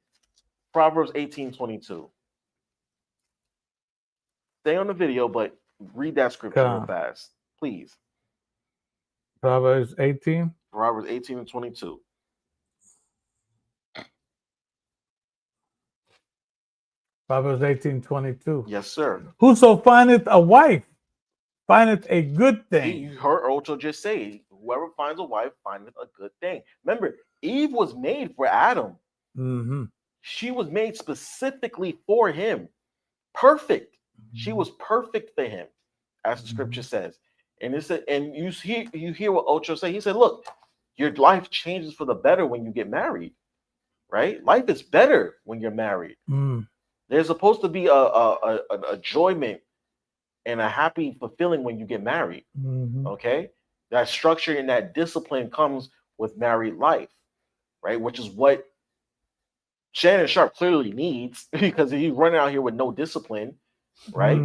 Proverbs 18:22. Stay on the video, but read that scripture real fast, please. Proverbs 18. Proverbs 18:22. Proverbs 18:22. Yes, sir. Whoso findeth a wife findeth a good thing. You heard Ocho just say, whoever finds a wife findeth a good thing. Remember, Eve was made for Adam. She was made specifically for him. Perfect. She was perfect for him, as the scripture says. And it said, and you hear what Ocho said. He said, look, your life changes for the better when you get married. Right? Life is better when you're married. There's supposed to be an enjoyment and a happy fulfilling when you get married. Okay, that structure and that discipline comes with married life, right? Which is what Shannon Sharpe clearly needs, because he's running out here with no discipline, right?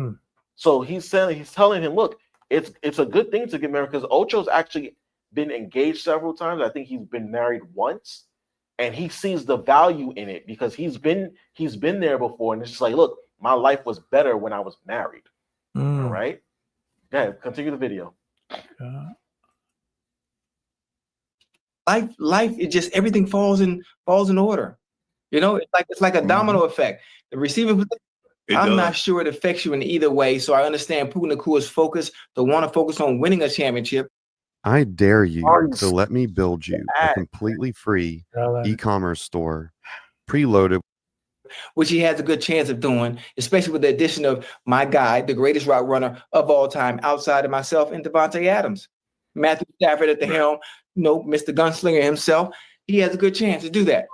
So he's telling him, look, it's a good thing to get married, because Ocho's actually been engaged several times. I think he's been married once, and he sees the value in it because he's been there before, and it's just like, look, my life was better when I was married. All right. Yeah, continue the video. Life, it just everything falls in order. You know, it's like a domino effect. The receiving position, I'm not does. sure it affects you in either way. So I understand Putin Nakua's focus to want to focus on winning a championship. I dare you Are you to let me build you a serious? completely free Tell him. e-commerce store, preloaded. Which he has a good chance of doing, especially with the addition of my guy, the greatest route runner of all time, outside of myself, and Devontae Adams. Matthew Stafford at the helm, Mr. Gunslinger himself. He has a good chance to do that.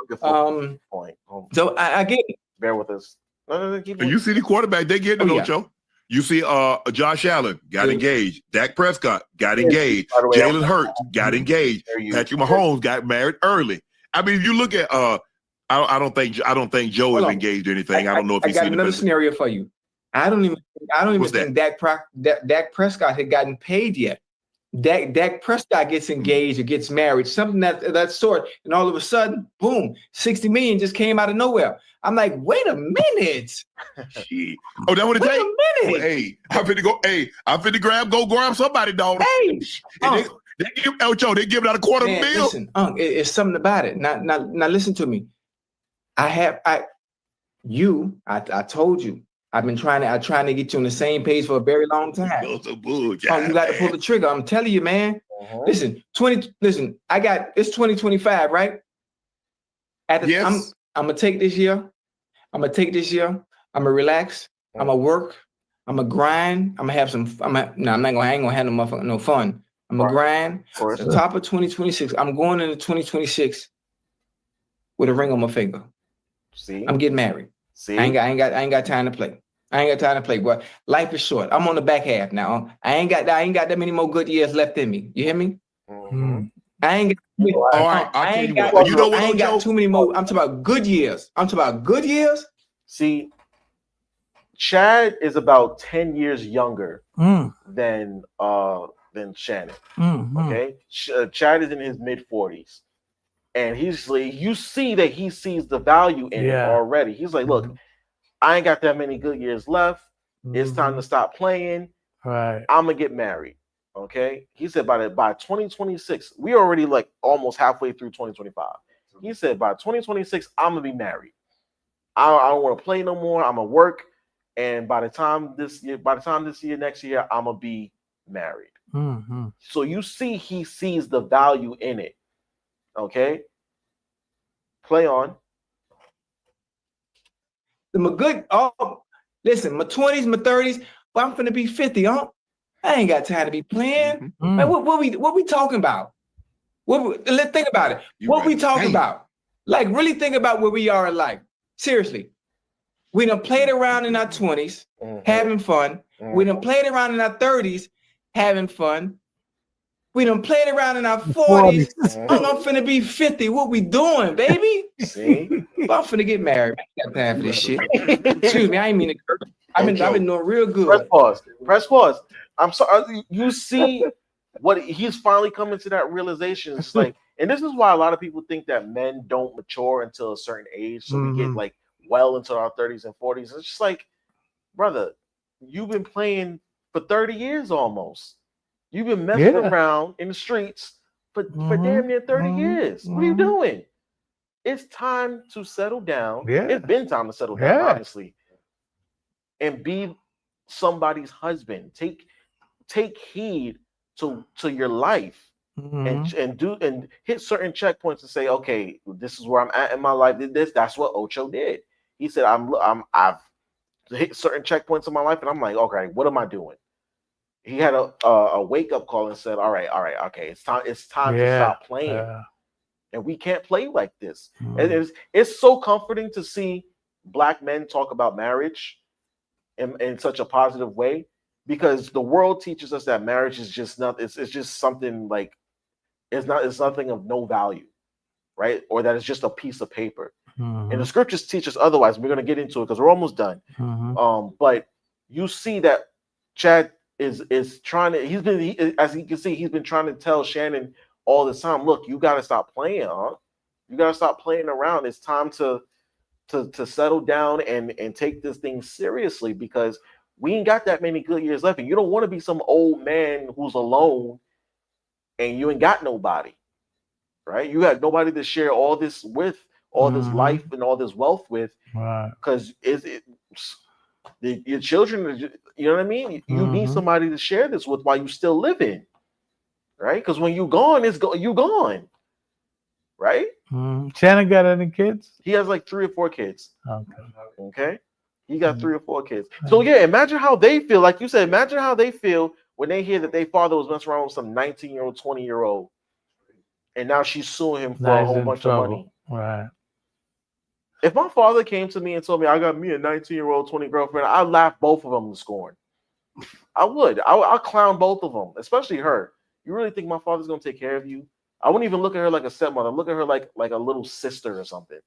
Point. So I get it. Bear with us. No, keep And you see the quarterback, they get it, yeah. Ocho. You see Josh Allen got engaged. Dak Prescott got engaged. By the way, Jalen Hurts got engaged. Patrick Mahomes got married early. I mean, if you look at I don't think Joe Hold is on. engaged or anything. I don't know if I he's got seen another the scenario for you. I don't even What's think Dak Prescott had gotten paid yet. Dak Prescott gets engaged or gets married, something that sort, and all of a sudden, boom, 60 million just came out of nowhere. I'm like, wait a minute. Oh, that what it Wait takes? a minute. Well, hey, I'm finna grab somebody, dog. Hey, they give Ocho, they give it out a quarter man, mil. listen, it's something about it. Now listen to me. I told you, I'm trying to get you on the same page for a very long time. You got to pull the trigger. I'm telling you, man. Listen, it's 2025, right? Yes. I'm gonna take this year. I'm gonna relax. I'm gonna work. I'm gonna grind. I'm gonna have some. I ain't gonna have no fun. I'm gonna grind. At the top of 2026, I'm going into 2026 with a ring on my finger. See, I'm getting married. See, I ain't got time to play. I ain't got time to play, boy. Life is short. I'm on the back half now. I ain't got that many more good years left in me. You hear me? I ain't got too many more. I'm talking about good years. See, Chad is about 10 years younger than Shannon. Okay, Chad is in his mid-40s, and he's like, you see that he sees the value in it already. He's like, look, I ain't got that many good years left. It's time to stop playing. Right. I'm gonna get married. Okay. He said by 2026, we already like almost halfway through 2025. He said by 2026, I'm gonna be married. I don't want to play no more. I'm gonna work. And by the time this year, next year, I'm gonna be married. So you see, he sees the value in it. Okay. Play on. Listen, my 20s, my 30s, but I'm finna be 50, huh? I ain't got time to be playing. Man, what we talking about? Let's think about it. We talking about? Like, really think about where we are in life. Seriously. We done played around in our 20s, having fun. We done played around in our 30s, having fun. We done played around in our 40s. I'm finna be 50. What we doing, baby? See? I'm finna get married. I ain't got time for this shit. Excuse me, I ain't mean to curse. I've been doing real good. Press pause. I'm sorry. You see what he's finally coming to that realization. It's like, and this is why a lot of people think that men don't mature until a certain age. So we get like well into our 30s and 40s. It's just like, brother, you've been playing for 30 years almost. You've been messing around in the streets for damn near 30 years. What are you doing? It's time to settle down. It's been time to settle down, honestly. And be somebody's husband. Take heed to your life and hit certain checkpoints and say, okay, this is where I'm at in my life. That's what Ocho did. He said, I've hit certain checkpoints in my life, and I'm like, okay, what am I doing? He had a wake up call and said, all right, okay, it's time to stop playing. And we can't play like this. And it's so comforting to see Black men talk about marriage in such a positive way, because the world teaches us that marriage is just not, it's just something like, it's nothing of no value, right? Or that it's just a piece of paper. And the scriptures teach us otherwise. We're going to get into it because we're almost done. But you see that Chad is trying to, as you can see, he's been trying to tell Shannon all this time, look, you got to stop playing, huh? You got to stop playing around. It's time to settle down and take this thing seriously, because we ain't got that many good years left. And you don't want to be some old man who's alone and you ain't got nobody, right? You got nobody to share all this with, all this life and all this wealth with, Right. because your children, you know what I mean? You need somebody to share this with while you still living, right? Because when you gone, you gone, right? Shannon got any kids? He has like 3 or 4 kids. Okay. He got 3 or 4 kids. Mm-hmm. So yeah, imagine how they feel. Like you said, imagine how they feel when they hear that their father was messing around with some 19-year-old, 20-year-old, and now she's suing him for a whole bunch of money. Right. If my father came to me and told me I got me a 19-year-old, 20 girlfriend, I'd laugh both of them to scorn. I would. I'll clown both of them, especially her. You really think my father's gonna take care of you? I wouldn't even look at her like a stepmother. I'd look at her like a little sister or something.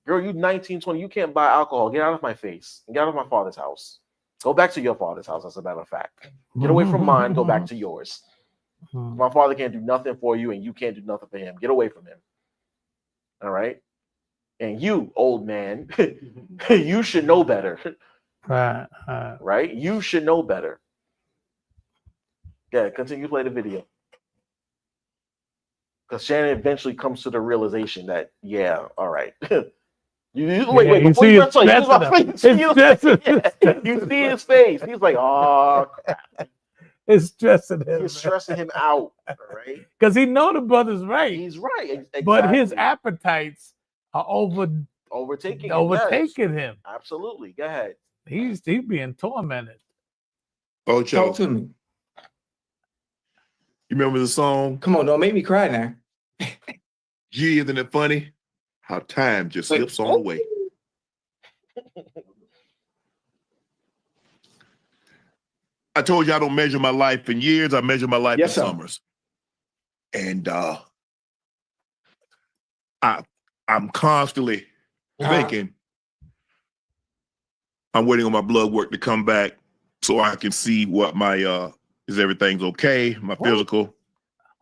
Girl, you 19, 20, you can't buy alcohol. Get out of my face. And get out of my father's house. Go back to your father's house, as a matter of fact. Get away from mine, go back to yours. My father can't do nothing for you, and you can't do nothing for him. Get away from him. All right? And you, old man, you should know better. Right. Right? You should know better. Yeah, continue to play the video. Because Shannon eventually comes to the realization that, yeah, all right. Wait, before you start talking, you see his face. He's like, oh, crap. It's stressing him. It's stressing him out, right? Because he know the brother's right. He's right, exactly. But his appetites are overtaking him. Absolutely. Go ahead. He's being tormented. Ocho. Talk to me. You remember the song? Come on, don't make me cry now. Gee, isn't it funny how time just slips on away? I told you I don't measure my life in years. I measure my life in summers. And I'm constantly thinking I'm waiting on my blood work to come back so I can see what my is everything's okay, my physical.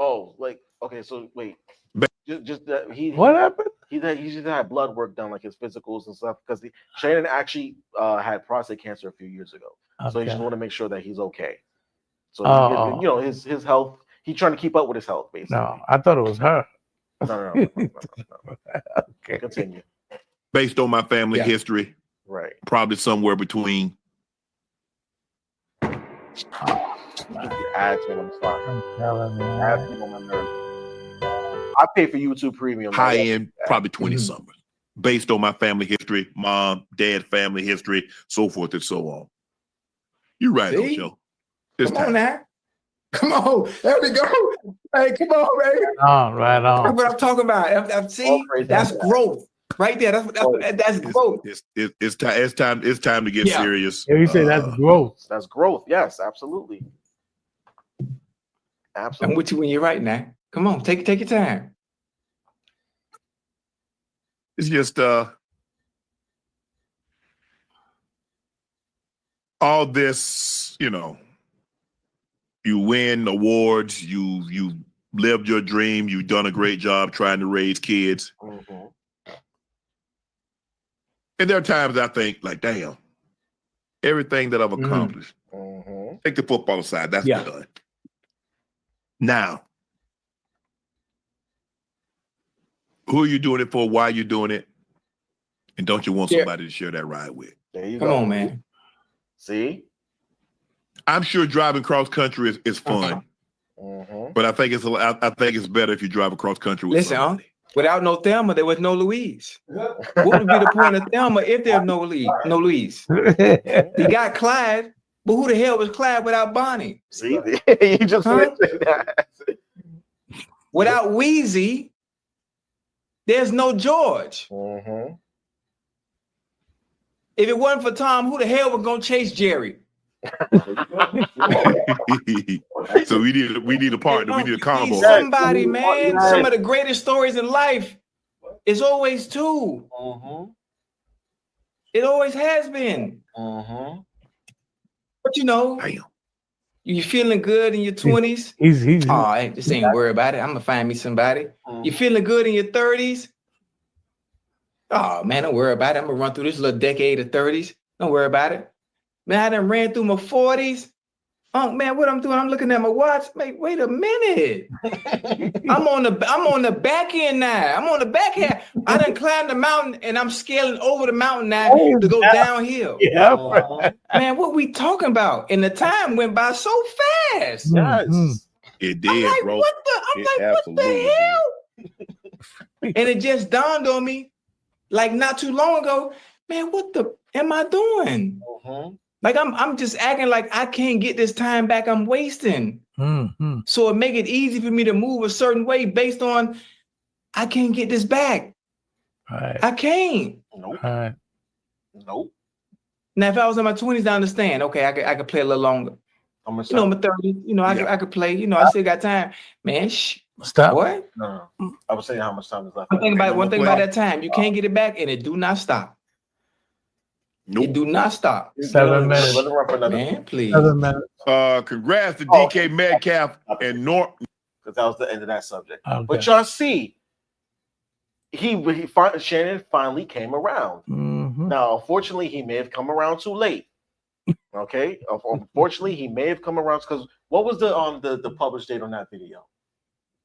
Oh, like, okay, so wait. Just that what happened? He just had blood work done, like his physicals and stuff, because Shannon actually had prostate cancer a few years ago. So he just want to make sure that he's okay. So his health, he's trying to keep up with his health, basically. No, I thought it was her. No. Okay. Continue. Based on my family history, right? Probably somewhere between. Ads me on the spot. I'm telling you. Ads me on my nerves. I pay for YouTube Premium. High end, probably 20 summers. Based on my family history, mom, dad, family history, so forth and so on. You're right, Ocho. Come on now. Come on. There we go. Hey, come on, baby. Right on. That's what I'm talking about. See, that's growth. Right there. That's growth. It's time to get serious. Yeah, you say that's growth. That's growth. Yes, absolutely. Absolutely. I'm with you when you're right now. Come on, take your time. It's just all this, you win awards, you lived your dream, you've done a great job trying to raise kids. And there are times I think, like, damn, everything that I've accomplished. Take the football aside, that's done. Now, who are you doing it for? Why are you doing it? And don't you want somebody to share that ride with? There you go. Come on, man. See? I'm sure driving cross country is fun. But I think it's better if you drive across country with somebody. Without no Thelma, there was no Louise. What would be the point of Thelma if there's no Louise? You got Clyde, but who the hell was Clyde without Bonnie? See, you just mentioned that. Without Wheezy, there's no George. If it wasn't for Tom, who the hell was gonna chase Jerry? So we need a partner. We need a combo. Somebody, man. Some of the greatest stories in life is always two. It always has been. But you feeling good in your 20s? He's just ain't worry about it. I'm gonna find me somebody. You feeling good in your 30s? Oh man, don't worry about it. I'm gonna run through this little decade of 30s. Don't worry about it. Man, I done ran through my 40s. Man, what I'm doing? I'm looking at my watch. Wait a minute. I'm on the back end now. I'm on the back end. I done climbed the mountain and I'm scaling over the mountain now to go downhill. Yeah. Man, what we talking about? And the time went by so fast. Yes. It did, bro. What the hell? And it just dawned on me, like not too long ago, man, what the am I doing? Like I'm just acting like I can't get this time back. I'm wasting. So it make it easy for me to move a certain way based on I can't get this back. Right. I can't. Nope. Right. Nope. Now, if I was in my 20s, I understand. Okay, I could play a little longer. I'm my 30s, I could play. I still got time. Man, Stop. What? No. I was saying how much time is left. One thing about that time, you can't get it back, and it do not stop. Nope. It do not stop. 7 minutes. Let it run for another. Man, please. 7 minutes. Congrats to DK Metcalf and Norton. Because that was the end of that subject. Okay. But y'all see, Shannon finally came around. Now, unfortunately, he may have come around too late. Okay, unfortunately, he may have come around because what was the published date on that video?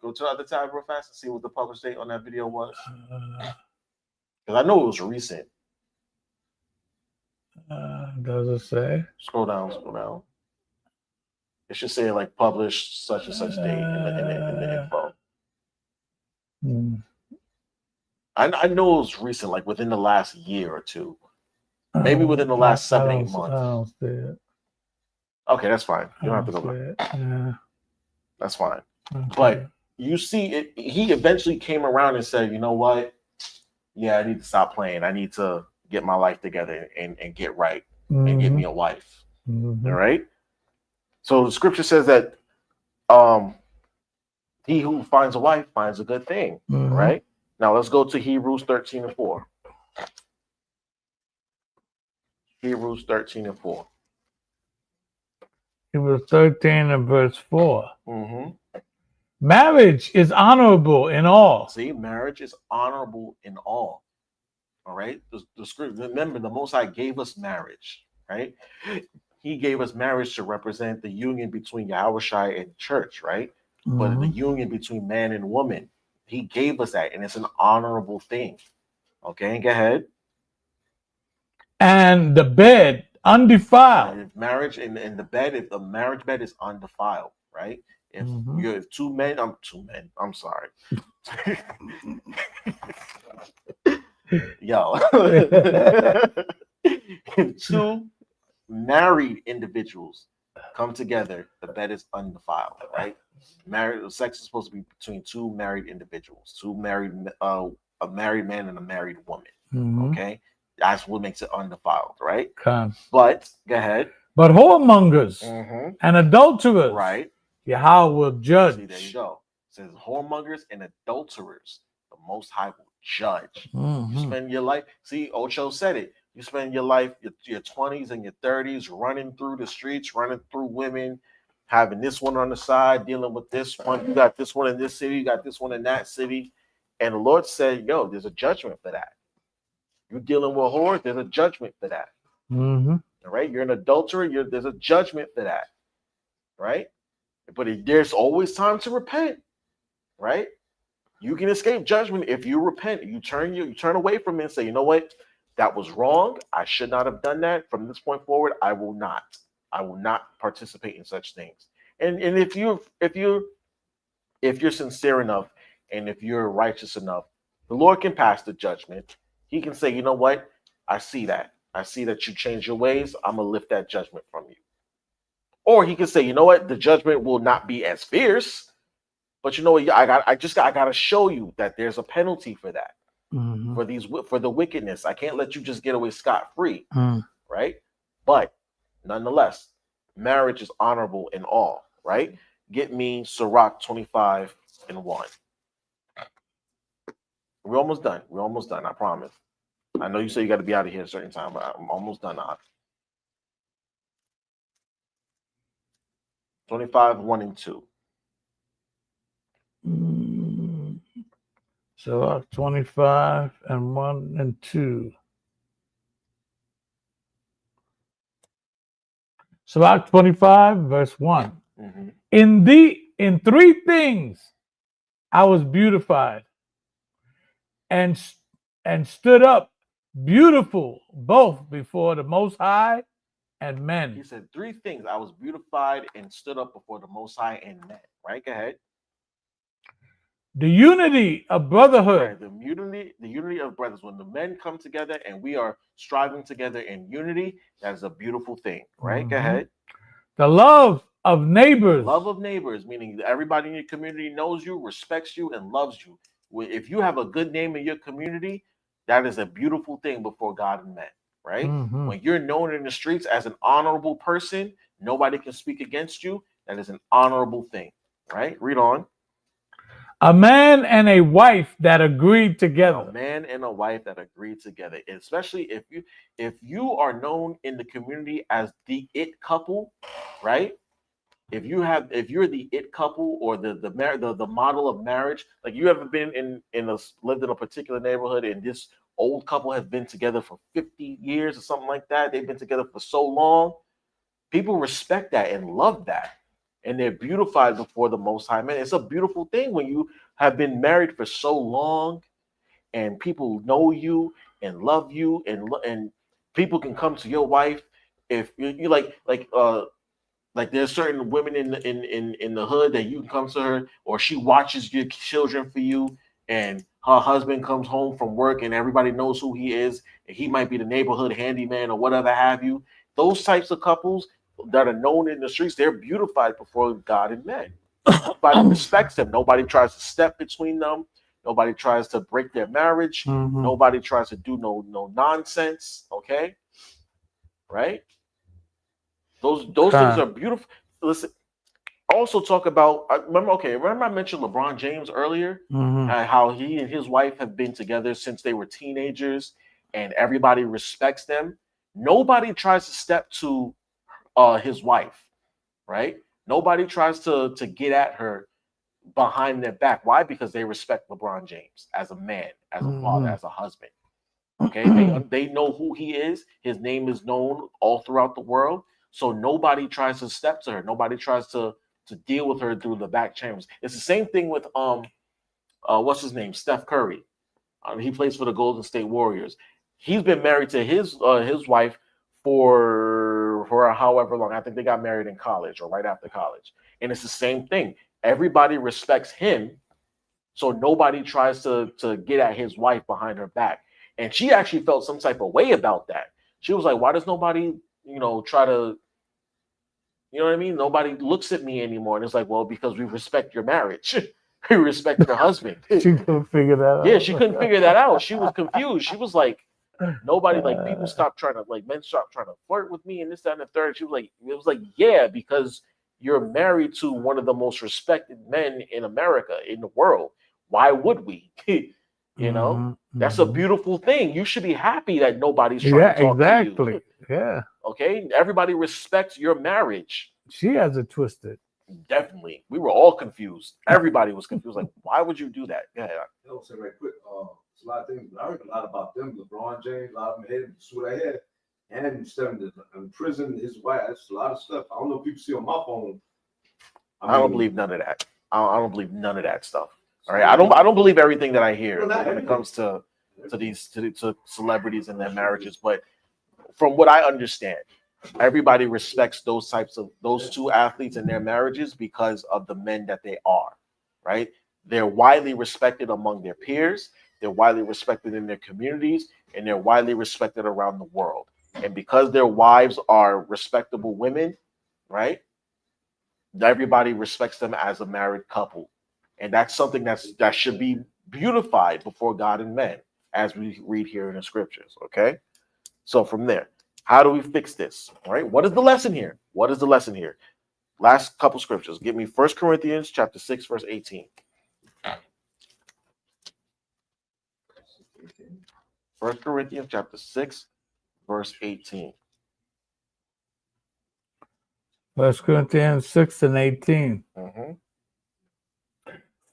Go to the other tab real fast and see what the published date on that video was. Because I know it was recent. Does it say? Scroll down. It should say like published such and such date in the info. I know it was recent, like within the last year or two. Maybe within the last 7-8 months. I don't see it. Okay, that's fine. You don't have to go back. Yeah. That's fine. Okay. But you see, he eventually came around and said, you know what? Yeah, I need to stop playing. I need to get my life together and get right and get me a wife. All right? So the scripture says that he who finds a wife finds a good thing. Right? Now let's go to Hebrews 13:4. Hebrews 13:4. Hebrews 13 and verse 4. Marriage is honorable in all. See, marriage is honorable in all. All right. The scripture, remember, the Most High gave us marriage, right? He gave us marriage to represent the union between Yahushua and church, right? But the union between man and woman, he gave us that, and it's an honorable thing. Okay, go ahead. And the bed undefiled. If marriage in the bed, if the marriage bed is undefiled, right? If you're two men, I'm sorry. Yo. If two married individuals come together, the bed is undefiled, right? Sex is supposed to be between two married individuals, a married man and a married woman. Okay. That's what makes it undefiled, right? But go ahead. But whoremongers and adulterers, right? Yahweh will judge. See, there you go. It says whoremongers and adulterers, the Most High will judge. You spend your life. See, Ocho said it. You spend your life, your 20s and your 30s, running through the streets, running through women, having this one on the side, dealing with this one. You got this one in this city, you got this one in that city, and the Lord said, "Yo, there's a judgment for that." You're dealing with whores, there's a judgment for that. All right, you're an adulterer, there's a judgment for that, right? But there's always time to repent, right? You can escape judgment if you repent. You turn away from it and say, you know what, that was wrong. I should not have done that. From this point forward, I will not participate in such things. And if you're sincere enough and if you're righteous enough, the Lord can pass the judgment. He can say, you know what? I see that you changed your ways. I'm going to lift that judgment from you. Or he can say, you know what? The judgment will not be as fierce, but you know what? I got to show you that there's a penalty for that, for the wickedness. I can't let you just get away scot-free, right? But nonetheless, marriage is honorable in all, right? Get me Sirach 25:1. We're almost done. I promise. I know you say you got to be out of here at a certain time, but I'm almost done now. 25:1 and 2. So 25:1 and 2. Sirach 25, verse 1. In 3 things I was beautified and stood up beautiful both before the Most High and men. He said 3 things. I was beautified and stood up before the Most High and men. Right? Go ahead. The unity of brotherhood. Right, the unity of brothers. When the men come together and we are striving together in unity, that is a beautiful thing. Right? Go ahead. The love of neighbors. Love of neighbors, meaning that everybody in your community knows you, respects you, and loves you. If you have a good name in your community, that is a beautiful thing before God and men. Right? When you're known in the streets as an honorable person, nobody can speak against you. That is an honorable thing. Right? Read on. A man and a wife that agreed together. A man and a wife that agreed together. Especially if you are known in the community as the it couple, right? If you're the it couple or the model of marriage, like you ever been lived in a particular neighborhood and this old couple has been together for 50 years or something like that. They've been together for so long. People respect that and love that. And they're beautified before the Most High Man. It's a beautiful thing when you have been married for so long and people know you and love you and people can come to your wife if you like there's certain women in the hood that you can come to her or she watches your children for you and her husband comes home from work and everybody knows who he is and he might be the neighborhood handyman or whatever have you. Those types of couples that are known in the streets, they're beautified before God and men. Nobody respects them. Nobody tries to step between them. Nobody tries to break their marriage. Nobody tries to do no nonsense. Okay, right? Those things are beautiful. Listen, also talk about. Remember I mentioned LeBron James earlier, how he and his wife have been together since they were teenagers, and everybody respects them. Nobody tries to step to his wife, right? Nobody tries to get at her behind their back. Why? Because they respect LeBron James as a man, as a father, as a husband. Okay, they know who he is. His name is known all throughout the world. So nobody tries to step to her. Nobody tries to deal with her through the back chambers. It's the same thing with what's his name, Steph Curry. He plays for the Golden State Warriors. He's been married to his wife for however long. I think they got married in college or right after college. And it's the same thing. Everybody respects him, so nobody tries to get at his wife behind her back. And she actually felt some type of way about that. She was like, "Why does nobody, try to, you know what I mean? Nobody looks at me anymore." And it's like, "Well, because we respect your marriage." We respect your husband. She couldn't figure that out. Yeah, she couldn't figure that out. She was confused. She was like, nobody, like people stopped trying to, like men stopped trying to flirt with me and this, that, and the third. She was like, it was like, yeah, because you're married to one of the most respected men in America, in the world. Why would we? That's a beautiful thing. You should be happy that nobody's trying to talk to you. Yeah. Okay. Everybody respects your marriage. She has it twisted. Definitely. We were all confused. Everybody was confused. Like, why would you do that? Yeah. I'll say right quick. It's a lot of things, but I heard a lot about them. LeBron James, a lot of them had what I had. And Stephen in prison, his wife. That's a lot of stuff. I don't know if people see on my phone. I don't believe none of that. I don't believe none of that stuff. All right. I don't believe everything that I hear when it comes to celebrities and their marriages. But from what I understand, everybody respects those two athletes and their marriages because of the men that they are, right? They're widely respected among their peers. They're widely respected in their communities, and they're widely respected around the world. And because their wives are respectable women, right? Everybody respects them as a married couple. And that's something that should be beautified before God and men, as we read here in the scriptures, okay? So from there, how do we fix this? All right, what is the lesson here? What is the lesson here? Last couple scriptures. Give me 1 Corinthians chapter 6, verse 18. 1 Corinthians chapter 6, verse 18. 1 Corinthians 6 and 18.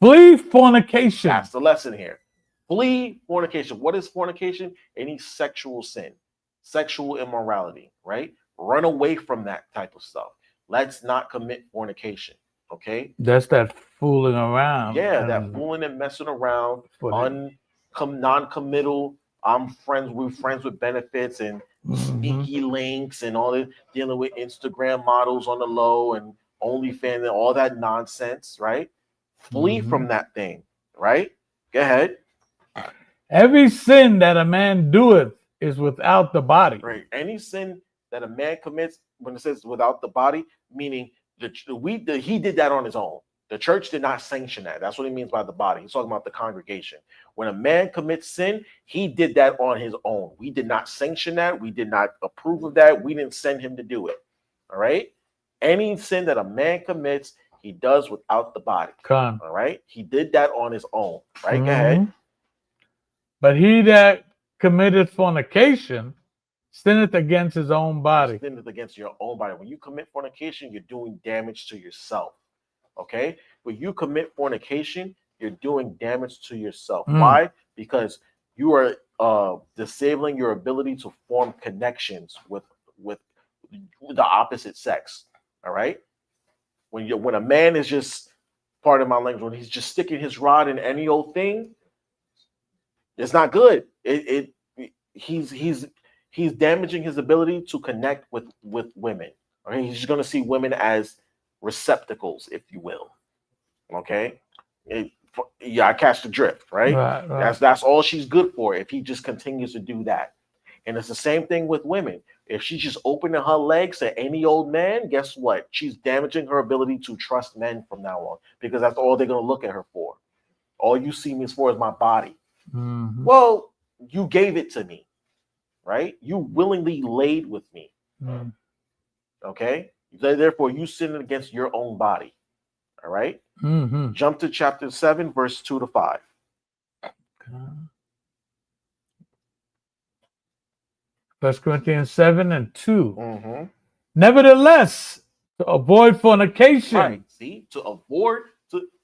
Flee fornication. That's the lesson here. Flee fornication. What is fornication? Any sexual sin, sexual immorality, right? Run away from that type of stuff. Let's not commit fornication. Okay. That's that fooling around. Yeah, that fooling and messing around, non-committal. We're friends with benefits and sneaky links and all that, dealing with Instagram models on the low and OnlyFans and all that nonsense, right? Flee from that thing, right? Go ahead. Every sin that a man doeth is without the body. Right. Any sin that a man commits, when it says without the body, meaning he did that on his own. The church did not sanction that. That's what he means by the body. He's talking about the congregation. When a man commits sin, he did that on his own. We did not sanction that. We did not approve of that. We didn't send him to do it. All right. Any sin that a man commits, he does without the body. All right. He did that on his own. Right. Go ahead. But he that committed fornication sinneth against his own body. Sinneth against your own body. When you commit fornication, you're doing damage to yourself. Okay? When you commit fornication, you're doing damage to yourself. Why? Because you are disabling your ability to form connections with the opposite sex. All right? When a man is just, part of my language, when he's just sticking his rod in any old thing, it's not good. He's damaging his ability to connect with women. Okay, he's just going to see women as receptacles, if you will. Okay, I catch the drift, right? Right. That's all she's good for. If he just continues to do that, and it's the same thing with women. If she's just opening her legs to any old man, guess what? She's damaging her ability to trust men from now on, because that's all they're going to look at her for. All you see me for is my body. Well, you gave it to me, right? You willingly laid with me. Okay? Therefore, you sinned against your own body. All right? Jump to chapter 7, verse 2 to 5. 1 Corinthians 7 and 2. Nevertheless, to avoid fornication. Right. See,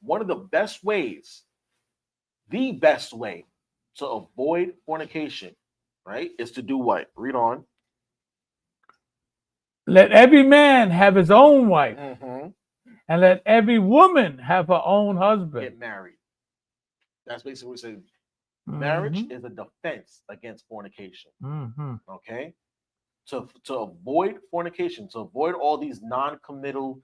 one of the best ways, the best way to avoid fornication, right, is to do what? Read on. Let every man have his own wife, and let every woman have her own husband. Get married. That's basically what we say. Marriage is a defense against fornication. Okay? To avoid fornication, to avoid all these non-committal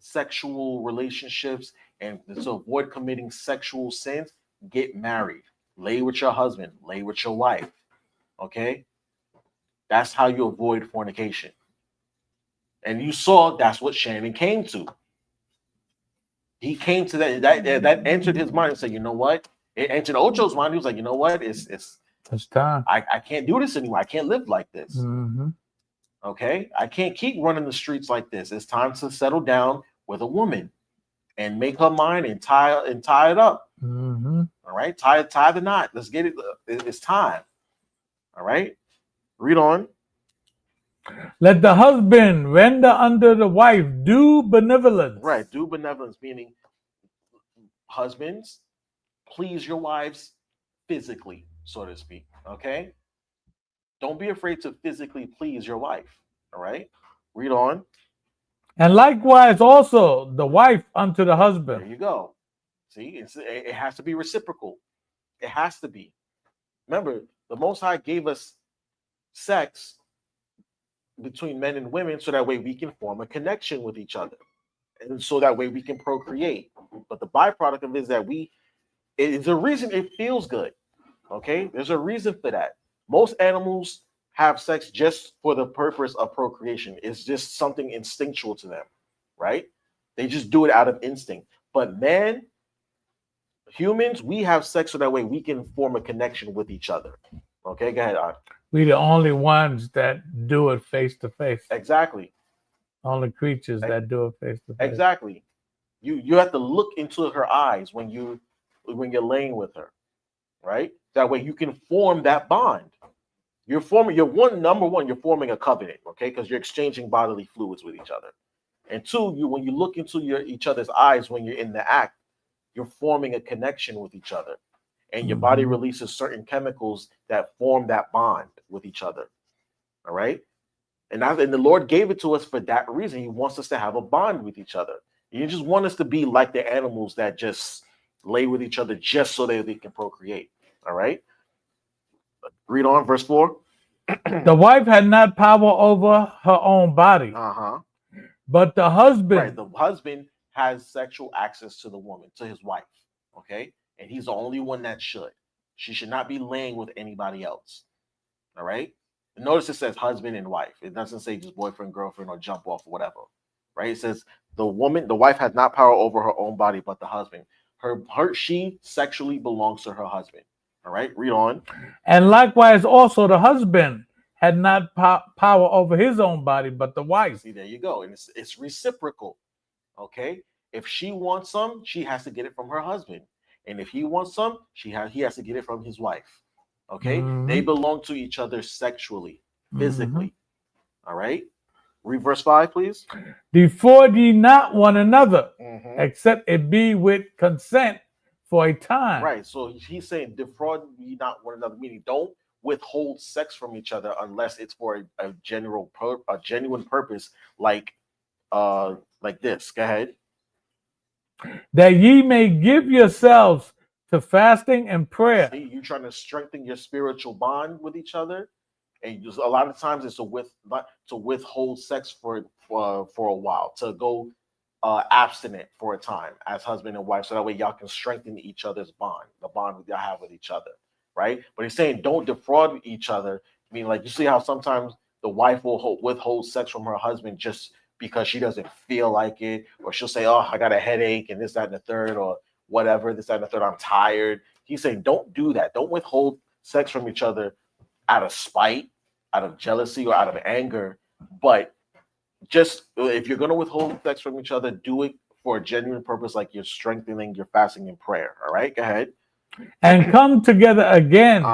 sexual relationships, and to avoid committing sexual sins, get married. Lay with your husband, lay with your wife. Okay? That's how you avoid fornication. And you saw that's what Shannon came to. He came to that entered his mind and said, you know what? It entered Ocho's mind. He was like, you know what? It's time. I can't do this anymore. I can't live like this. Okay? I can't keep running the streets like this. It's time to settle down with a woman and make her mind and tie it up. All right, tie the knot. Let's get it. It's time. All right, read on. Let the husband render unto the wife due benevolence. Right, due benevolence, meaning husbands, please your wives physically, so to speak. Okay, don't be afraid to physically please your wife. All right, read on. And likewise also the wife unto the husband. There you go. See, it has to be reciprocal. It has to be. Remember, the Most High gave us sex between men and women so that way we can form a connection with each other. And so that way we can procreate. But the byproduct of it is that it's a reason it feels good. Okay? There's a reason for that. Most animals have sex just for the purpose of procreation. It's just something instinctual to them, right? They just do it out of instinct. But humans, we have sex so that way we can form a connection with each other. Okay, go ahead, Art. We the only ones that do it face to face. Exactly. Only creatures that do it face to face. Exactly. You have to look into her eyes when you're laying with her, right? That way you can form that bond. You're forming a covenant, okay? Because you're exchanging bodily fluids with each other. And two, when you look into each other's eyes when you're in the act, you're forming a connection with each other. And your body releases certain chemicals that form that bond with each other. All right? And the Lord gave it to us for that reason. He wants us to have a bond with each other. He didn't just want us to be like the animals that just lay with each other just so that they can procreate. All right. Read on, verse 4. The wife had not power over her own body, but the husband. Right, the husband has sexual access to the woman, to his wife. Okay, and he's the only one that should. She should not be laying with anybody else. All right. Notice it says husband and wife. It doesn't say just boyfriend, girlfriend, or jump off or whatever. Right? It says the wife has not power over her own body, but the husband. She sexually belongs to her husband. All right, read on. And likewise, also the husband had not power over his own body, but the wife. See, there you go. And it's reciprocal. Okay. If she wants some, she has to get it from her husband. And if he wants some, he has to get it from his wife. Okay. They belong to each other sexually, physically. All right. Read verse 5, please. Defraud ye not one another, except it be with consent for a time. Right. So he's saying defraud ye not one another, meaning don't withhold sex from each other unless it's for a genuine purpose, like this. Go ahead. That ye may give yourselves to fasting and prayer. See, you're trying to strengthen your spiritual bond with each other, and a lot of times it's to withhold sex for a while, to go abstinent for a time as husband and wife, so that way y'all can strengthen each other's bond, the bond that y'all have with each other, right? But he's saying don't defraud each other. I mean, like you see how sometimes the wife will withhold sex from her husband just because she doesn't feel like it, or she'll say, oh, I got a headache and this, that, and the third, or whatever, this, that, and the third, I'm tired. He's saying don't do that. Don't withhold sex from each other out of spite, out of jealousy, or out of anger. But just if you're going to withhold sex from each other, do it for a genuine purpose, like you're strengthening your fasting and prayer. All right, go ahead. And come together again,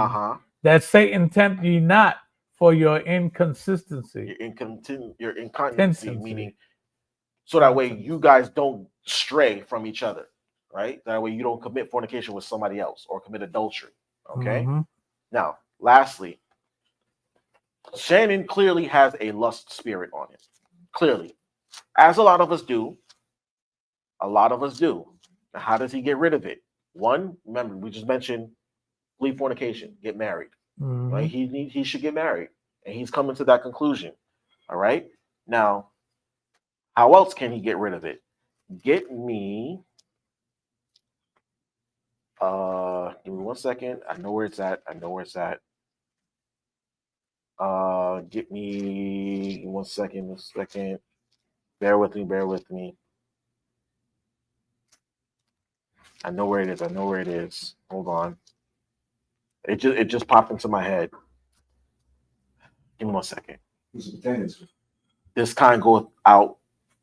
that Satan tempt ye not for your inconsistency. Your incontinency, meaning so that way you guys don't stray from each other, right? That way you don't commit fornication with somebody else or commit adultery. Okay. Now, lastly, Shannon clearly has a lust spirit on him. Clearly, as a lot of us do. Now, how does he get rid of it? One, remember, we just mentioned flee fornication, get married. Right? He should get married, and he's coming to that conclusion. All right. Now, how else can he get rid of it? Get me. Give me 1 second. I know where it's at. Get me 1 second. Bear with me. I know where it is. Hold on. It just popped into my head. Give me 1 second. This kind goes out,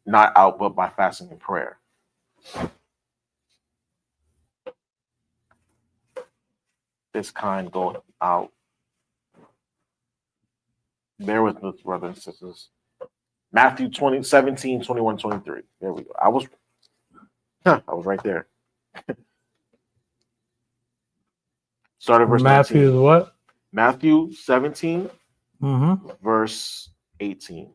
not out, but by fasting and prayer. This kind goes out. Bear with me, brothers and sisters. Matthew 17, 21, 23. There we go. I was right there. Start at verse Matthew 19. What? Matthew 17, verse 18.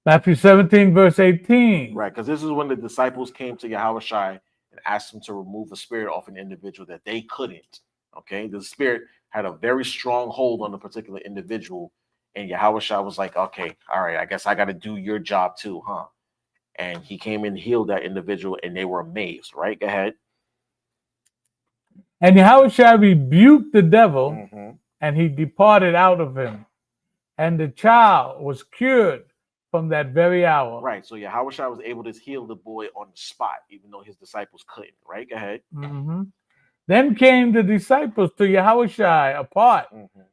Matthew 17, verse 18. Right, because this is when the disciples came to Yahushua and asked him to remove a spirit off an individual that they couldn't. Okay, the spirit had a very strong hold on a particular individual, and Yahushua was like, okay, all right, I guess I got to do your job too, huh? And he came and healed that individual, and they were amazed. Right, go ahead. And Yahushua rebuked the devil, and he departed out of him, and the child was cured from that very hour. Right, so Yahushua was able to heal the boy on the spot, even though his disciples couldn't. Right, go ahead. Then came the disciples to Yahushua apart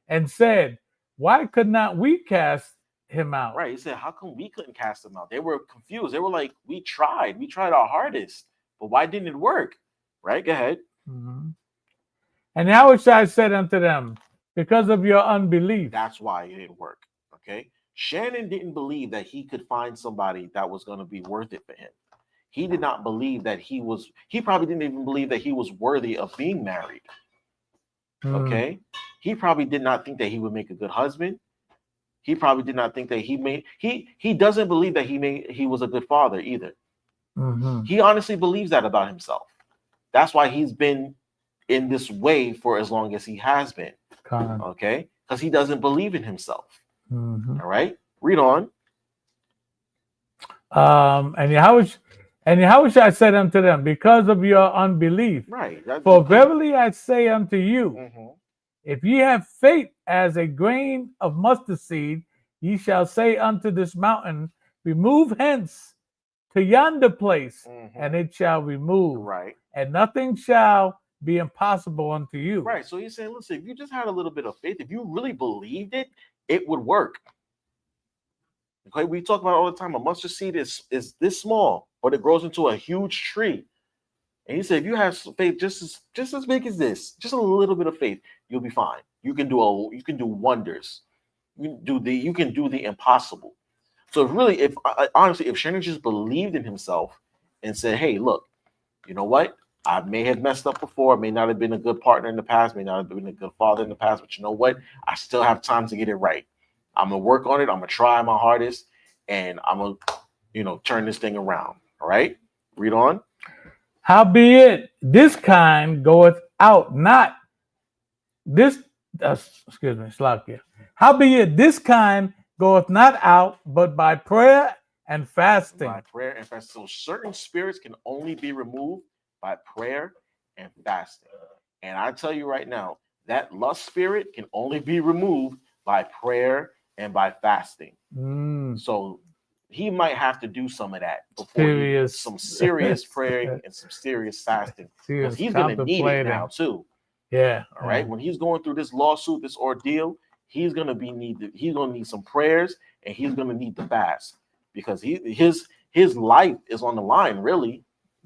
and said, why could not we cast him out? Right, he said, how come we couldn't cast him out? They were confused. They were like, we tried our hardest, but why didn't it work? Right, go ahead. And Yahushua said unto them, because of your unbelief. That's why it didn't work. Okay, Shannon didn't believe that he could find somebody that was going to be worth it for him. He did not believe that he probably didn't even believe that he was worthy of being married. Okay, he probably did not think that he would make a good husband. He probably did not think that he doesn't believe that he was a good father either. He honestly believes that about himself. That's why he's been in this way for as long as he has been. Okay, because he doesn't believe in himself. All right, read on. And Yahushua said unto them, because of your unbelief. Right. For verily I say unto you, if ye have faith as a grain of mustard seed, ye shall say unto this mountain, remove hence to yonder place, and it shall remove. Right. And nothing shall be impossible unto you. Right. So he's saying, listen, if you just had a little bit of faith, if you really believed it, it would work. Okay, we talk about it all the time. A mustard seed is this small, but it grows into a huge tree. And he said, if you have faith just as big as this, just a little bit of faith, you'll be fine. You can do wonders. You can do the impossible. So really, honestly, if Shannon just believed in himself and said, hey, look, you know what? I may have messed up before, may not have been a good partner in the past, may not have been a good father in the past, but you know what? I still have time to get it right. I'm gonna work on it. I'm gonna try my hardest, and I'm gonna, turn this thing around. All right, read on. Howbeit, this kind goeth out not this. Slakia. Howbeit, this kind goeth not out, but by prayer and fasting. By prayer and fasting. So certain spirits can only be removed by prayer and fasting. And I tell you right now, that lust spirit can only be removed by prayer and by fasting. So he might have to do some of that before some serious praying and some serious fasting. Because he's going to need it now too. Yeah. All right. When he's going through this lawsuit, this ordeal, he's going to need some prayers, and he's going to need the fast, because his life is on the line, really.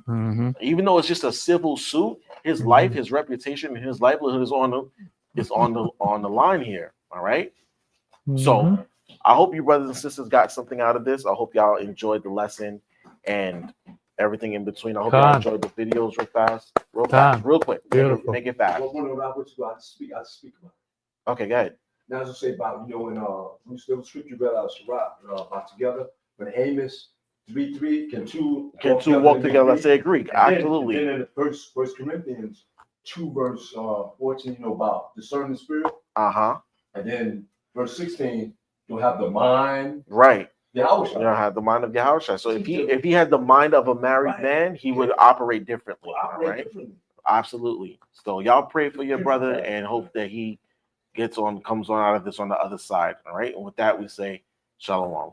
Even though it's just a civil suit, his life, his reputation, and his livelihood is on the line here. All right. So I hope you brothers and sisters got something out of this. I hope y'all enjoyed the lesson and everything in between. I hope y'all enjoyed the videos real quick. Make it fast. I speak about it. Okay, go ahead. Now, as I say about, when we still scripture read out about together, when Amos 3:3, can two walk together? I say agree. Absolutely. And then in the First Corinthians 2 verse 14, about discerning the spirit. And then verse 16, you'll have the mind. Right. Yahushua. You'll have the mind of Yahushua. So if he had the mind of a married man, he would operate differently. All right. Absolutely. So y'all pray for your brother and hope that he comes on out of this on the other side. All right. And with that, we say shalom.